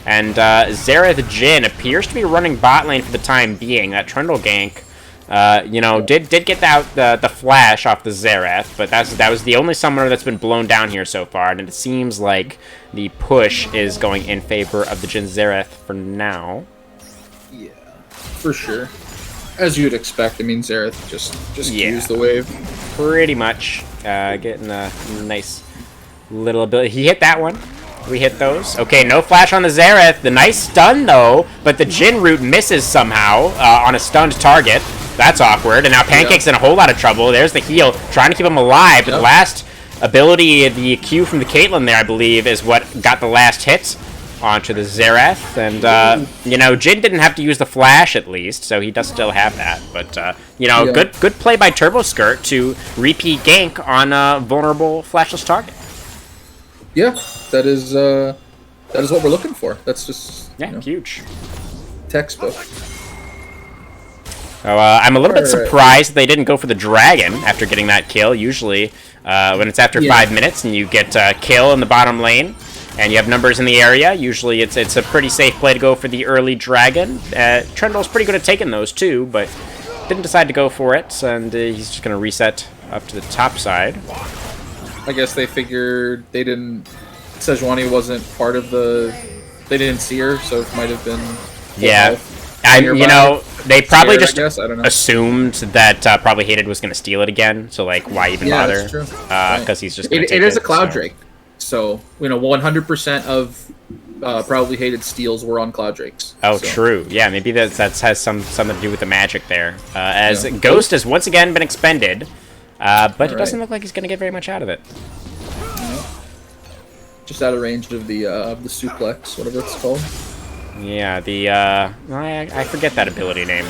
And Xerath Jhin appears to be running bot lane for the time being. That Trundle gank, did get the flash off the Xerath, but that was the only summoner that's been blown down here so far. And it seems like the push is going in favor of the Jhin Xerath for now. Yeah, for sure. As you'd expect, I mean, Xerath just used the wave. Pretty much. Getting a nice little ability. He hit that one. We hit those. Okay, no flash on the Xerath. The nice stun, though, but the Jhin root misses somehow on a stunned target. That's awkward. And now Pancake's in a whole lot of trouble. There's the heal, trying to keep him alive. But the last ability, the Q from the Caitlyn there, I believe, is what got the last hit onto the Xerath. And, Jhin didn't have to use the flash, at least, so he does still have that. But, good play by Turbo Skirt to repeat gank on a vulnerable flashless target. Yeah, that is what we're looking for. That's just huge. Textbook. So, I'm a little bit surprised that they didn't go for the dragon after getting that kill. Usually, when it's after 5 minutes and you get a kill in the bottom lane and you have numbers in the area, usually it's a pretty safe play to go for the early dragon. Trundle's pretty good at taking those too, but didn't decide to go for it, and he's just going to reset up to the top side. I guess they figured Sejuani wasn't part of the... They didn't see her, so it might have been... You know, they probably just I don't know. assumed that Probably Hated was going to steal it again. So like, why even bother? That's true. Because he's just. Gonna It is a Cloud Drake, so 100% of Probably Hated steals were on Cloud Drakes. Oh, so. true. Yeah, maybe that has something to do with the magic there. As Ghost has once again been expended, but it doesn't look like he's going to get very much out of it. Just out of range of the suplex, whatever it's called. Yeah, I forget that ability name.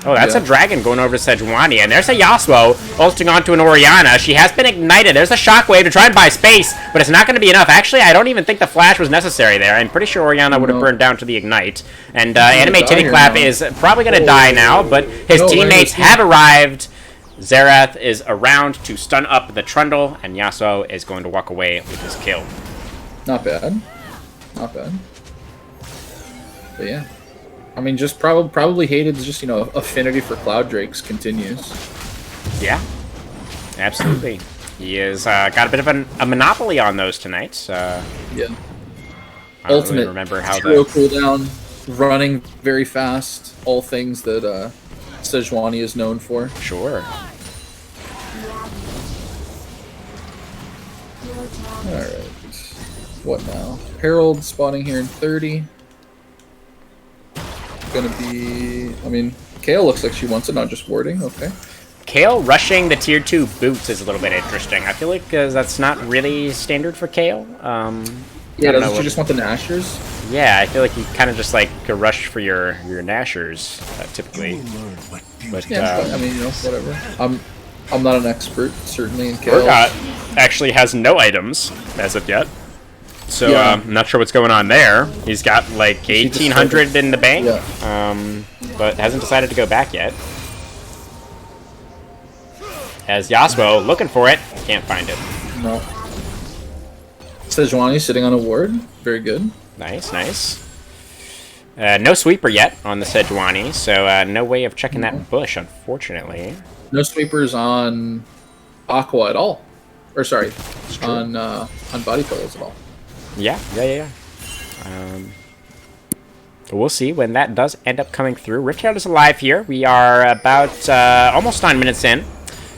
Oh, that's a dragon going over to Sejuani, and there's a Yasuo ulting onto an Orianna. She has been ignited. There's a shockwave to try and buy space, but it's not going to be enough. Actually, I don't even think the flash was necessary there. I'm pretty sure Orianna would have burned down to the ignite. And Anime Titty Clap is probably going to die now, but his teammates have arrived. Xerath is around to stun up the Trundle, and Yasuo is going to walk away with his kill. Not bad. Not bad. But yeah. I mean, just probably Hated is just, affinity for Cloud Drakes continues. Yeah. Absolutely. He has got a bit of a monopoly on those tonight. Yeah. I don't Ultimate really remember how cooldown, running very fast, all things that Sejuani is known for. Sure. Alright. What now? Herald spawning here in 30. Gonna be... I mean, Kale looks like she wants it, not just warding. Okay. Kale rushing the tier 2 boots is a little bit interesting. I feel like that's not really standard for Kale. Yeah, doesn't she just want the Nashers? Yeah, I feel like you kind of just like a rush for your Nashers, typically. But, yeah, I mean, whatever. I'm not an expert, certainly, in Kale. Urgot actually has no items as of yet. So I'm not sure what's going on there. He's got like 1,800 in the bank, but hasn't decided to go back yet. As Yasuo looking for it, can't find it. No. Sejuani sitting on a ward. Very good. Nice, nice. No sweeper yet on the Sejuani, so no way of checking that bush, unfortunately. No sweepers on Aqua at all. Or sorry, on body pillows at all. Yeah. We'll see when that does end up coming through. Richard is alive here. We are about almost 9 minutes in.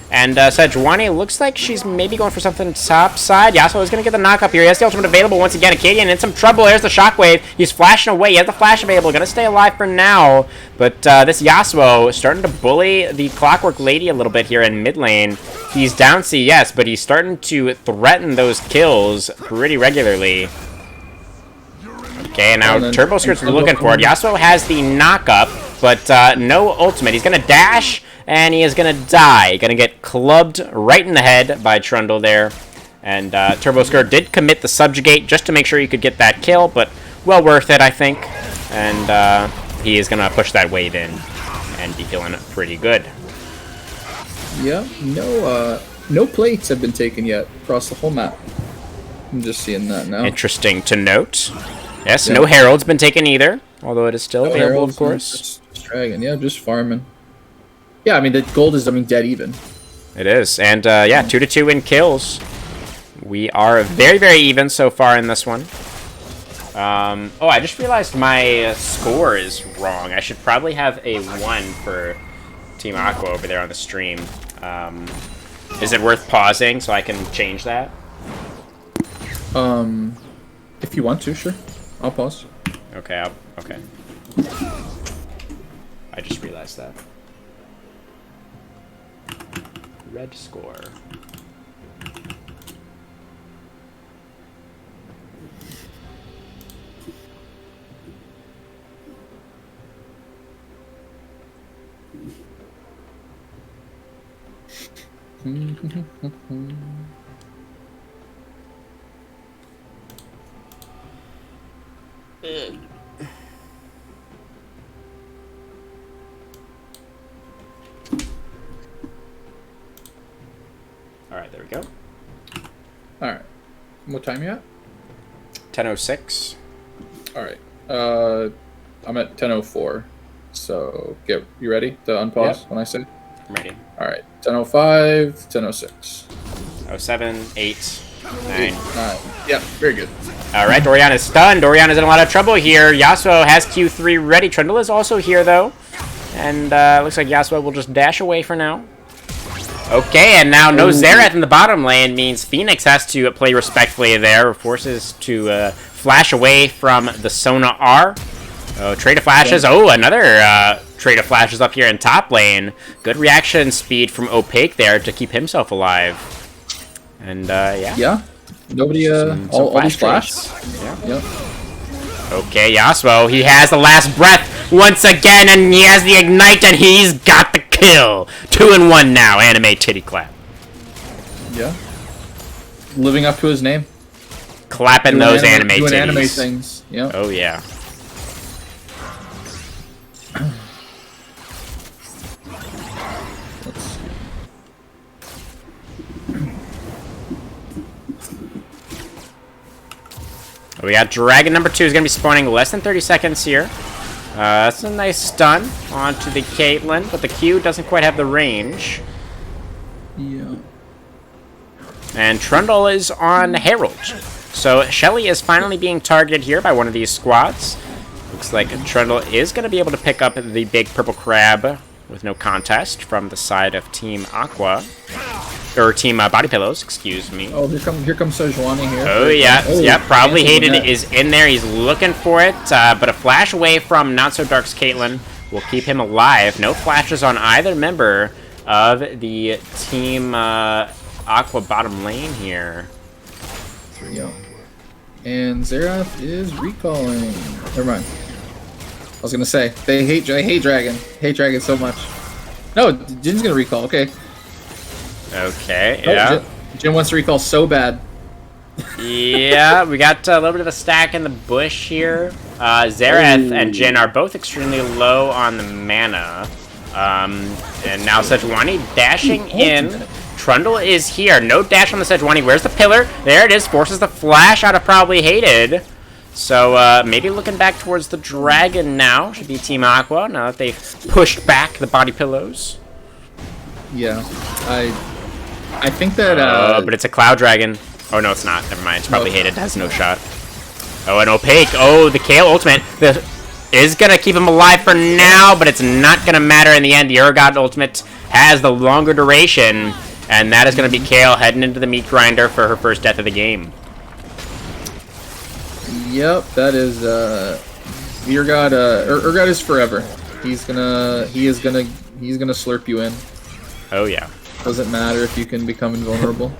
And Sejuani looks like she's maybe going for something top side. Yasuo is going to get the knock up here. He has the ultimate available once again. Acadian in some trouble. There's the shockwave. He's flashing away. He has the flash available. Going to stay alive for now. But this Yasuo is starting to bully the Clockwork Lady a little bit here in mid lane. He's down C, yes, but he's starting to threaten those kills pretty regularly. Okay, now Turbo Skirt's looking for it. Yasuo has the knock up, but no ultimate. He's going to dash. And he is going to die. Going to get clubbed right in the head by Trundle there. And Turbo Skirt did commit the subjugate just to make sure he could get that kill, but well worth it, I think. And he is going to push that wave in and be feeling pretty good. Yeah, no plates have been taken yet across the whole map. I'm just seeing that now. Interesting to note. Yes, no Herald's been taken either, although it is still available, of course. Just dragon, yeah, just farming. Yeah, I mean, the gold is, dead even. It is. And, yeah, 2-2 in kills. We are very, very even so far in this one. Oh, I just realized my score is wrong. I should probably have a 1 for Team Aqua over there on the stream. Is it worth pausing so I can change that? If you want to, sure. I'll pause. Okay, okay. I just realized that. Red score. Alright, there we go. Alright. What time you at? 10:06. Alright. I'm at 10:04. So, you ready to unpause when I say? I'm ready. Alright. 10:05, 10:06. 07, 8, 9. Yeah, very good. All right, Dorian is stunned. Dorian is in a lot of trouble here. Yasuo has Q3 ready. Trundle is also here, though. And looks like Yasuo will just dash away for now. Okay, and now no Xerath in the bottom lane means Phoenix has to play respectfully there. Forces to flash away from the Sona R. Oh, trade of flashes. Oh, another trade of flashes up here in top lane. Good reaction speed from Opaque there to keep himself alive. And, yeah. Yeah. Nobody, all these flashes. Yeah. Yep. Okay, Yasuo, he has the last breath once again, and he has the ignite, and he's got the kill. 2-1 now, anime titty clap. Yeah. Living up to his name. Clapping those anime titties. Doing anime things. Yeah. Oh, yeah. We got Dragon number 2 is going to be spawning less than 30 seconds here. That's a nice stun onto the Caitlyn, but the Q doesn't quite have the range. Yeah. And Trundle is on Herald. So Shelly is finally being targeted here by one of these squads. Looks like Trundle is going to be able to pick up the big purple crab with no contest from the side of Team Aqua. Or Team Body Pillows, excuse me. Oh, here comes Sejuani here. Oh, yeah. Yeah, probably Hated is in there. He's looking for it. But a flash away from Not-So-Dark's Caitlyn will keep him alive. No flashes on either member of the Team Aqua bottom lane here. Yeah. And Xerath is recalling. Never mind. I was gonna say they hate Dragon. Hate Dragon so much. No, Jin's gonna recall. Okay. Okay. Yeah. Jin wants to recall so bad. Yeah, we got a little bit of a stack in the bush here. Xerath and Jin are both extremely low on the mana. And now Sejuani dashing in. Trundle is here. No dash on the Sejuani. Where's the pillar? There it is. Forces the flash out of probably Hated. So maybe looking back towards the Dragon now. Should be Team Aqua now that they've pushed back the Body Pillows. Yeah. I think that... but it's a Cloud Dragon. Oh, no, it's not. Never mind. It's probably Hated. It has no shot. Oh, an Opaque. Oh, the Kale ultimate. Is going to keep him alive for now, but it's not going to matter in the end. The Urgot ultimate has the longer duration, and that is going to be Kale heading into the meat grinder for her first death of the game. Yep, that is Urgot. Urgot is forever. He is gonna slurp you in. Oh yeah. Doesn't matter if you can become invulnerable.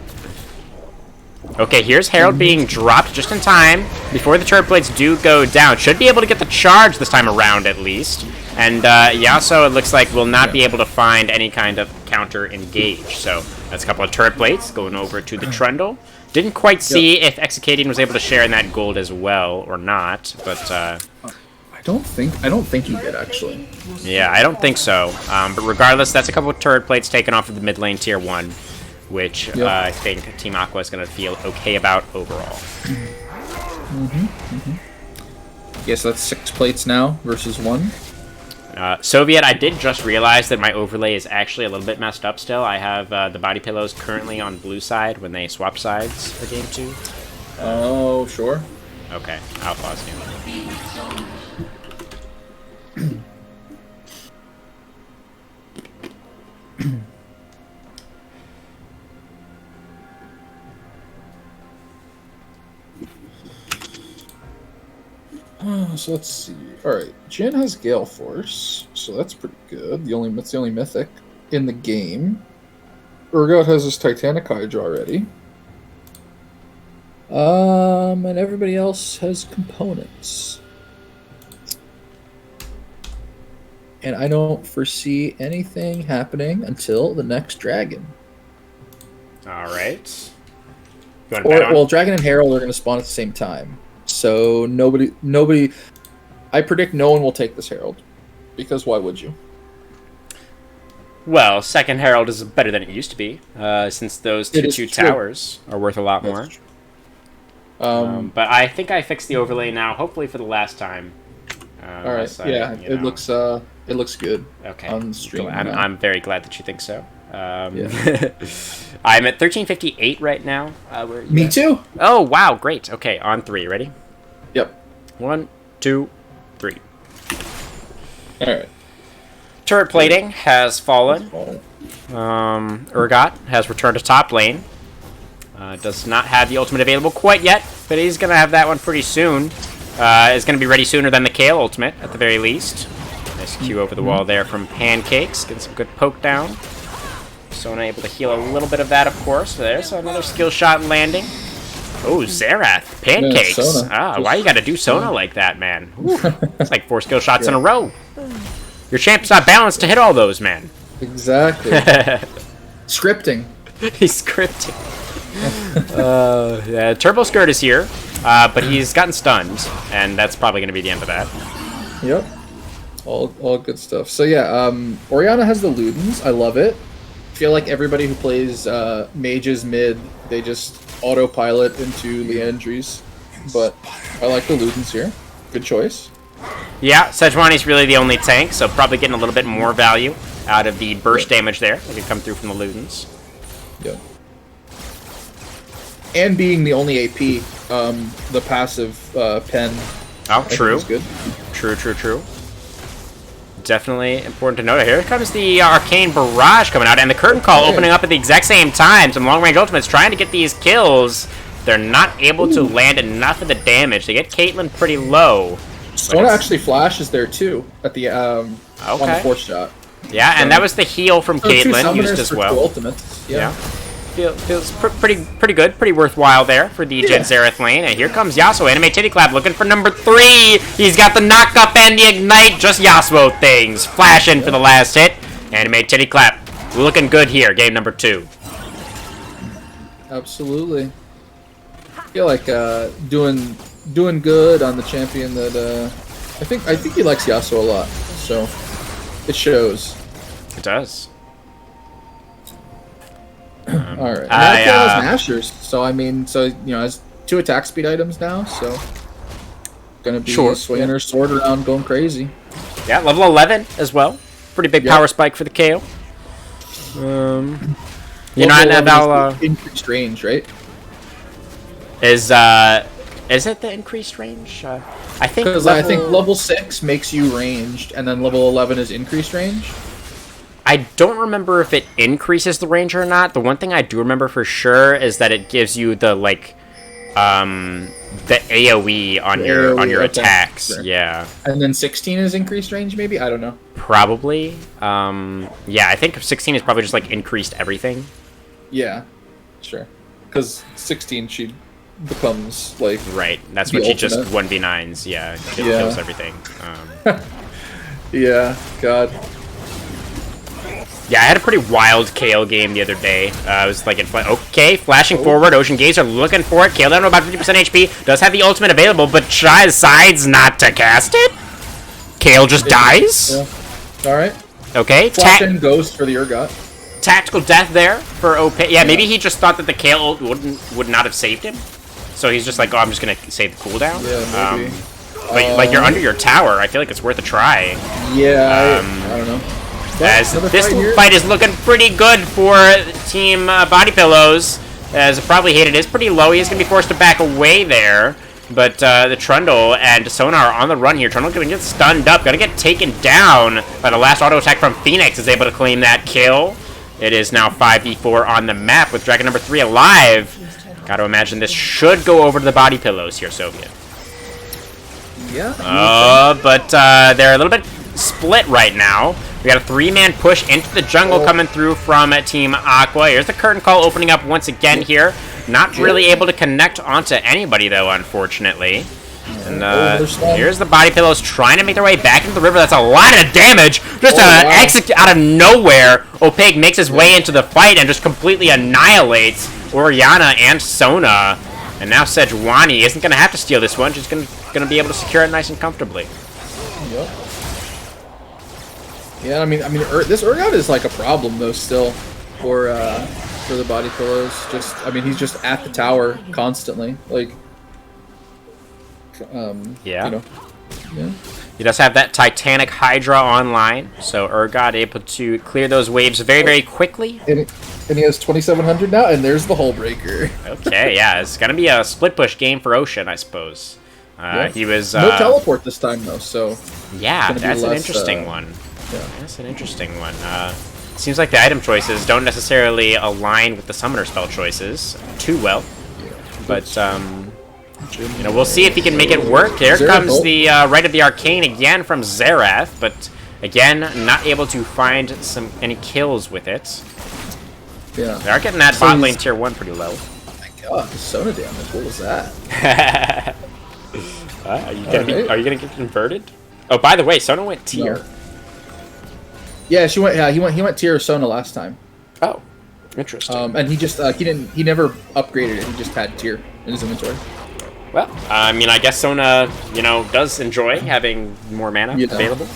Okay, here's Herald being dropped just in time before the turret blades do go down. Should be able to get the charge this time around at least. And Yasuo, it looks like, will not be able to find any kind of counter engage. So that's a couple of turret blades going over to the Trundle. Didn't quite see if Exicadian was able to share in that gold as well or not, but I don't think he did actually. Yeah, I don't think so. But regardless, that's a couple of turret plates taken off of the mid lane tier 1, which I think Team Aqua is going to feel okay about overall. Yes, that's 6 plates now versus 1. Soviet, I did just realize that my overlay is actually a little bit messed up still. I have the Body Pillows currently on blue side when they swap sides for game 2. Oh, sure. Okay, I'll pause you. So let's see. All right, Jin has Gale Force, so that's pretty good. It's the only mythic in the game. Urgot has his Titanic Hydra already. And everybody else has components. And I don't foresee anything happening until the next Dragon. All right. You want to bet on? Well, Dragon and Herald are going to spawn at the same time. So nobody. I predict no one will take this Herald, because why would you? Well, second Herald is better than it used to be, since those two towers are worth a lot more. But I think I fixed the overlay now, hopefully for the last time. All right. It looks good. Okay. On stream. I'm very glad that you think so. I'm at 1358 right now. Me too. Oh, wow, great. Okay, on 3. Ready? Yep. 1, 2, 3. All right. Turret plating has fallen. Urgot has returned to top lane. Does not have the ultimate available quite yet, but he's going to have that one pretty soon. Is going to be ready sooner than the Kale ultimate, at the very least. Nice Q over the wall there from Pancakes. Getting some good poke down. Sona able to heal a little bit of that, of course. There's another skill shot landing. Oh, Xerath. Pancakes. Why you got to do Sona like that, man? It's like 4 skill shots in a row. Your champ's not balanced to hit all those, man. Exactly. Scripting. He's scripting. Yeah, Turbo Skirt is here, but he's gotten stunned, and that's probably going to be the end of that. Yep. All good stuff. So yeah, Orianna has the Ludens. I love it. I feel like everybody who plays mages mid, they just autopilot into Leandries. But I like the Ludens here. Good choice. Yeah, Sejuani's really the only tank, so probably getting a little bit more value out of the burst damage there that could come through from the Ludens. Yep. And being the only AP, the passive pen. Oh, true. Good. True. Definitely important to note. Here comes the Arcane Barrage coming out, and the Curtain Call opening up at the exact same time. Some long-range ultimates trying to get these kills. They're not able to land enough of the damage. They get Caitlyn pretty low. Sona actually flashes there too at the on the 4th shot. Yeah, and that was the heal from Caitlyn used as well. Ultimates. Yeah. Feels pretty good, pretty worthwhile there for the Jhin Xerath lane. And here comes Yasuo, Anime Titty Clap, looking for number 3. He's got the knock up and the ignite, just Yasuo things. Flashing for the last hit. Anime Titty Clap, looking good here, game number 2. Absolutely. I feel like doing good on the champion that I think he likes Yasuo a lot, so it shows. It does. All right. Has Mashers, so has 2 attack speed items now, so gonna be swinging her sword around, going crazy. Yeah, level 11 as well. Pretty big power spike for the KO. About increased range, right? Is it the increased range? I think level 6 makes you ranged, and then level 11 is increased range. I don't remember if it increases the range or not. The one thing I do remember for sure is that it gives you the AoE on your attacks. Sure. Yeah. And then 16 is increased range, maybe? I don't know. Probably. Yeah, I think 16 is probably just like increased everything. Yeah, sure. Because 16 she becomes like right. That's when she just 1v9s. Yeah, kills everything. Yeah. God. Yeah, I had a pretty wild Kale game the other day. I was like, flashing forward. Ocean Gazer looking for it. Kale down to about 50% HP. Does have the ultimate available, but decides not to cast it. Kale just dies. Yeah. All right. Okay. Flashing goes for the Urgot. Tactical death there for OP. Yeah, maybe he just thought that the Kale ult would not have saved him. So he's just like, oh, I'm just going to save the cooldown. Yeah, maybe. But like, you're under your tower. I feel like it's worth a try. Yeah, I don't know. As this fight is looking pretty good for Team Body Pillows, as probably hated is pretty low. He's going to be forced to back away there. But the Trundle and Sona are on the run here. Trundle going to get stunned up, going to get taken down by the last auto attack from Phoenix. Is able to claim that kill. It is now 5v4 on the map with Dragon number 3 alive. Got to imagine this should go over to the Body Pillows here, Soviet. Yeah. But they're a little bit split right now. We got a 3-man push into the jungle coming through from Team Aqua. Here's the curtain call opening up once again here. Not really able to connect onto anybody, though, unfortunately. And here's the Body Pillows trying to make their way back into the river. That's a lot of damage. Just exit out of nowhere. Opaque makes his way into the fight and just completely annihilates Orianna and Sona. And now Sejuani isn't going to have to steal this one. She's going to be able to secure it nice and comfortably. Yep. Yeah, I mean, this Urgot is like a problem though still for the Body Pillows. He's just at the tower constantly. Like, yeah. Yeah. He does have that Titanic Hydra online, so Urgot able to clear those waves very, very quickly. And he has 2,700 now, and there's the Hull Breaker. Okay, yeah, it's going to be a split push game for Ocean, I suppose. Yeah. He was... no teleport this time, though, so... Yeah, that's an interesting one. Yeah. That's an interesting one. Seems like the item choices don't necessarily align with the summoner spell choices too well. Yeah. But, you know, we'll see if he can make it work. Here comes the Rite of the Arcane again from Xerath, but again, not able to find any kills with it. Yeah. They are getting that bot lane tier 1 pretty low. Oh my god, the Sona damage, what was that? Are you gonna get converted? Oh, by the way, Sona went tier. No. Yeah, she went. He went tier Sona last time. Oh, interesting. And he just he never upgraded it. He just had tier in his inventory. Well, I mean, I guess Sona, you know, does enjoy having more mana available.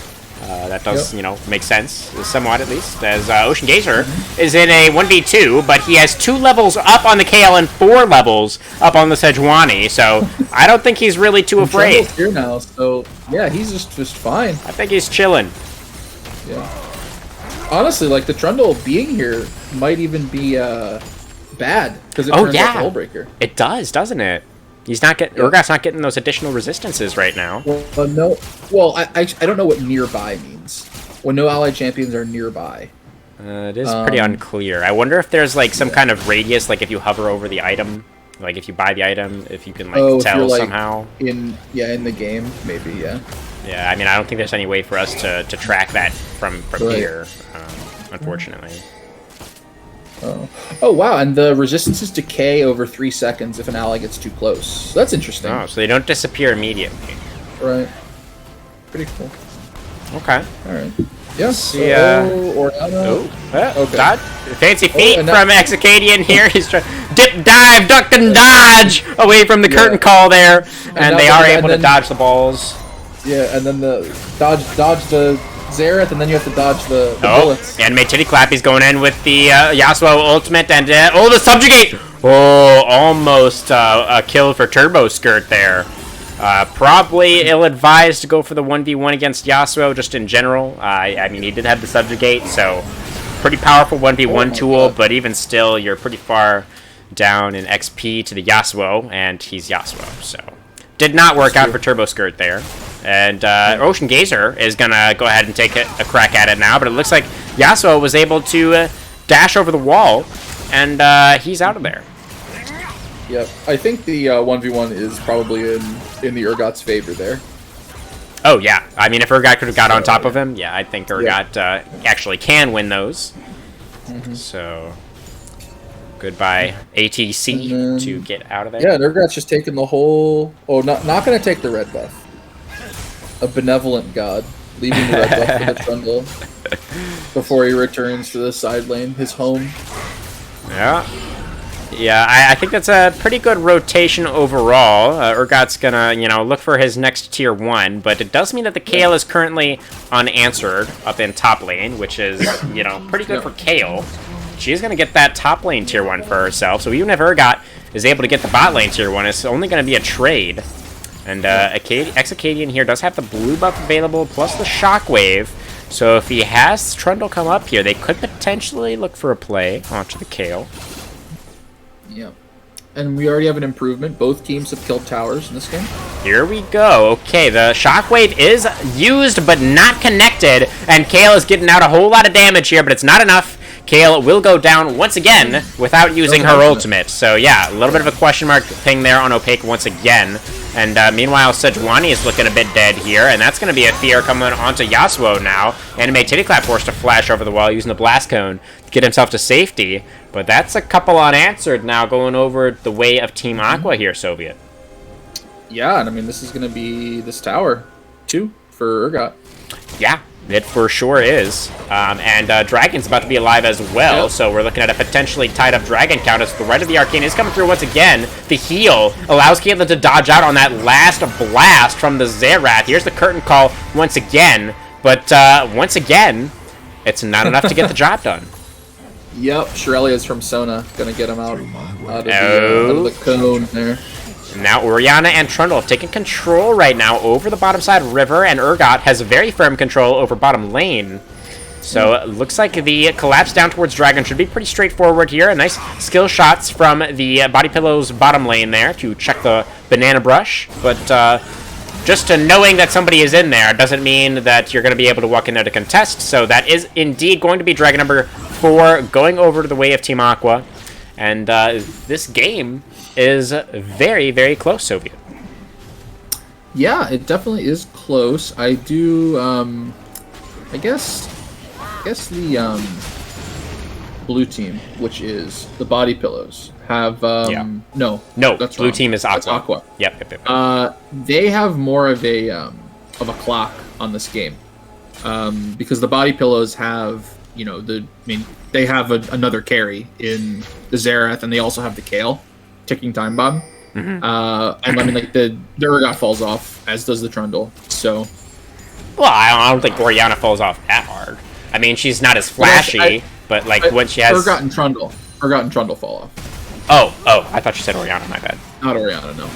That does, you know, make sense, somewhat at least, as Ocean Gazer is in a 1v2, but he has 2 levels up on the KL and 4 levels up on the Sejuani, so I don't think he's really too afraid. Trundle's here now, so yeah, he's just fine. I think he's chilling. Yeah. Honestly, like, the Trundle being here might even be bad, because it turns off the Hull Breaker. It does, doesn't it? He's not getting. Urgot's not getting those additional resistances right now. Well, no. Well, I don't know what nearby means. When no allied champions are nearby. It is pretty unclear. I wonder if there's like some kind of radius, like if you hover over the item, like if you buy the item, if you can like tell like, somehow. In the game, maybe, yeah. Yeah, I mean, I don't think there's any way for us to track that from here, unfortunately. Oh wow, and the resistances decay over 3 seconds if an ally gets too close. So that's interesting. Oh, so they don't disappear immediately. Right. Pretty cool. Okay. Alright. Yeah, okay. Dodge. Fancy feet from Exicadian here. He's trying dip, dive, duck, and dodge away from the curtain call there. And they are able to dodge the balls. Yeah, and then the dodge the Xerath, and then you have to dodge the bullets. Anime Titty Clappy's going in with the Yasuo ultimate, and the Subjugate! Oh, almost a kill for Turbo Skirt there. Probably ill-advised to go for the 1v1 against Yasuo, just in general. I mean, he did have the Subjugate, so pretty powerful 1v1 tool, but even still, you're pretty far down in XP to the Yasuo, and he's Yasuo, so... Did not work out for Turbo Skirt there. And Ocean Gazer is going to go ahead and take a crack at it now, but it looks like Yasuo was able to dash over the wall, and he's out of there. Yep, I think the 1v1 is probably in the Urgot's favor there. Oh, yeah. I mean, if Urgot could have got on top of him, yeah, I think Urgot actually can win those. So... Goodbye, ATC, to get out of there. Yeah, and Urgot's just taking the whole... Oh, not going to take the red buff. A benevolent god, leaving the red buff for the Trundle before he returns to the side lane, his home. Yeah. Yeah, I think that's a pretty good rotation overall. Urgot's going to, you know, look for his next tier 1, but it does mean that the Kayle is currently unanswered up in top lane, which is, you know, pretty good for Kayle. She's going to get that top lane tier 1 for herself, so even if Urgot is able to get the bot lane tier 1, it's only going to be a trade. And Exicadian here does have the blue buff available, plus the shockwave, so if he has Trundle come up here, they could potentially look for a play onto the Kayle. Yeah. And we already have an improvement. Both teams have killed towers in this game. Here we go. Okay, the shockwave is used but not connected, and Kayle is getting out a whole lot of damage here, but it's not enough. Kayle will go down once again without using her ultimate. So yeah, a little bit of a question mark thing there on Opaque once again. And meanwhile, Sejuani is looking a bit dead here, and that's going to be a fear coming onto Yasuo now. Anime Titty Clap forced to flash over the wall using the Blast Cone to get himself to safety. But that's a couple unanswered now going over the way of Team Aqua here, Soviet. Yeah, and I mean, this is going to be this tower, too, for Urgot. Yeah. It for sure is. And Dragon's about to be alive as well, so we're looking at a potentially tied-up Dragon count as the Rite of the Arcane is coming through once again. The heal allows Caitlyn to dodge out on that last blast from the Xerath. Here's the curtain call once again, but once again, it's not enough to get the job done. Yep, Shirelia's from Sona, gonna get him out of the cone there. Now Orianna and Trundle have taken control right now over the bottom side. River and Urgot has very firm control over bottom lane. So it looks like the collapse down towards Dragon should be pretty straightforward here. A nice skill shots from the Body Pillow's bottom lane there to check the banana brush. But just knowing that somebody is in there doesn't mean that you're going to be able to walk in there to contest. So that is indeed going to be Dragon number 4 going over to the way of Team Aqua. And this game is very, very close, Soviet. Yeah, it definitely is close. I do, I guess the blue team, which is the Body Pillows, have no, that's blue wrong. team is Aqua. That's Aqua. Yep. They have more of a clock on this game, because the Body Pillows have, they have another carry in the Xerath, and they also have the Kale, ticking time bomb. Mm-hmm. And the Urgot falls off, as does the Trundle. So, well, I don't think Orianna falls off that hard. I mean, she's not as flashy, but when she has Urgot and Trundle fall off. Oh, I thought you said Orianna. My bad. Not Orianna, no.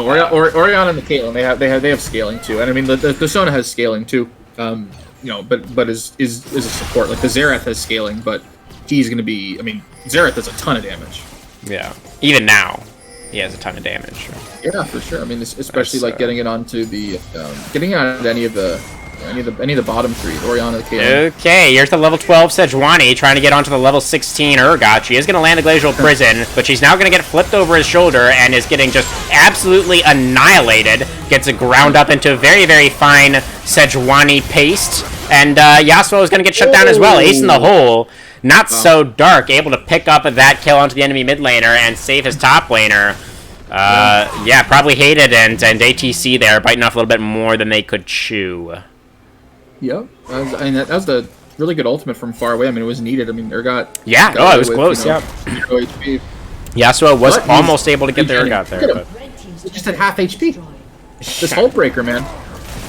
Orianna and the Caitlyn, they have scaling too, and I mean the Sona has scaling too. But is a support. Like the Xerath has scaling, but he's going to be. I mean, Xerath does a ton of damage. Yeah, even now, he has a ton of damage. Yeah, for sure. I mean, especially getting it onto the getting it onto any of the bottom three. Orianna, the Caitlyn. Okay, here's the level 12 Sejuani trying to get onto the level 16 Urgot. She is going to land a Glacial Prison, but she's now going to get flipped over his shoulder and is getting just absolutely annihilated. Gets it ground up into a very, very fine Sejuani paste. And Yasuo is going to get shut down as well. Ace in the hole. Not so dark. Able to pick up that kill onto the enemy mid laner and save his top laner. Yeah, probably hated and ATC there, biting off a little bit more than they could chew. Yep. That was the really good ultimate from far away. I mean, it was needed. I mean, Urgot... Yeah, it was close, yeah. HP. Yasuo was almost able to get the Urgot there, but... He just had half HP. This Hullbreaker, man.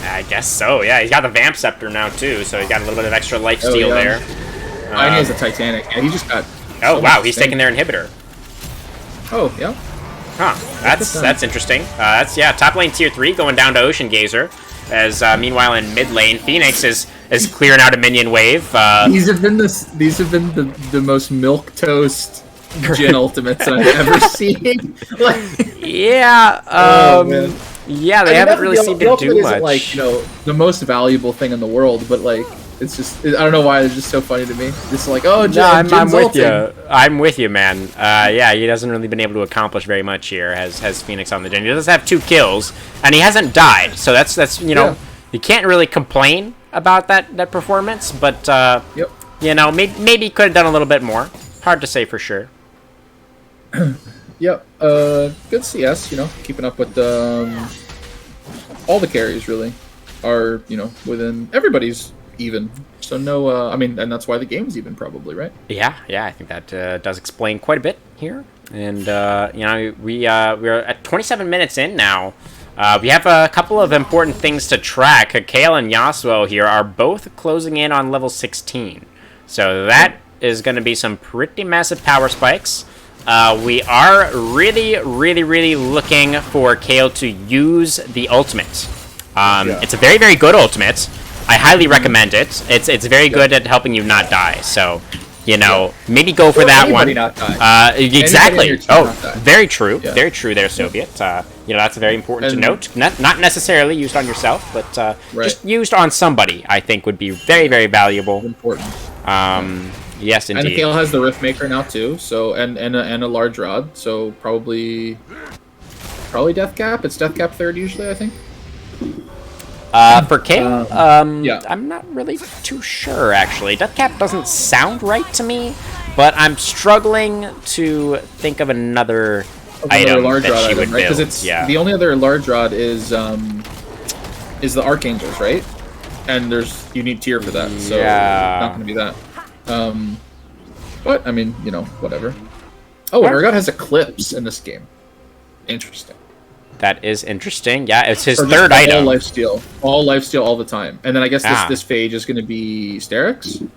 I guess so, yeah. He's got the Vamp Scepter now, too, so he's got a little bit of extra life steal there. And he has a Titanic. Yeah, he just got... Oh, wow, he's taking their inhibitor. Oh, yeah. Huh, that's interesting. That's top lane tier 3 going down to Ocean Gazer. As meanwhile in mid lane, Phoenix is clearing out a minion wave. These have been the most milquetoast Jhin ultimates I've ever seen. Yeah, they haven't really seemed to do much. Isn't, the most valuable thing in the world, but it's just, I don't know why it's just so funny to me. It's like, oh, Jhin, I'm with you. I'm with you, man. Yeah, he hasn't really been able to accomplish very much here. Has Phoenix on the Jhin? He does have 2 kills, and he hasn't died. So that's you can't really complain about that performance. But maybe could have done a little bit more. Hard to say for sure. Yep. Good CS. Keeping up with all the carries really are within everybody's even. So no, and that's why the game's even probably, right? Yeah, I think that does explain quite a bit here. And we're at 27 minutes in now. We have a couple of important things to track. Kayle and Yasuo here are both closing in on level 16, so that is going to be some pretty massive power spikes. We are really, really, really looking for Kayle to use the ultimate. It's a very, very good ultimate. I highly recommend it. It's very good at helping you not die. So, maybe go for that one. Not die. Exactly. Very true. Yeah. Very true there, Soviet. That's very important to note. Not necessarily used on yourself, but just used on somebody, I think, would be very, very valuable. Important. Yes, indeed. And Kayle has the Riftmaker now too, so and a large rod, so probably Death Cap. It's Death Cap 3rd usually, I think. For Kayle, I'm not really too sure actually. Death Cap doesn't sound right to me, but I'm struggling to think of another item large that rod she would build. Because it's the only other large rod is the Archangels, right? And you need tier for that, so it's not going to be that. But I mean, whatever. Oh, and Urgot has Eclipse in this game. Interesting. That is interesting. Yeah, it's his 3rd item. All lifesteal all the time. And then I guess this phage is going to be Sterix?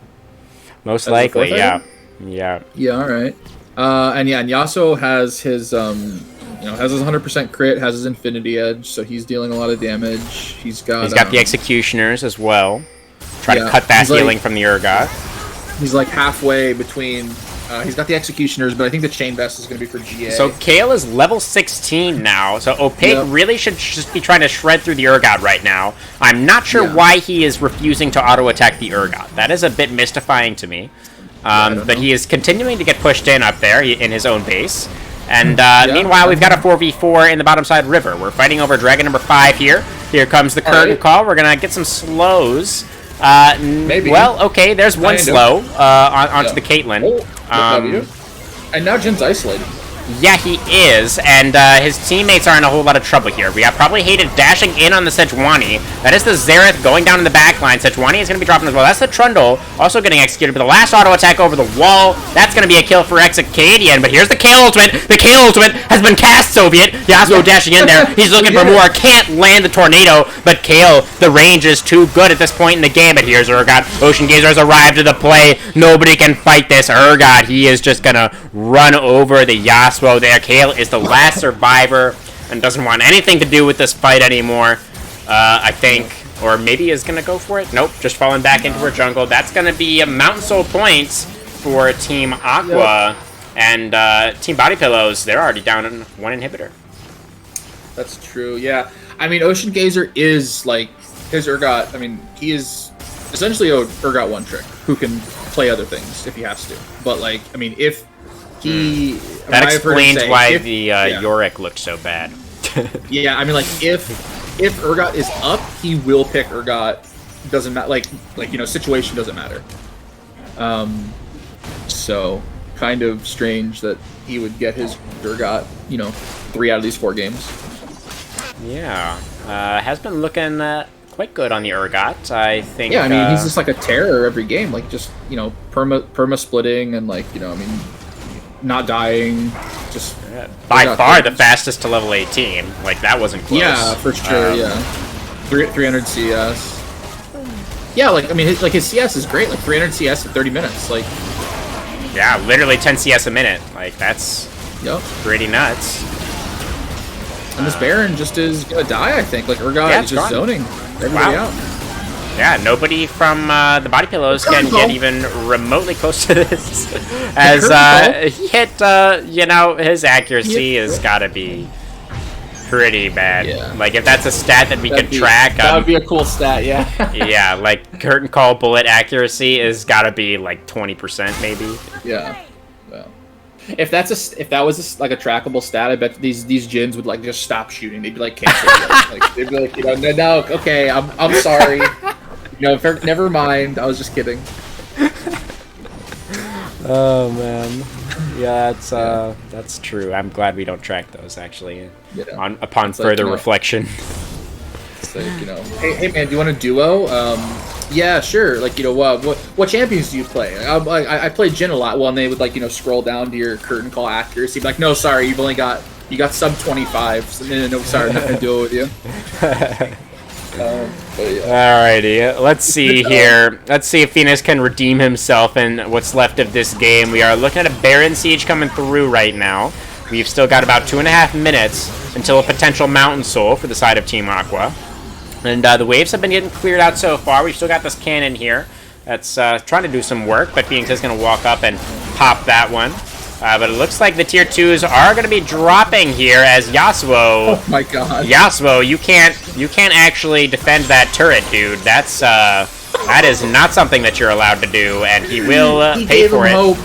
Most likely, yeah. Yeah, all right. And Yasuo has his has his 100% crit, has his Infinity Edge, so he's dealing a lot of damage. He's got the Executioners as well. Try to cut that healing from the Urgot. He's like halfway between. He's got the Executioners, but I think the Chain Vest is going to be for GA. So Kale is level 16 now, so Opaque really should just be trying to shred through the Urgot right now. I'm not sure why he is refusing to auto-attack the Urgot. That is a bit mystifying to me. But he is continuing to get pushed in up there in his own base. And meanwhile, we've got a 4v4 in the bottom side river. We're fighting over Dragon number 5 here. Here comes the curtain call. We're going to get some slows. Maybe. Well, okay, there's one slow onto the Caitlyn. And now Jin's isolated. Yeah, he is, and his teammates are in a whole lot of trouble here. We have probably Hated dashing in on the Sejuani. That is the Xerath going down in the back line. Sejuani is going to be dropping as well. That's the Trundle also getting executed, but the last auto attack over the wall, that's going to be a kill for Execadian, but here's the Kale ultimate. The Kale ultimate has been cast, Soviet. Yasuo dashing in there. He's looking for more. Can't land the tornado, but Kale, the range is too good at this point in the game, but here's Urgot. Ocean Gazer has arrived to the play. Nobody can fight this Urgot. He is just going to run over the Yasuo there. Kale is the last survivor and doesn't want anything to do with this fight anymore, I think. Or maybe is going to go for it. Nope, just falling back into her jungle. That's going to be a Mountain Soul points for Team Aqua. And Team Body Pillows, they're already down in one inhibitor. That's true, yeah. I mean, Ocean Gazer is, like, his Urgot, I mean, he is essentially a Urgot one-trick who can play other things if he has to. But, like, I mean, if that explains why the Yorick looked so bad. Yeah, I mean, like, if Urgot is up, he will pick Urgot. Doesn't matter, like situation doesn't matter. So kind of strange that he would get his Urgot, 3 out of these 4 games. Yeah, has been looking quite good on the Urgot, I think. Yeah, I mean, he's just like a terror every game, like just perma splitting and like not dying, just by far the fastest to level 18. Like, that wasn't close. Yeah, for sure. 300 CS. Yeah, like, I mean, his CS is great. Like 300 CS in 30 minutes. Like, yeah, literally 10 CS a minute. Like, that's pretty nuts. And this Baron just is gonna die, I think. Like, Urgot is just zoning everybody out. Yeah, nobody from the Body Pillows can get even remotely close to this. As he hit, his accuracy has got to be pretty bad. Yeah. Like, if that's a stat that we could track. That would be a cool stat, yeah. Yeah, like, curtain call bullet accuracy has got to be, like, 20% maybe. Yeah. Well, if that was like a trackable stat, I bet these Jins would, like, just stop shooting. They'd be like, cancel. Like, they'd be like, no, okay, I'm sorry. Never mind. I was just kidding. Oh man, yeah, that's true. I'm glad we don't track those actually. Upon further reflection. It's like, hey man, do you want a duo? Yeah, sure. Like, what champions do you play? I play Jhin a lot. Well, and they would scroll down to your curtain call accuracy. Be like, no, sorry, you got sub 25. So, no, sorry, I'm not gonna duo with you. Alrighty, let's see here. Let's see if Phoenix can redeem himself in what's left of this game. We are looking at a Baron Siege coming through right now. We've still got about 2.5 minutes until a potential Mountain Soul for the side of Team Aqua. And the waves have been getting cleared out so far. We've still got this cannon here that's trying to do some work, but Phoenix is going to walk up and pop that one. But it looks like the tier 2s are going to be dropping here as Yasuo. Oh my god. Yasuo, you can't actually defend that turret, dude. That is not something that you're allowed to do, and he will pay for it. Hope.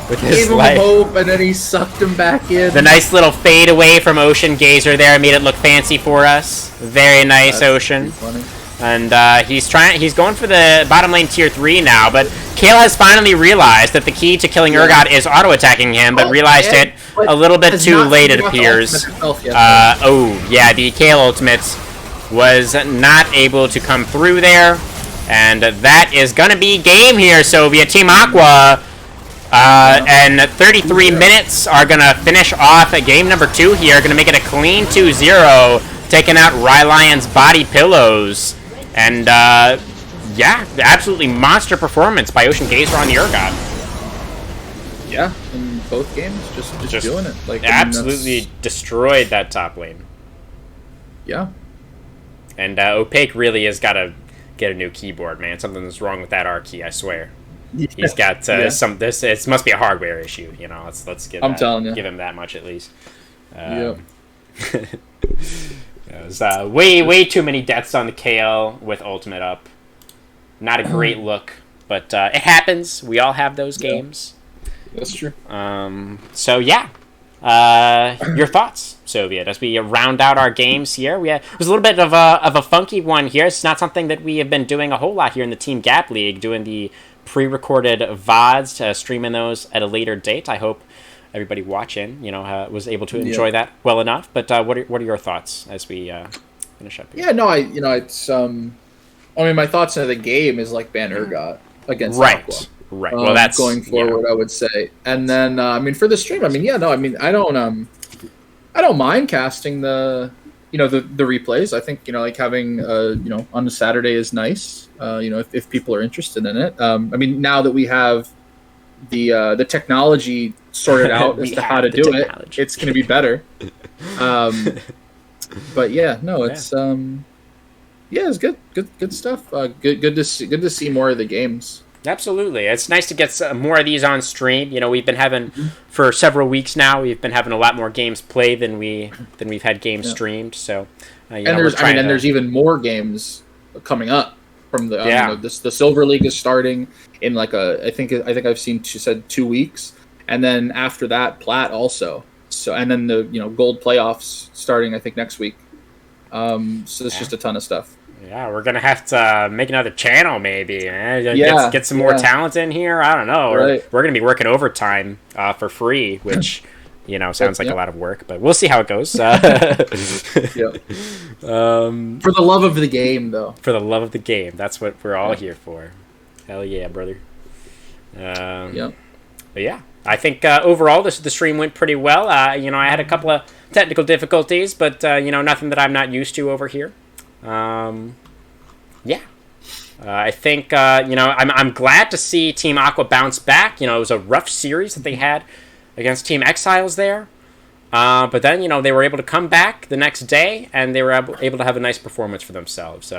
With his life. Gave him hope, and then he sucked him back in. The nice little fade away from Ocean Gazer there made it look fancy for us. Very nice, Ocean. Funny. And he's going for the bottom lane tier 3 now, but Kale has finally realized that the key to killing Urgot is auto-attacking him, but realized it a little bit too late, it appears. The Kale ultimate was not able to come through there, and that is going to be game here, Soviet. Team Aqua, and 33 minutes are going to finish off game number 2 here, going to make it a clean 2-0, taking out Rylion's Body Pillows. And, absolutely monster performance by Ocean Gazer on the Urgot. Yeah, in both games, just doing it. Like absolutely destroyed that top lane. Yeah. And Opaque really has got to get a new keyboard, man. Something's wrong with that R key, I swear. Yeah. He's got some. It must be a hardware issue, you know. Let's give. Give him that much at least. Yep. There's way too many deaths on the KL with ultimate up. Not a great look, but it happens. We all have those games. That's true. So yeah, your thoughts, Soviet, as we round out our games here. It was a little bit of a funky one here. It's not something that we have been doing a whole lot here in the Team Gap League, doing the pre-recorded VODs, streaming those at a later date. I hope everybody watching, was able to enjoy that well enough. But what are your thoughts as we finish up here? Yeah, no, it's my thoughts on the game is like ban Urgot against Aqua. Right. Well, that's going forward, I would say. And then, for the stream, I don't mind casting the replays. I think, like having, on a Saturday is nice. If people are interested in it. Now that we have the technology sorted out as to how to do it, it's going to be better. But yeah, no, it's it's good stuff. Good to see more of the games. Absolutely. It's nice to get more of these on stream. We've been having, for several weeks now, we've been having a lot more games played than we've had games streamed. So, there's even more games coming up from the the Silver League is starting in I think I've seen 2 weeks, and then after that Plat also. So, and then the Gold playoffs starting I think next week. So it's just a ton of stuff. Yeah, we're going to have to make another channel maybe, man. Get some more talent in here. I don't know. Right. We're going to be working overtime for free, which, sounds like a lot of work. But we'll see how it goes. For the love of the game, though. For the love of the game. That's what we're all here for. Hell yeah, brother. But yeah, I think overall the stream went pretty well. I had a couple of technical difficulties, but, nothing that I'm not used to over here. I think I'm glad to see Team Aqua bounce back. It was a rough series that they had against Team Exiles there, but then they were able to come back the next day and they were able to have a nice performance for themselves.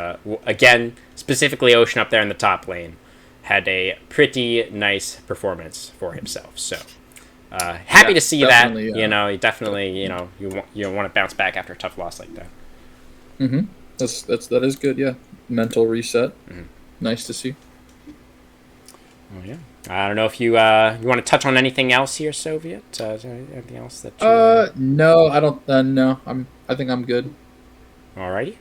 Again, specifically Ocean up there in the top lane had a pretty nice performance for himself. So happy to see that. You definitely you want to bounce back after a tough loss like that. Mm-hmm. That is good, yeah. Mental reset. Mm-hmm. Nice to see. Oh yeah. I don't know if you want to touch on anything else here, Soviet. Is there anything else that you, no, I don't. No, I think I'm good. Alrighty.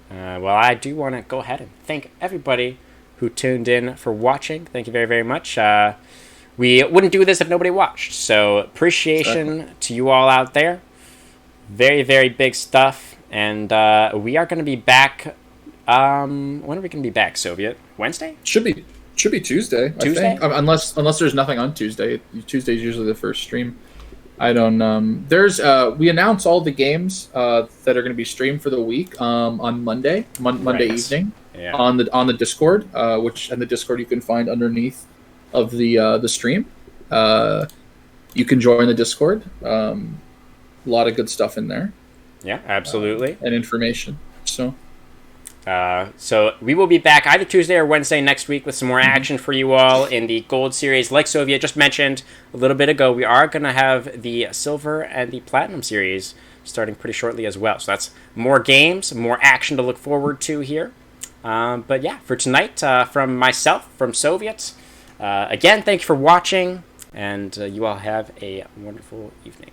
Well, I do want to go ahead and thank everybody who tuned in for watching. Thank you very, very much. We wouldn't do this if nobody watched. So appreciation to you all out there. Very, very big stuff. And we are going to be back. When are we going to be back, Soviet? Wednesday? Should be Tuesday. Tuesday? I think. Unless there's nothing on Tuesday. Tuesday's usually the first stream. I don't. We announce all the games that are going to be streamed for the week on Monday evening on the Discord, and the Discord you can find underneath of the stream. You can join the Discord. A lot of good stuff in there. Yeah, absolutely. And information. So we will be back either Tuesday or Wednesday next week with some more action for you all in the Gold Series. Like Soviet just mentioned a little bit ago, we are going to have the Silver and the Platinum Series starting pretty shortly as well. So that's more games, more action to look forward to here. But yeah, for tonight, from myself, from Soviet, again, thank you for watching, and you all have a wonderful evening.